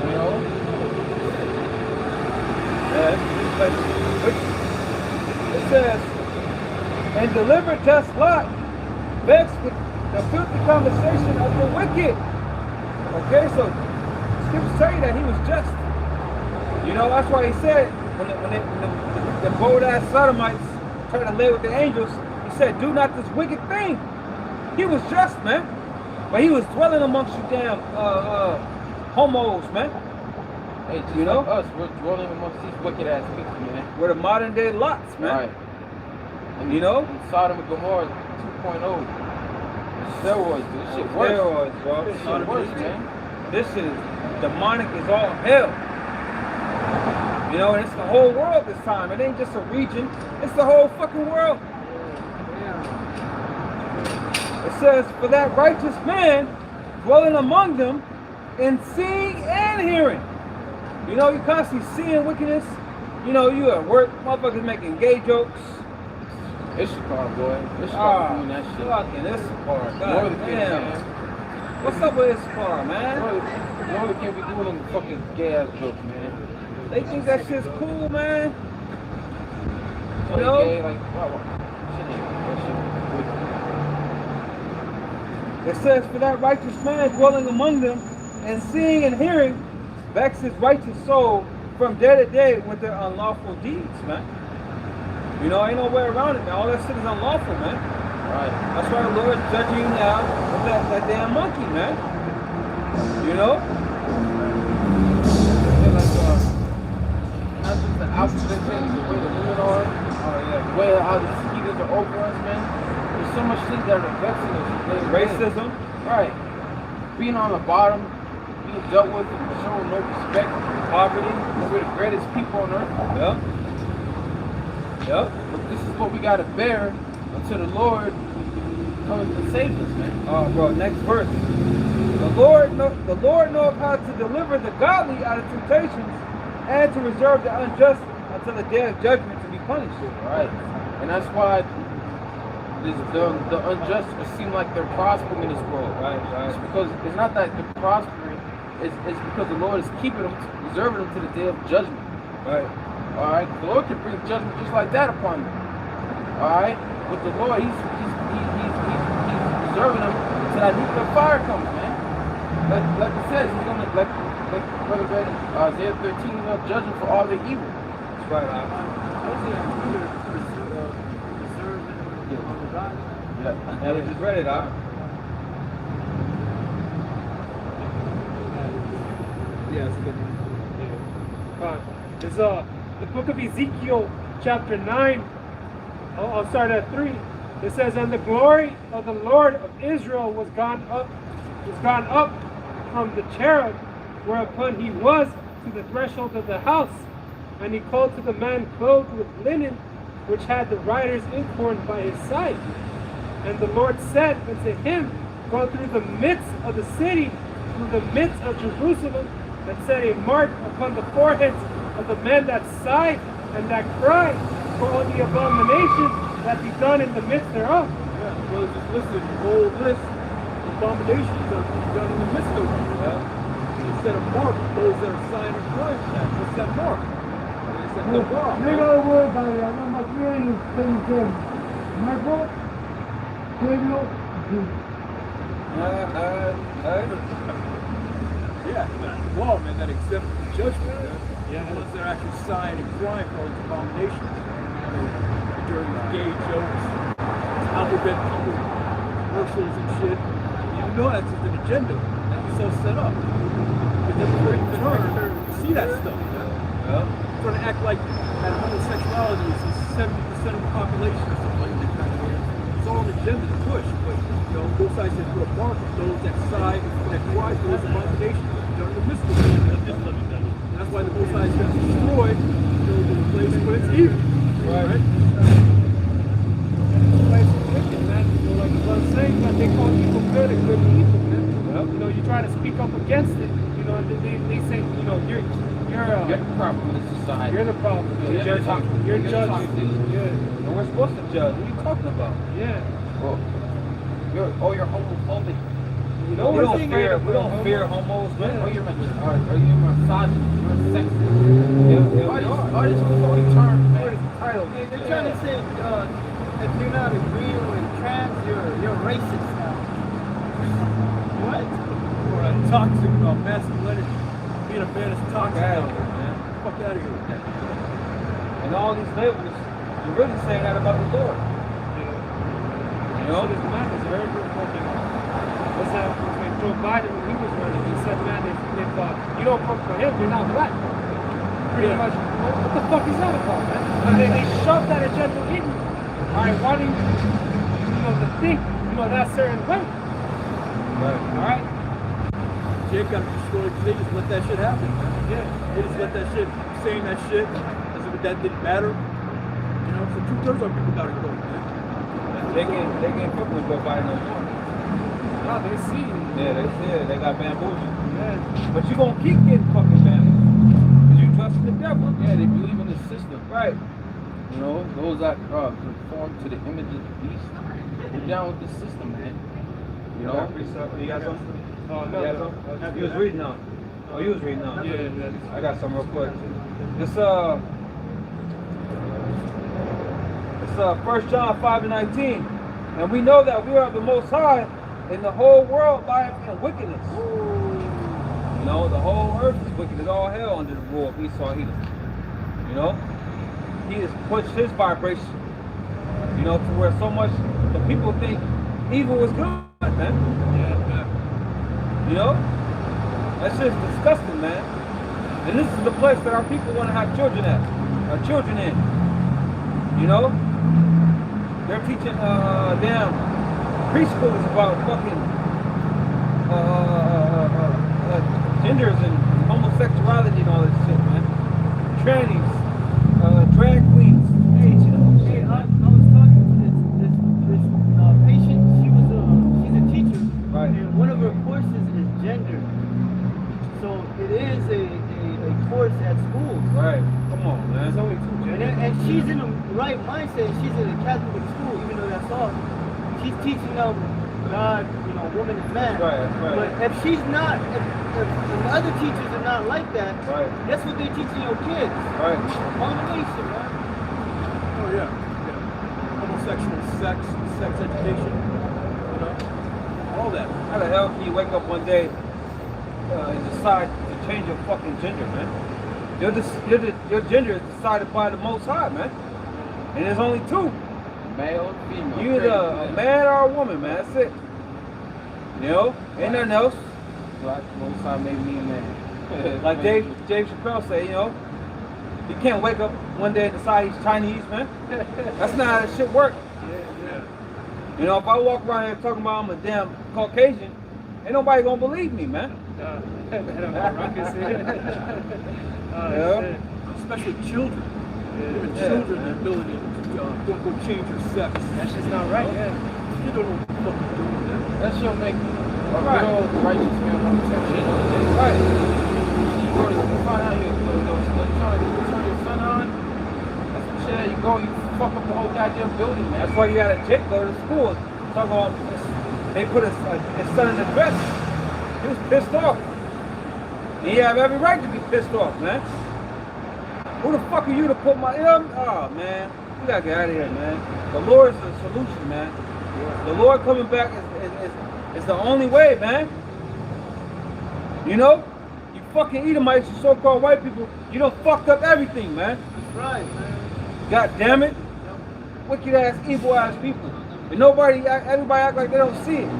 You know? It says, "And delivered thus Lot, vexed with the filthy conversation of the wicked." Okay, so scriptures tell you that he was just. You know, that's why he said, when the bold ass sodomites tried to lay with the angels, he said, "Do not this wicked thing." He was just, man. But he was dwelling amongst you damn homos, man. Hey, just You know? like us, we're dwelling amongst these wicked ass people, man. We're the modern day Lots, man. Right. And You know? and Sodom and Gomorrah 2.0. Steroids, dude. This shit worse. Steroids, bro. This shit worse, man. This shit is demonic as all hell. You know, and it's the whole world this time. It ain't just a region. It's the whole fucking world. It says, "For that righteous man dwelling among them in seeing and hearing." You know, you constantly seeing wickedness. You know, you at work, motherfuckers making gay jokes. Issachar, boy. Issachar doing that shit. Fucking Issachar. More God the kids, damn. man. What's up with Issachar, man? More the can't be doing them fucking gay ass jokes, man. They think that shit's cool, man. So You know? gay, like, wow. It says, "For that righteous man dwelling among them, and seeing and hearing, vex his righteous soul from day to day with their unlawful deeds, man. You know, ain't no way around it, man. All that shit is unlawful, man. Right. That's why the Lord's judging you now with that damn monkey, man. You know? Yeah, like, not just the opposite things, the way the women are, the way how the mosquitoes are over us, man. There's so much shit that are vexing us. Racism. Right. Being on the bottom, being dealt with, showing no respect, poverty. We're the greatest people on earth. Yep. Yep. But this is what we gotta bear until the Lord comes and saves us, man. Oh, bro, next verse. The Lord knows how to deliver the godly out of temptations and to reserve the unjust until the day of judgment to be punished. Right. And that's why the unjust seem like they're prospering in this world. Right. It's because it's not that they're prospering, it's because the Lord is keeping them, reserving them to the day of judgment. Right. Alright? The Lord can bring judgment just like that upon them. Alright? But the Lord, he's reserving them until that nuclear fire comes, man. Like it says, he's gonna, like Brother read in Isaiah 13, he's gonna judge them for all their evil. That's right. Yeah. Yeah, we just read it out. Yeah, it's a good one. It's the book of Ezekiel, chapter 9. I'll start at 3. It says, "And the glory of the Lord of Israel was gone up from the cherub whereupon he was to the threshold of the house. And he called to the man clothed with linen, which had the writer's inkhorn by his side. And the Lord said unto him, Go through the midst of the city, through the midst of Jerusalem, and set a mark upon the foreheads of the men that sigh and that cry for all the abominations that be done in the midst thereof." Yeah, well, just listen, whole list of abominations that be done in the midst of them. Yeah. Instead of mark, those that are sign of Christ. What's that mark? It's that the law. No lo voy para allá, no más bien usted Marco, pueblo, Yeah, the law, man, that exempt judgment. Yeah, the ones that are actually sighing and crying for all these abominations. During the gay jokes, alphabet commercials and shit. You know that's just an agenda. That's so set up. But then before you turn, you see that stuff. Yeah. Trying to act like that homosexuality is 70% of the population or something like that kind of thing. It's all an agenda to push, but you know, both sides have put a mark on those that side, that cry for those abominations. During the midst of it. That's why the both sides got destroyed, you know, the place when it's evil. Right? Like I was saying, that they call evil good and good evil, man. You know, you try to speak up against it, you know, and they say, you know, you're the problem in this society. You're the problem. You're judging. You're judging. Yeah. And we're supposed to judge. What are you talking about? Yeah. Well, you're homophobic. You know, we don't fear homos, man. Oh, you're misogynist. You're sexist. All these phony terms, man. They're trying to say if you're not agreeing with trans, you're racist now. What? Or toxic masculinity. Being a man is toxic out there, man. Fuck out of here with that. And all these labels, you're really saying that about the Lord. You know? This man is very important. What's that? When Joe Biden, when he was running, he said, man, if you don't vote for him, you're not black. Pretty much, what the fuck is that about, man? And they shoved that agenda in you. Alright, why do you think, that certain way? Right. Alright? Jake got destroyed because they just let that shit happen. Yeah. They just let that shit, saying that shit as if that didn't matter. You know, so 2/3 of people gotta go, man. They can't fuck with Joe Biden no more. No, they see it. Yeah, they see it. They got bamboozled. Yeah. But you gonna keep getting fucking bamboozled. Because you trust the devil. Yeah, they believe in the system. Right. You know, those that conform to the image of the beast, they're down with the system, man. You know? You got something? Oh, no. You got something? You was reading on. Oh, you was reading on. Yeah. I got some real quick. This 1 John 5:19. And we know that we are the Most High, and the whole world lieth in wickedness. You know, the whole earth is wicked. It's all hell under the rule of Esau Edom. You know? He has pushed his vibration, you know, to where so much the people think evil is good, man. You know? That shit's disgusting, man. And this is the place that our people want to have children at. Our children in. You know? They're teaching damn preschool is about fucking genders and homosexuality and all this shit, man. Trannies, drag queens, teaching them. Hey, I was talking to this patient. She's a teacher, Right. and one of her courses is gender. So it is a course at school. Right. Come on, man. There's only two genders. And she's in the right mindset. She's in a Catholic school, even though that's all. She's teaching them God, you know, woman and man. Right, right. But if she's not, if the other teachers are not like that, Right. that's what they're teaching your kids. Right. Abomination, man. Oh yeah. Homosexual sex education, you know, all that. How the hell can you wake up one day and decide to change your fucking gender, man? Your gender is decided by the Most High, man. And there's only two. Male, female. You either a man or a woman, man. That's it. You know? Ain't nothing else. Black, most time made me a man. Like Dave Chappelle said, you know, you can't wake up one day and decide he's Chinese, man. That's not how that shit works. You know, if I walk around here talking about I'm a damn Caucasian, ain't nobody gonna believe me, man. Especially children. Giving children the ability to go change your sex. That's just not right, yeah. You don't know what the fuck you're doing with that. That should make a Right. good old righteous man homosexual. Right. You go to find out you turn your son on. That's some shit that you go, you fuck up the whole goddamn building, man. That's why you got a chick go to school. Talk about they put his son in the dress. He was pissed off. And you have every right to be pissed off, man. Who the fuck are you to put my oh man. We gotta get out of here, man. The Lord is the solution, man. The Lord coming back is the only way, man. You know? You fucking Edomites, you so-called white people, you done fucked up everything, man. That's right, man. God damn it. Wicked ass, evil ass people. And everybody act like they don't see it.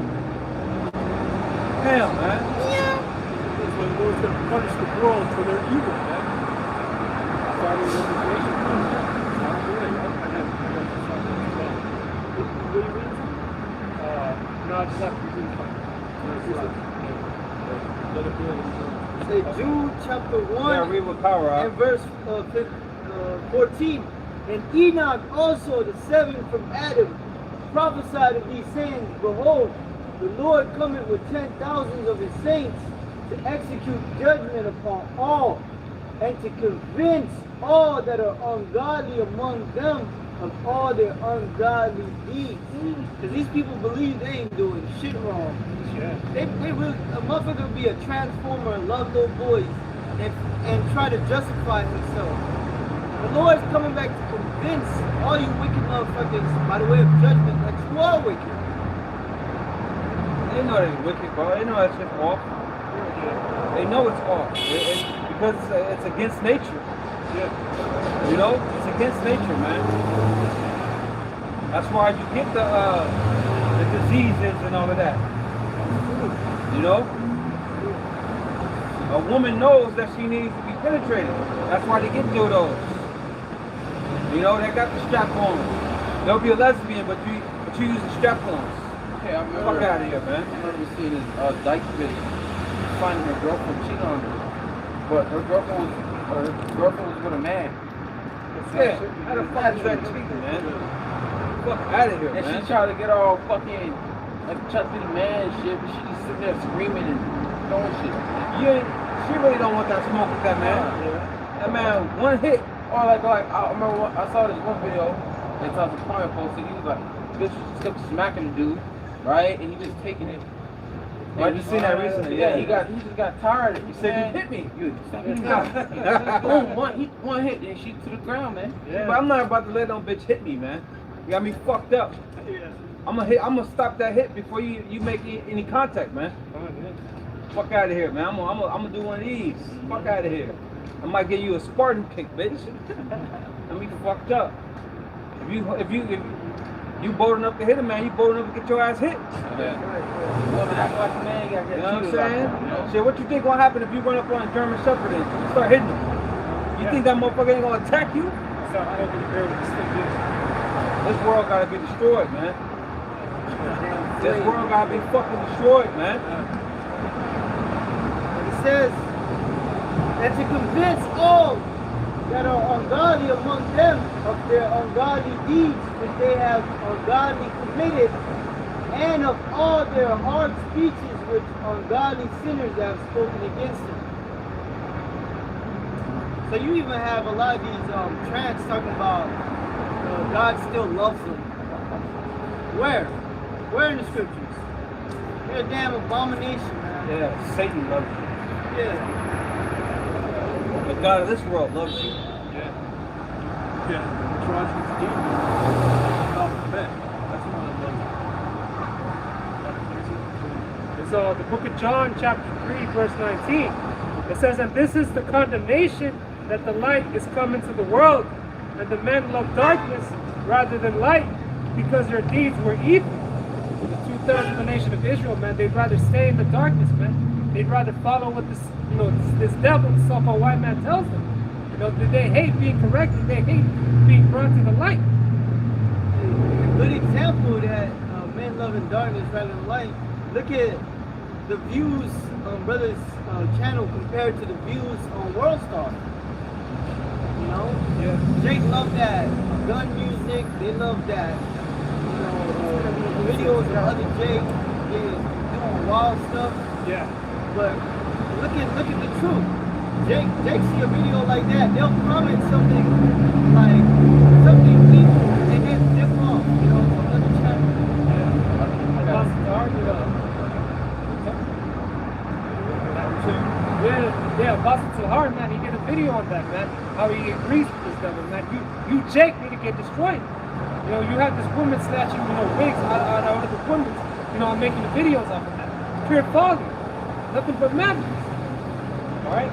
Damn, man. That's why the Lord's going to punish the world for their evil, man. No, I just have to do Say Jude chapter 1 Yeah, read with power and out. verse 14. And Enoch also, the seventh from Adam, prophesied of these sayings, Behold, the Lord cometh with 10,000s of his saints to execute judgment upon all, and to convince all that are ungodly among them of all their ungodly deeds. Because these people believe they ain't doing shit wrong. They will, a motherfucker will be a transformer and love little boys and try to justify himself. The Lord's coming back to convince all you wicked motherfuckers by the way of judgment that you are wicked. They know they're wicked, bro. They know that shit's off. They know it's off. Because it's against nature. You know? It's against nature, man. That's why you get the diseases and all of that. You know? A woman knows that she needs to be penetrated. That's why they get dildos. You know, they got the strap on. They'll be a lesbian, but you use the strap ons. Hey, I remember, Fuck out of here, man. I remember seeing this dyke bitch finding her girlfriend cheating on her. But her girlfriend was with a man. Yeah, how the fuck is that cheating, man? Fuck out of here, And man. she tried to get all fucking, like, try to be the man and shit, but she just sitting there screaming and throwing shit. She really don't want that smoke with that man. That man, one hit. Or like I remember I saw this one video, they talked to Prime posted, he was like, bitch just kept smacking the dude, right? And he just taking it. I just seen that recently. Yeah, he just got tired. He Said man, you hit me. You stop hitting me. Boom, one hit, and she to the ground, man. But I'm not about to let no bitch hit me, man. You got me fucked up. I'm gonna stop that hit before you make any contact, man. Fuck out of here, man. I'm gonna do one of these. Fuck out of here. I might give you a Spartan kick, bitch. I mean, fucked up. If you bold enough to hit a man, you bold enough to get your ass hit. Yeah. You wanna act like a man, you gotta get You know what I'm treated like saying? one, you know? Shit, what you think gonna happen if you run up on a German Shepherd and start hitting him? You think that motherfucker ain't gonna attack you? So I don't think they're This world gotta be destroyed, man. This world gotta be fucking destroyed, man. It says that to convince all that are ungodly among them of their ungodly deeds which they have ungodly committed, and of all their hard speeches which ungodly sinners have spoken against him. So you even have a lot of these trants talking about God still loves them. Where? Where in the scriptures? They're a damn abomination, man. Yeah, Satan loves you. Yeah. The God of this world loves you. Yeah. Yeah. Tries his demons off the bed. That's the one that loves you. It's the book of John, chapter 3, verse 19. It says, and this is the condemnation, that the light is come into the world, and the men love darkness rather than light, because their deeds were evil. The 2/3 of the nation of Israel, man, they'd rather stay in the darkness, man. They'd rather follow what this, this devil, this so-called white man tells them. They hate being corrected. They hate being brought to the light. A good example that men loving darkness rather than light. Look at the views on Brother's channel compared to the views on World Star. Yeah. Jake loved that gun music. They love that. Videos of other Jake doing wild stuff. Yeah. But look at the truth. Jake see a video like that, they'll comment something like something legal and then dip off, from another channel. Apostle Hard, man, he did a video on that, man. How he agrees with this devil, man. You Jake need to get destroyed. You have this woman snatching, wigs out of other women, I'm making the videos off of that. Pure folly. Nothing but madness. Alright?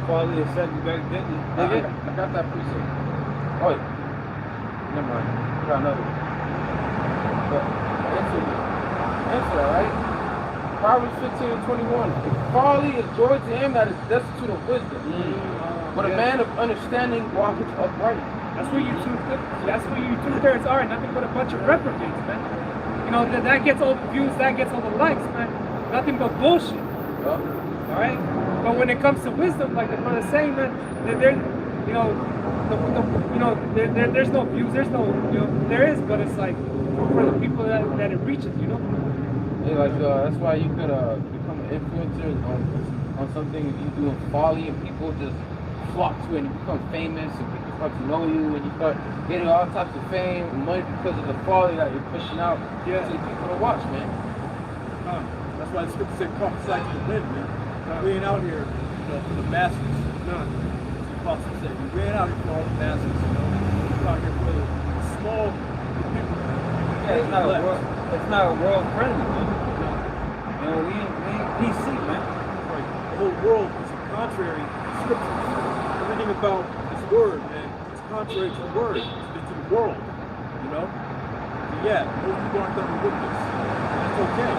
Quality of said you back then. I got that precept. Oh, wait. Never mind. I got another one. But answer that, right? Proverbs 15:21. Folly is joy to him that is destitute of wisdom. But a man of understanding walketh upright. That's where you 2/3 are. Nothing but a bunch of reprobates, man. That gets all the views, that gets all the likes, man. Nothing but bullshit. All right. But when it comes to wisdom, like the brother's saying, man, there's no views, there's no, there is, but it's like for the people that it reaches, Yeah, that's why you could become an influencer on something if you doing folly and people just flock to it and you become famous and people start to know you and you start getting all types of fame and money because of the folly that you're pushing out to the people to watch, man. That's why the scripture said prophesy to the wind, man. We ain't out here for the masses. No. The apostle said, we ain't out here for all the masses, We're out here for the small people. Yeah, it's not a world friendly, man. We ain't PC, man. Right. The whole world is contrary to scripture. Everything about this word, man, it's contrary to the word, to the world, So yeah, most people aren't going to witness. That's okay.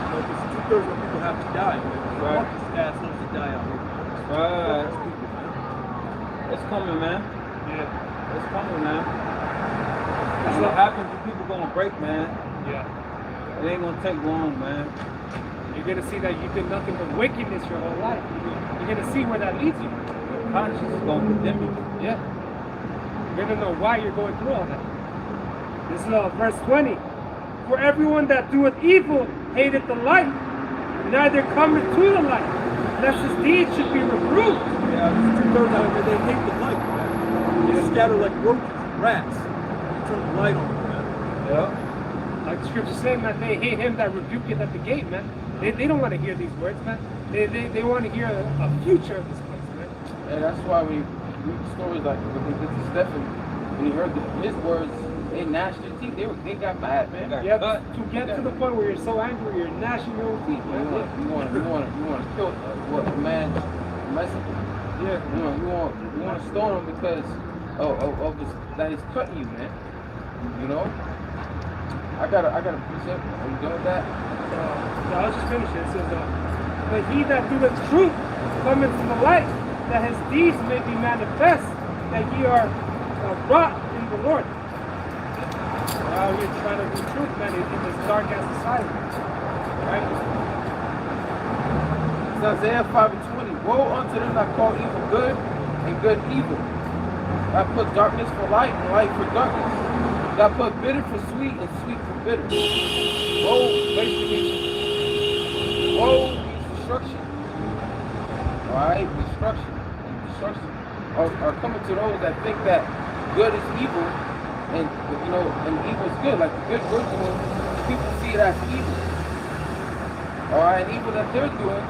Because 2/3 of people have to die, man. Right. Assholes that die out here. Right. People, man. It's coming, man. Yeah. It's coming, man. That's what happens when people gonna break, man. Yeah. It ain't gonna take long, man. You're going to see that you did nothing but wickedness your whole life. You're going to see where that leads you. Conscience is gonna condemn you. Yeah. You're going to know why you're going through all that. This is verse 20. For everyone that doeth evil hateth the light, neither cometh to the light, lest his deeds should be reproved. Yeah, there's 2/3 out here, they hate the light, man. They scatter like roaches and rats. They turn the light on, man. Yeah. Like the scripture saying, man, they hate him that rebuketh at the gate, man. They don't want to hear these words, man. They want to hear a future of this place, man. And that's why we read stories like what they did to Stephen. When he heard his words, They gnashed their teeth. They got mad, man. Got Yep. cut. To get to the point where you're so angry, you're gnashing your own teeth, man. You want to kill what a man messenger. Yeah. You want to stone him because of his, that he's cutting you, man. You know. I got a precept. Are you done with that? I was just finishing. It says, but he that doeth truth come into the light, that his deeds may be manifest, that ye are wrought in the Lord. While we're trying to do truth, man, in this dark ass society. Right? It's Isaiah 5:20. Woe unto them that call evil good and good evil. I put darkness for light and light for darkness. I put bitter for sweet and sweet for bitter. Woe, basically, woe means destruction. Alright, destruction. And destruction are coming to those that think that good is evil and evil is good. Like the good we're doing, people see it as evil. Alright, and evil that they're doing,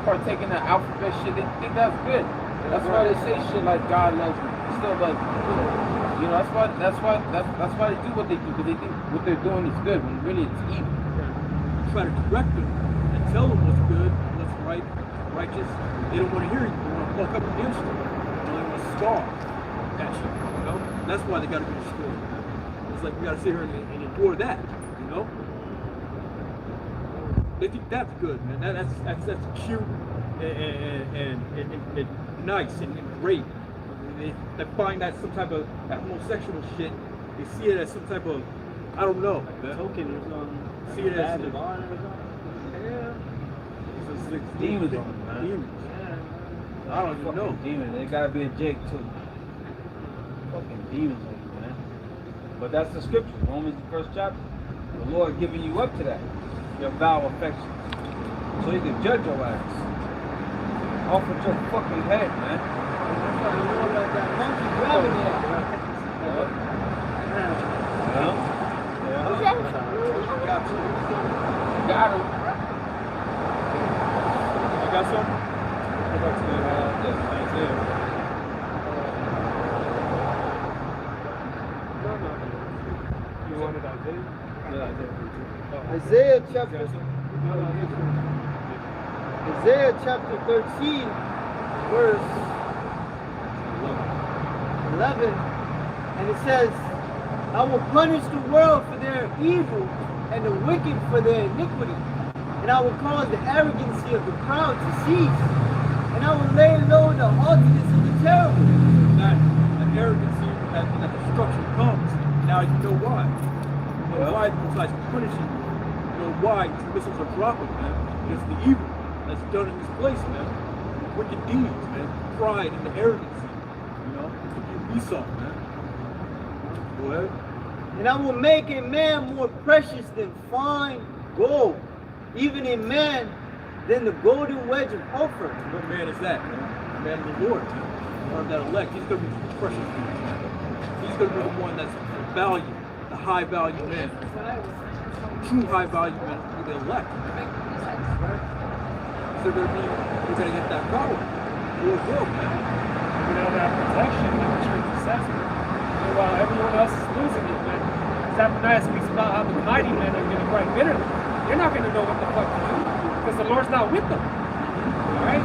partaking that alphabet shit, they think that's good. That's why they say shit like God loves me. Still like, that's why they do what they do, because they think what they're doing is good when really it's evil. Try to correct them and tell them what's good, what's right, righteous. They don't want to hear you. They want to fuck up against you. They want to starve that shit. That's why they got to be destroyed. It's like we got to sit here and endure that. They think that's good, man. That's cute and nice and great. They find that some type of that homosexual shit. They see it as some type of, I don't know. Token or something. See it as divine or something. Yeah. It's Demons on it, man. Demons. I don't even know. Demons. They gotta be a Jake too. Fucking demons on you, man. But that's the scripture. Romans the 1st chapter. The Lord giving you up to that. Your vow affection. So he can judge your ass. Off with your fucking head, man. That monkey grabbing it. Got him. I got some. You wanted Isaiah chapter 13, verse 11, and it says, I will punish the world for their evil and the wicked for their iniquity, and I will cause the arrogancy of the proud to cease, and I will lay low the haughtiness of the terrible. That arrogancy, that destruction comes. Now you know why. You know why besides punishing you. You know why these missiles are dropping, man. It's the evil that's done in this place, man. Wicked deeds, man. Pride and the arrogancy. Be something, man. Go ahead. And I will make a man more precious than fine gold, even a man than the golden wedge of Ophir. What man is that, man? The man of the Lord, man. One that elect. He's going to be precious to you. He's going to be the one that's value, the high value man. True high value man will be the elect. So they're going to get that power. Lord will, man. that protection that the church possesses. And while everyone else is losing it, man. Zephaniah speaks about how the mighty men are going to cry bitterly. They're not going to know what the fuck to do because the Lord's not with them. Alright?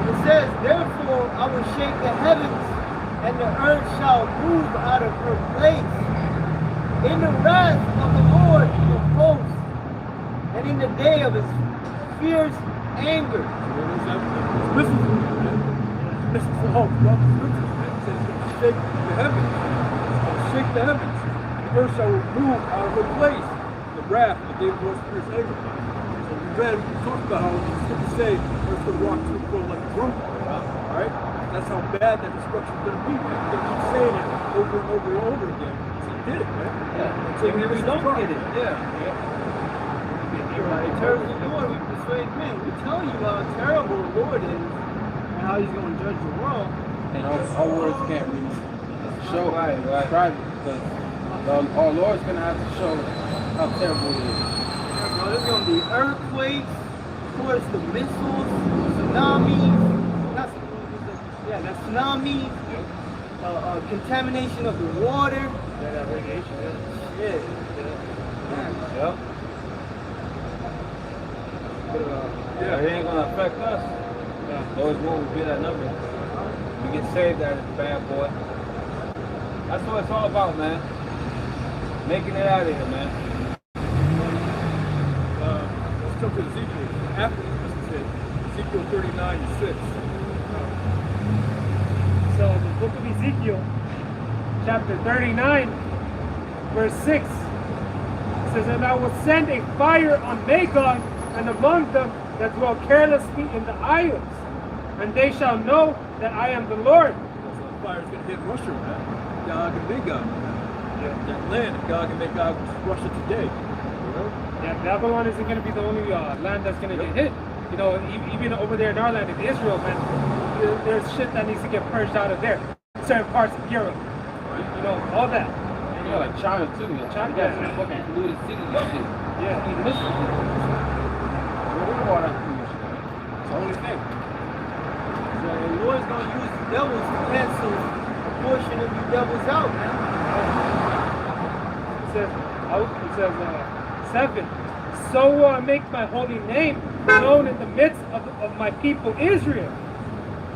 It says, therefore I will shake the heavens, and the earth shall move out of her place. In the wrath of the Lord of hosts, and in the day of his fierce anger. Listen to me, man. Listen to all the scriptures, man. It says it's going to shake the heavens. It's going to shake the heavens. The earth shall move out of her place. The wrath of the day of the Lord's fierce anger. So we read, we talked about how the scriptures say the earth's going to rock to and fro like a drum. Alright? That's how bad that destruction is going to be, man. You're going to keep saying it over and over and over again. So you did it, man. Yeah. Until we don't get it. Terrible Lord, we persuade men. We tell you how terrible the Lord is and how he's going to judge the world. And our words can't really show describe it, because our Lord's going to have to show how terrible it is. Bro, there's going to be earthquakes, of course, the missiles, tsunamis, the tsunamis, contamination of the water. Yeah, that radiation. Yeah. Yep. Yeah, it ain't gonna affect us. Those will be that number. We get saved out of the bad boy. That's what it's all about, man. Making it out of here, man. Let's jump to Ezekiel. After this is it. Ezekiel 39:6. So the book of Ezekiel, chapter 39, verse 6, says, "And I will send a fire on Magog and among them that dwell carelessly in the isles, and they shall know that I am the Lord." So the fire's gonna hit Russia, man. Gog and Magog. That land, Gog and Magog, which is Russia today. Yeah, Babylon isn't going to be the only land that's going to get hit. You know, even over there in our land, in Israel, man, there's shit that needs to get purged out of there. Certain parts of Europe, you know, all that. And you know, like China too. China got some fucking polluted cities and shit. Yeah. Even Michigan. It's the only thing. So the Lord's gonna use the devils to cancel a portion of you devils out, man. It says 7. So will I make my holy name known in the midst of my people Israel.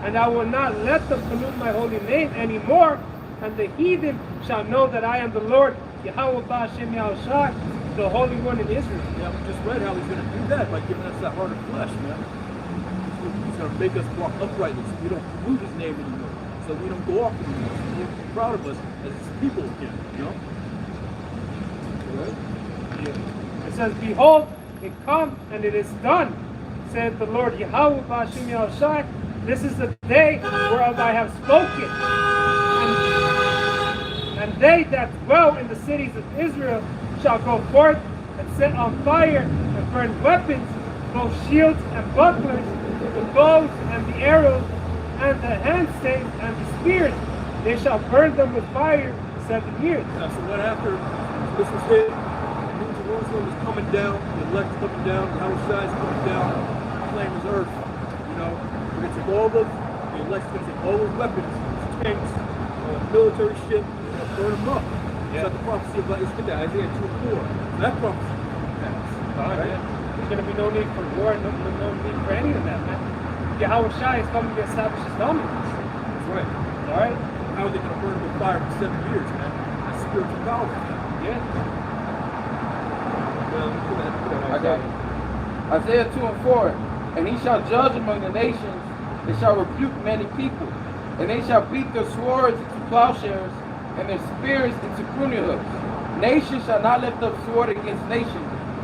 And I will not let them pollute my holy name anymore. And the heathen shall know that I am the Lord, Yahweh Ba'ashem Yahushua, the Holy One in Israel. Yeah, we just read how he's going to do that by giving us that heart of flesh, man. He's going to make us walk uprightly so we don't pollute his name anymore. So we don't go off anymore. So we'll be proud of us as his people again, you know? It says, "Behold, it comes and it is done, said the Lord Yahweh Ba'ashem Yahushua. This is the day whereof I have spoken. And they that dwell in the cities of Israel shall go forth and set on fire and burn weapons, both shields and bucklers, the bows and the arrows, and the handstaves and the spears. They shall burn them with fire 7 years." Yeah, so what after this was hit, New Jerusalem is coming down, the elect's coming down, the Yahushua is coming down, flame is earth. You know, we're going to take all the elect's going to take all those weapons, tanks, military ship, and burn them up. It's like the prophecy about Isaiah 2:4. That prophecy passed. Right? There's going to be no need for war, no need for any of that, man. Yahushua is coming to establish his dominance. That's right. All right? How are they going to burn with fire for 7 years, man? That's spiritual power. Yeah. I got it. Isaiah 2:4. "And he shall judge among the nations, and shall rebuke many people, and they shall beat their swords into plowshares, and their spears into pruning hooks. Nation shall not lift up sword against nation,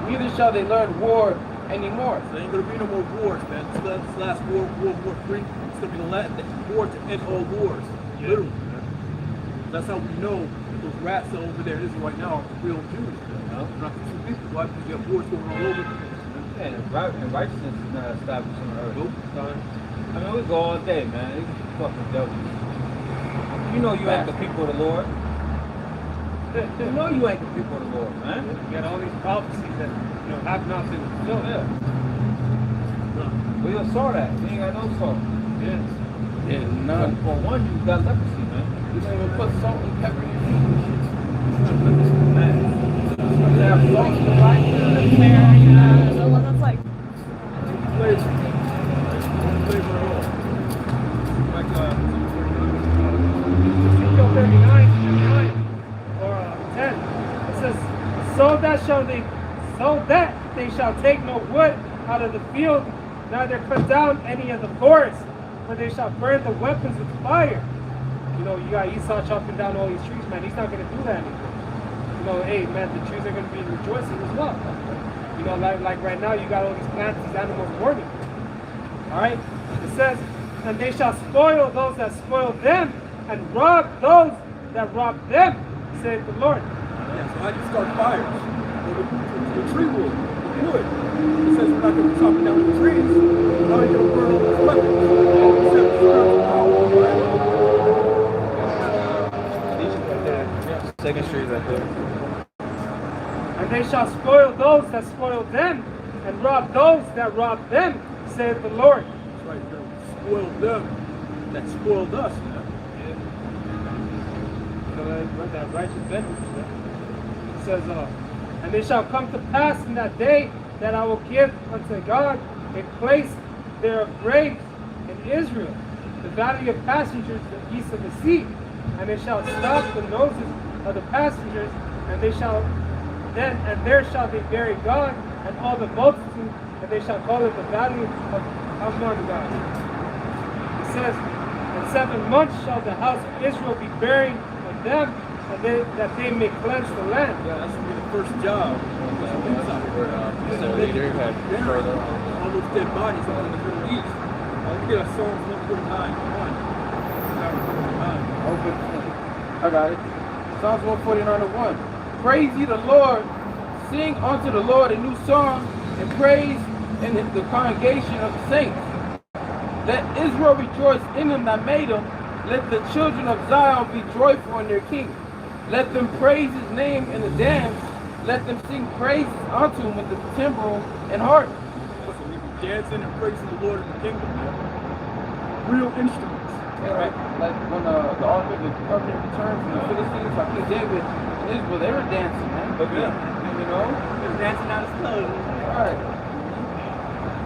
neither shall they learn war anymore." So there ain't going to be no more wars, man. This last war, World War III, it's going to be the war to end all wars. Literally, man. That's how we know that those rats that are over there in Israel right now are real Jews. They're not the true people. Why? Because you have wars going all over the place. And righteousness is not established on earth. Nope. I mean, we go all day, man. These fucking devils. You know you ain't the people of the Lord. You know you ain't the people of the Lord, man. You got all these prophecies that have not been fulfilled. Yeah. We all saw that. We ain't got no salt. Yes. Yeah, none. For one, you got leprosy, man. You don't even put salt and pepper in your food. Man. They have salt and light. So what that's like? Flavor. Flavor at all. Like, Ezekiel 39 or 10. It says, so that they shall take no wood out of the field, neither cut down any of the forest, for they shall burn the weapons with fire. You know, you got Esau chopping down all these trees, man. He's not going to do that anymore. You know, hey, man, the trees are going to be rejoicing as well. You know, like right now, you got all these plants, these animals mourning. All right? It says, and they shall spoil those that spoil them, and rob those that rob them, saith the Lord. yeah, so I can start fires. The tree wood, the wood. It says we're not going to be chopping down the trees. How are you going to burn all those weapons? Except spiritual power, right? Second street right there. And they shall spoil those that spoil them, and rob those that rob them, saith the Lord. That's right, you're going to spoil them that spoiled us, man. that righteous vengeance. Right? It says, and it shall come to pass in that day that I will give unto God a place there of graves in Israel, the valley of passengers, the east of the sea, and it shall stop the noses of the passengers, and there shall they bury God and all the multitude, and they shall call it the valley of Ammon God. It says, in 7 months shall the house of Israel be burying of them, and that they may cleanse the land. Yeah, that's gonna be the first job. The leader had further. All those dead bodies out in the Middle East. Look at Psalms 149. I got it. Psalms 149:1. Praise ye the Lord. Sing unto the Lord a new song, and praise in the congregation of the saints. Let Israel rejoice in him that made him. Let the children of Zion be joyful in their king. Let them praise his name in the dance. Let them sing praise unto him with the timbrel and harp. Listen, we be dancing and praising the Lord in the kingdom, man. Real instruments. Yeah, right. Like when the ark of the covenant returned from the Philistines, like King David and Israel, they were dancing, man. But yeah, You know? He was dancing out his clothes. Alright.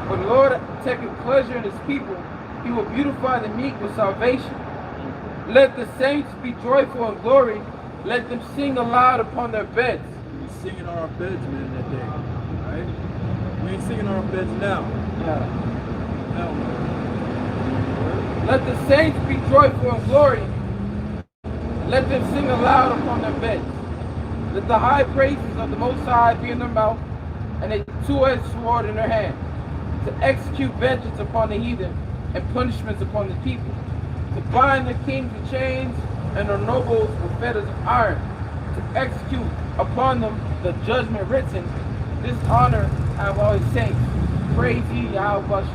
For the Lord taketh pleasure in his people, he will beautify the meek with salvation. Let the saints be joyful in glory, let them sing aloud upon their beds. we be singing on our beds, man, that day. Right? We ain't singing on our beds now. Yeah. Hell no. Let the saints be joyful in glory, let them sing aloud upon their beds. Let the high praises of the Most High be in their mouth, and a two-edged sword in their hand, to execute vengeance upon the heathen, and punishments upon the people, to bind the kings with chains, and the nobles with fetters of iron, to execute upon them the judgment written. This honor have all his saints. Praise ye Yahweh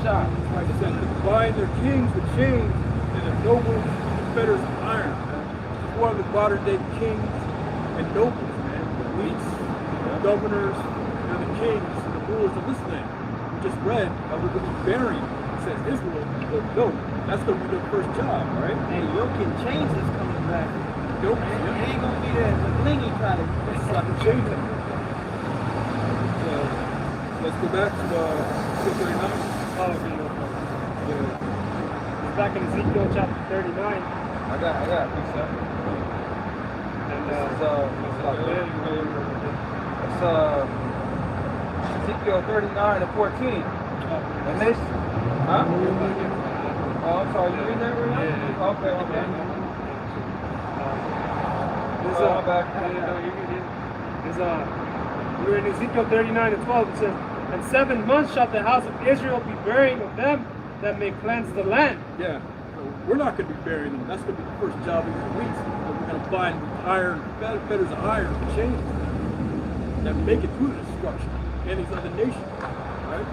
Shah. Like I said, to bind their kings with chains and their nobles with fetters of iron. It's one of the modern day kings and nobles, man. The elites, the governors, and the kings and the rulers of this land. We just read that we're going to be burying. It says Israel, but no, that's going to be their first job, right? And yoke and chains is coming back. Nope. It ain't gonna be the blingy kind of Like a chain. So, let's go back to 639. Oh, okay. It's back in Ezekiel chapter 39. I got a piece of it. And It's Ezekiel 39 and 14. And this, huh? Oh, I'm sorry, you read that right now? Yeah. Okay. We're in Ezekiel 39 and 12. It says, and 7 months shall the house of Israel be burying of them that may cleanse the land. Yeah. So we're not going to be burying them. That's going to be the first job of the weeks. We're going to bind iron, fetters of iron, and chains that make it through the destruction and these other nations. Right?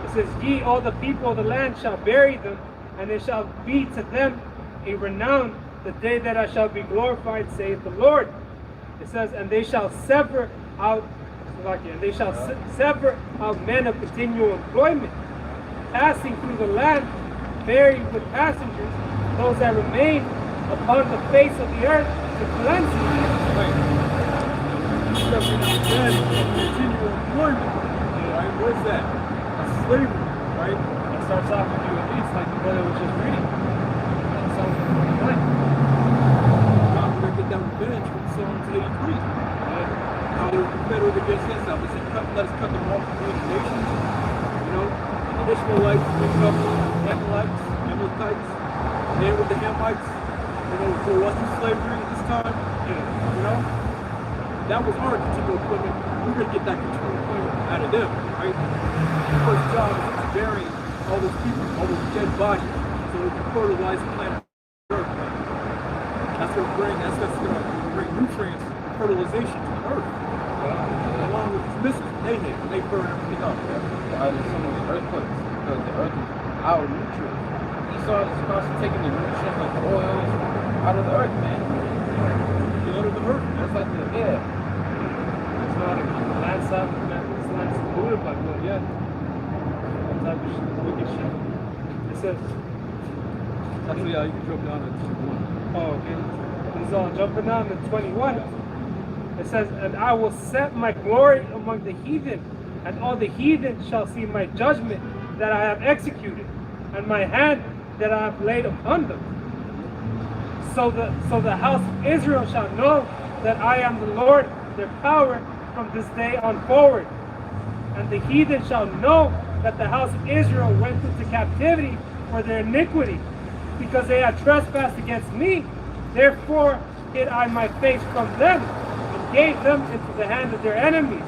It says, ye, all the people of the land, shall bury them, and it shall be to them a renown the day that I shall be glorified, saith the Lord. It says, and they shall sever out, sever out men of continual employment, passing through the land, buried with passengers, those that remain upon the face of the earth to cleanse it. Right. Continual employment. Right? What is that? Slavery, right? It starts off with you at least, like the brother was just reading. And Psalms 49. Now we're going to get that revenge from Psalms 83. How they're confederate against us. Now, let us cut them off from the nations. You know, the Ishmaelites picking up Amalekites, then with the Hamites, you know, for Western slavery at this time. You know, that was our continual employment. We're going to get that continual employment out of them, right? The first job is to bury all those people, all those dead bodies, so we can fertilize the planet Earth. That's going to bring nutrients and fertilization to the Earth. Along with these missiles they hit, and they burn everything up. There's so much earthquakes because the earth is our nutrients. Esau is constantly taking the nutrients like the oils out of the earth, man. Out of the Earth. That's like the It's not a landslide, this land is polluted by blood, yeah. That type of wicked shit. It says, Actually, you can drop down to 2:1. oh, okay. So jumping down to 21, it says, and I will set my glory among the heathen, and all the heathen shall see my judgment that I have executed, and my hand that I have laid upon them. So the house of Israel shall know that I am the Lord, their power, from this day on forward. And the heathen shall know that the house of Israel went into captivity for their iniquity, because they had trespassed against me. Therefore hid I my face from them, and gave them into the hand of their enemies.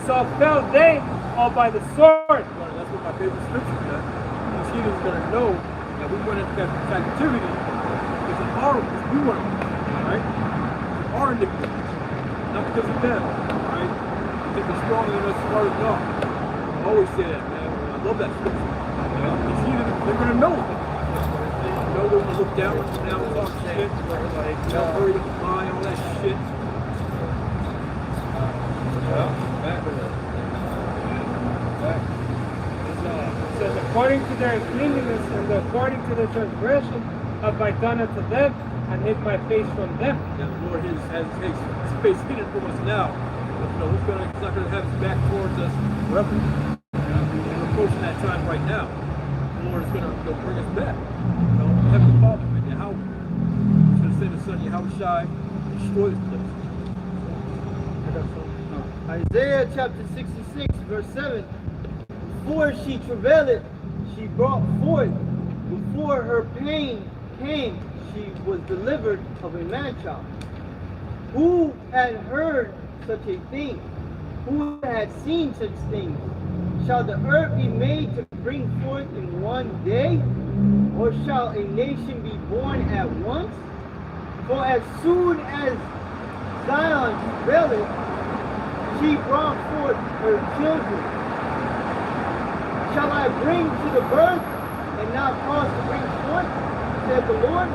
So fell they all by the sword. That's what my favorite scripture is. These heathens are going to know that we went into captivity because of our, we went, right? Our iniquity, not because of them, right? I think they're stronger than us, smarter than us. I always say that, man. I love that scripture. You know, these heathens, they're going to know. They know they're going to look down, talk shit, hurry up and lie, all that shit. It says, according to their cleanliness and according to their transgression have I done unto them, and hid my face from them. Yeah, the Lord has his face hidden from us now. But, you know, he's not going to have his back towards us forever. We're approaching that time right now. The Lord is going to bring us back. You know, Heavenly Father, man, Yahweh. He's going to send his son Yahweh and destroy this place. Isaiah chapter 66, verse 7. Before she travailed, she brought forth. Before her pain came, she was delivered of a man-child. Who had heard such a thing? Who had seen such things? Shall the earth be made to bring forth in one day? Or shall a nation be born at once? For as soon as Zion travailed, she brought forth her children. Shall I bring to the birth and not cause to bring forth, said the Lord?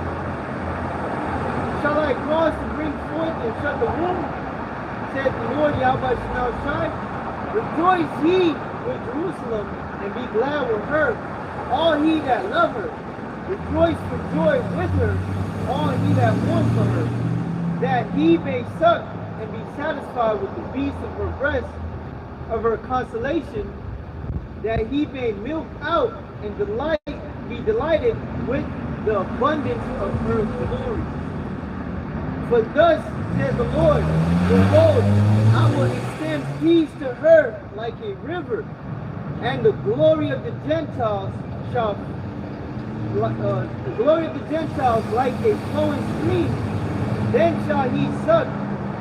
Shall I cause to bring forth and shut the womb, said the Lord Yahweh Shemel Shai? Rejoice ye with Jerusalem and be glad with her, all he that love her. Rejoice for joy with her, all he that mourn for her, that he may suck and be satisfied with the beast of her breast, of her consolation, that he may milk out and be delighted with the abundance of her glory. For thus said the Lord, behold, I will extend peace to her like a river, and the glory of the Gentiles shall like a flowing stream. Then shall he suck,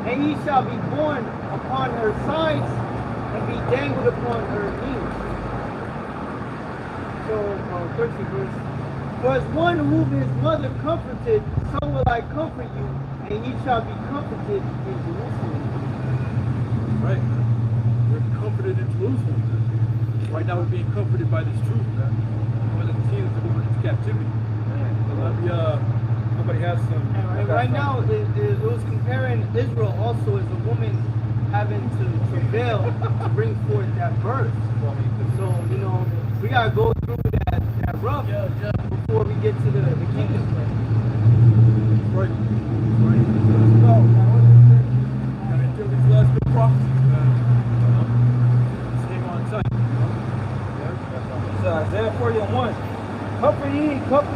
and he shall be borne upon her sides, and be dangled upon her knees. So, 13 verse. For as one whom his mother comforted, so will I comfort you, and ye shall be comforted in Jerusalem. Right. We're comforted in Jerusalem. Right now we're being comforted by this truth, man. When the heathens are going into captivity. Somebody has some. And right now, it was comparing Israel also as a woman having to travail to bring forth that birth. So, you know, we gotta go through that rough before we get to the kingdom. Right. Let's go. Gotta endure these last good prophecies, man. Stay on tight. It's Isaiah 41. Comfort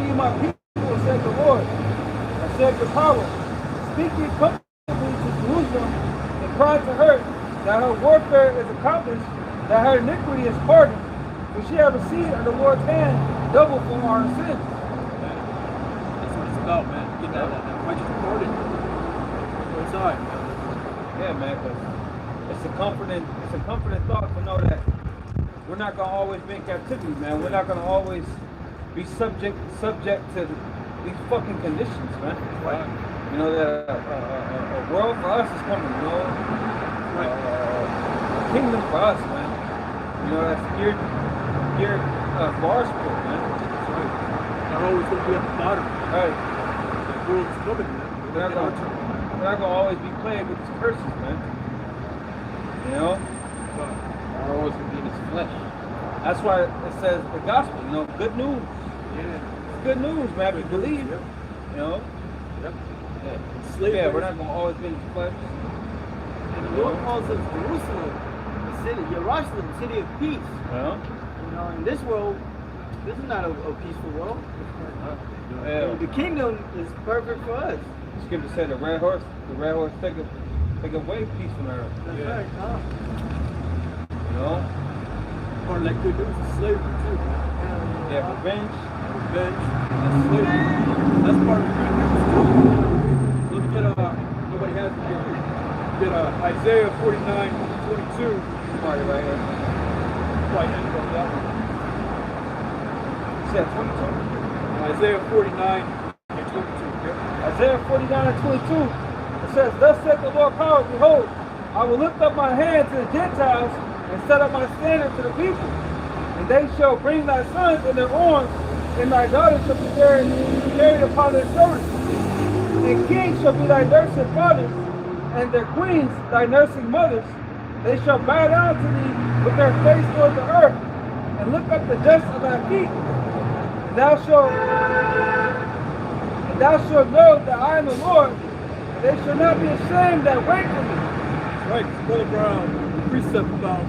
ye my people, said the Lord. I said the power. Speak ye comfortably to Jerusalem, and cry to her that her warfare is accomplished, that her iniquity is pardoned, for she hath received at the Lord's hand double for our sins. That's what it's about, man. Get that righteous pardon. It's all right, man. Yeah, man, because it's a comforting thought to know that we're not gonna always be in captivity, man. We're not gonna always be subject to these fucking conditions, man. Right. You know that a world for us is coming, you know. A kingdom for us, man. You know, that's geared for our spirit, man. That's right. Not always going to be at the bottom. Right. The world's coming, man. We're not gonna always be plagued with these curses, man. You know? We're always gonna be in his flesh. That's why it says the gospel, you know, good news. Yeah. It's good news, man, if you believe. Yep. You know? Yep. Slavery. Yeah, we're not going to always be in this flesh. And the Lord calls us Jerusalem, the city, Jerusalem, city of peace. Yeah. You know, in this world, this is not a peaceful world. Yeah. The kingdom is perfect for us. Scripture said the red horse take away peace from earth. That's right. Huh? You know? Part of that good news is slavery too, man. Yeah, revenge. Revenge. That's slavery. That's part of the good news too. So look at nobody has it here. Get Isaiah 49:22. Party right here. Probably end on that one. You said 22? Isaiah 49:22. Isaiah 49:22. It says, Thus saith the Lord power, behold, I will lift up my hand to the Gentiles and set up my standard to the people. And they shall bring thy sons in their arms, and thy daughters shall be carried upon their shoulders. And kings shall be thy nursing fathers, and their queens thy nursing mothers. They shall bow down to thee with their face toward the earth, and lift up the dust of thy feet. And thou shalt know that I am the Lord. They shall not be ashamed that wait for me. That's right. Brother Brown, precept about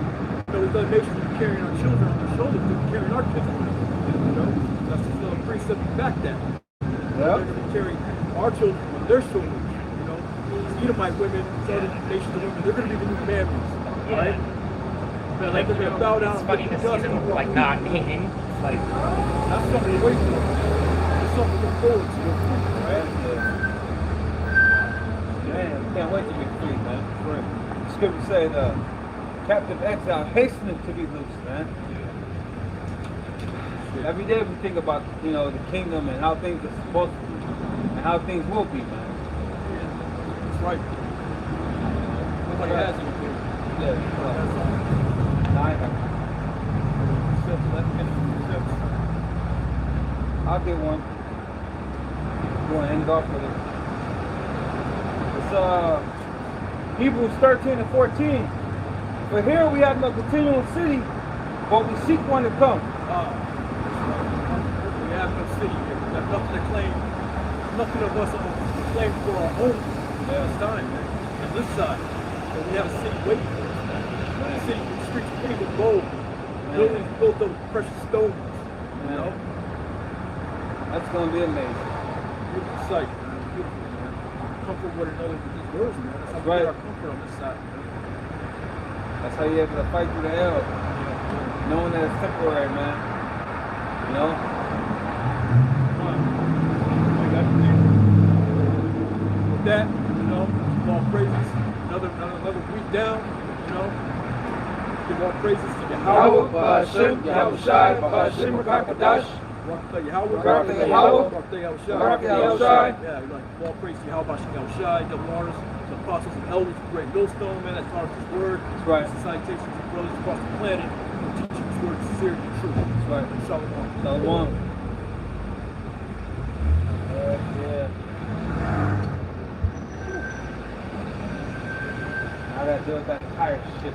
those other nations are carrying our children on their shoulders, they're carrying our kids on their shoulders. You know, that's just another precept to back that. They're going to be carrying our children on their shoulders. You know, Edomite women, other nations of women, they're going to be the new families. Right? But like, they're going to bow down. it's funny to see them like not hating. Like, that's something to wait for. It's something to look forward to. Right? Man, can't wait to be free, man. Right. The scripture said, captive exile hastening to be loose, man. Every day we think about, the kingdom and how things are supposed to be and how things will be, man. That's right. Nobody has it. Yeah. I'll get one. Go and end it off with it. It's Hebrews 13:14. For here we have no continual city, but we seek one to come. We have no city here. We have nothing to claim. Nothing of us to claim for our home this time, man. On this side. But we have a city waiting for us. A city with streets paved with gold. Buildings built of precious stones. You know? That's going to be amazing. Beautiful sight, man. Beautiful, man. Comfort one another with these words, man. That's how we get our comfort on this side, man. That's how you're able to fight through the hell. Knowing that it's temporary, man. You know? With that, all praises. Another week down, Give all praises to Yahweh. Ba'ashem, Yahushai, Ba'ashem, Rakakadash. Yeah, all praise to Yahweh, Yahushai, double honors, the apostles and elders, the great millstone, man, that taught us his word. That's right. Salutations to brothers across the planet who teach his word sincerely and true. That's right. Shalom. Shalom. Yeah. I gotta deal with that tire shit.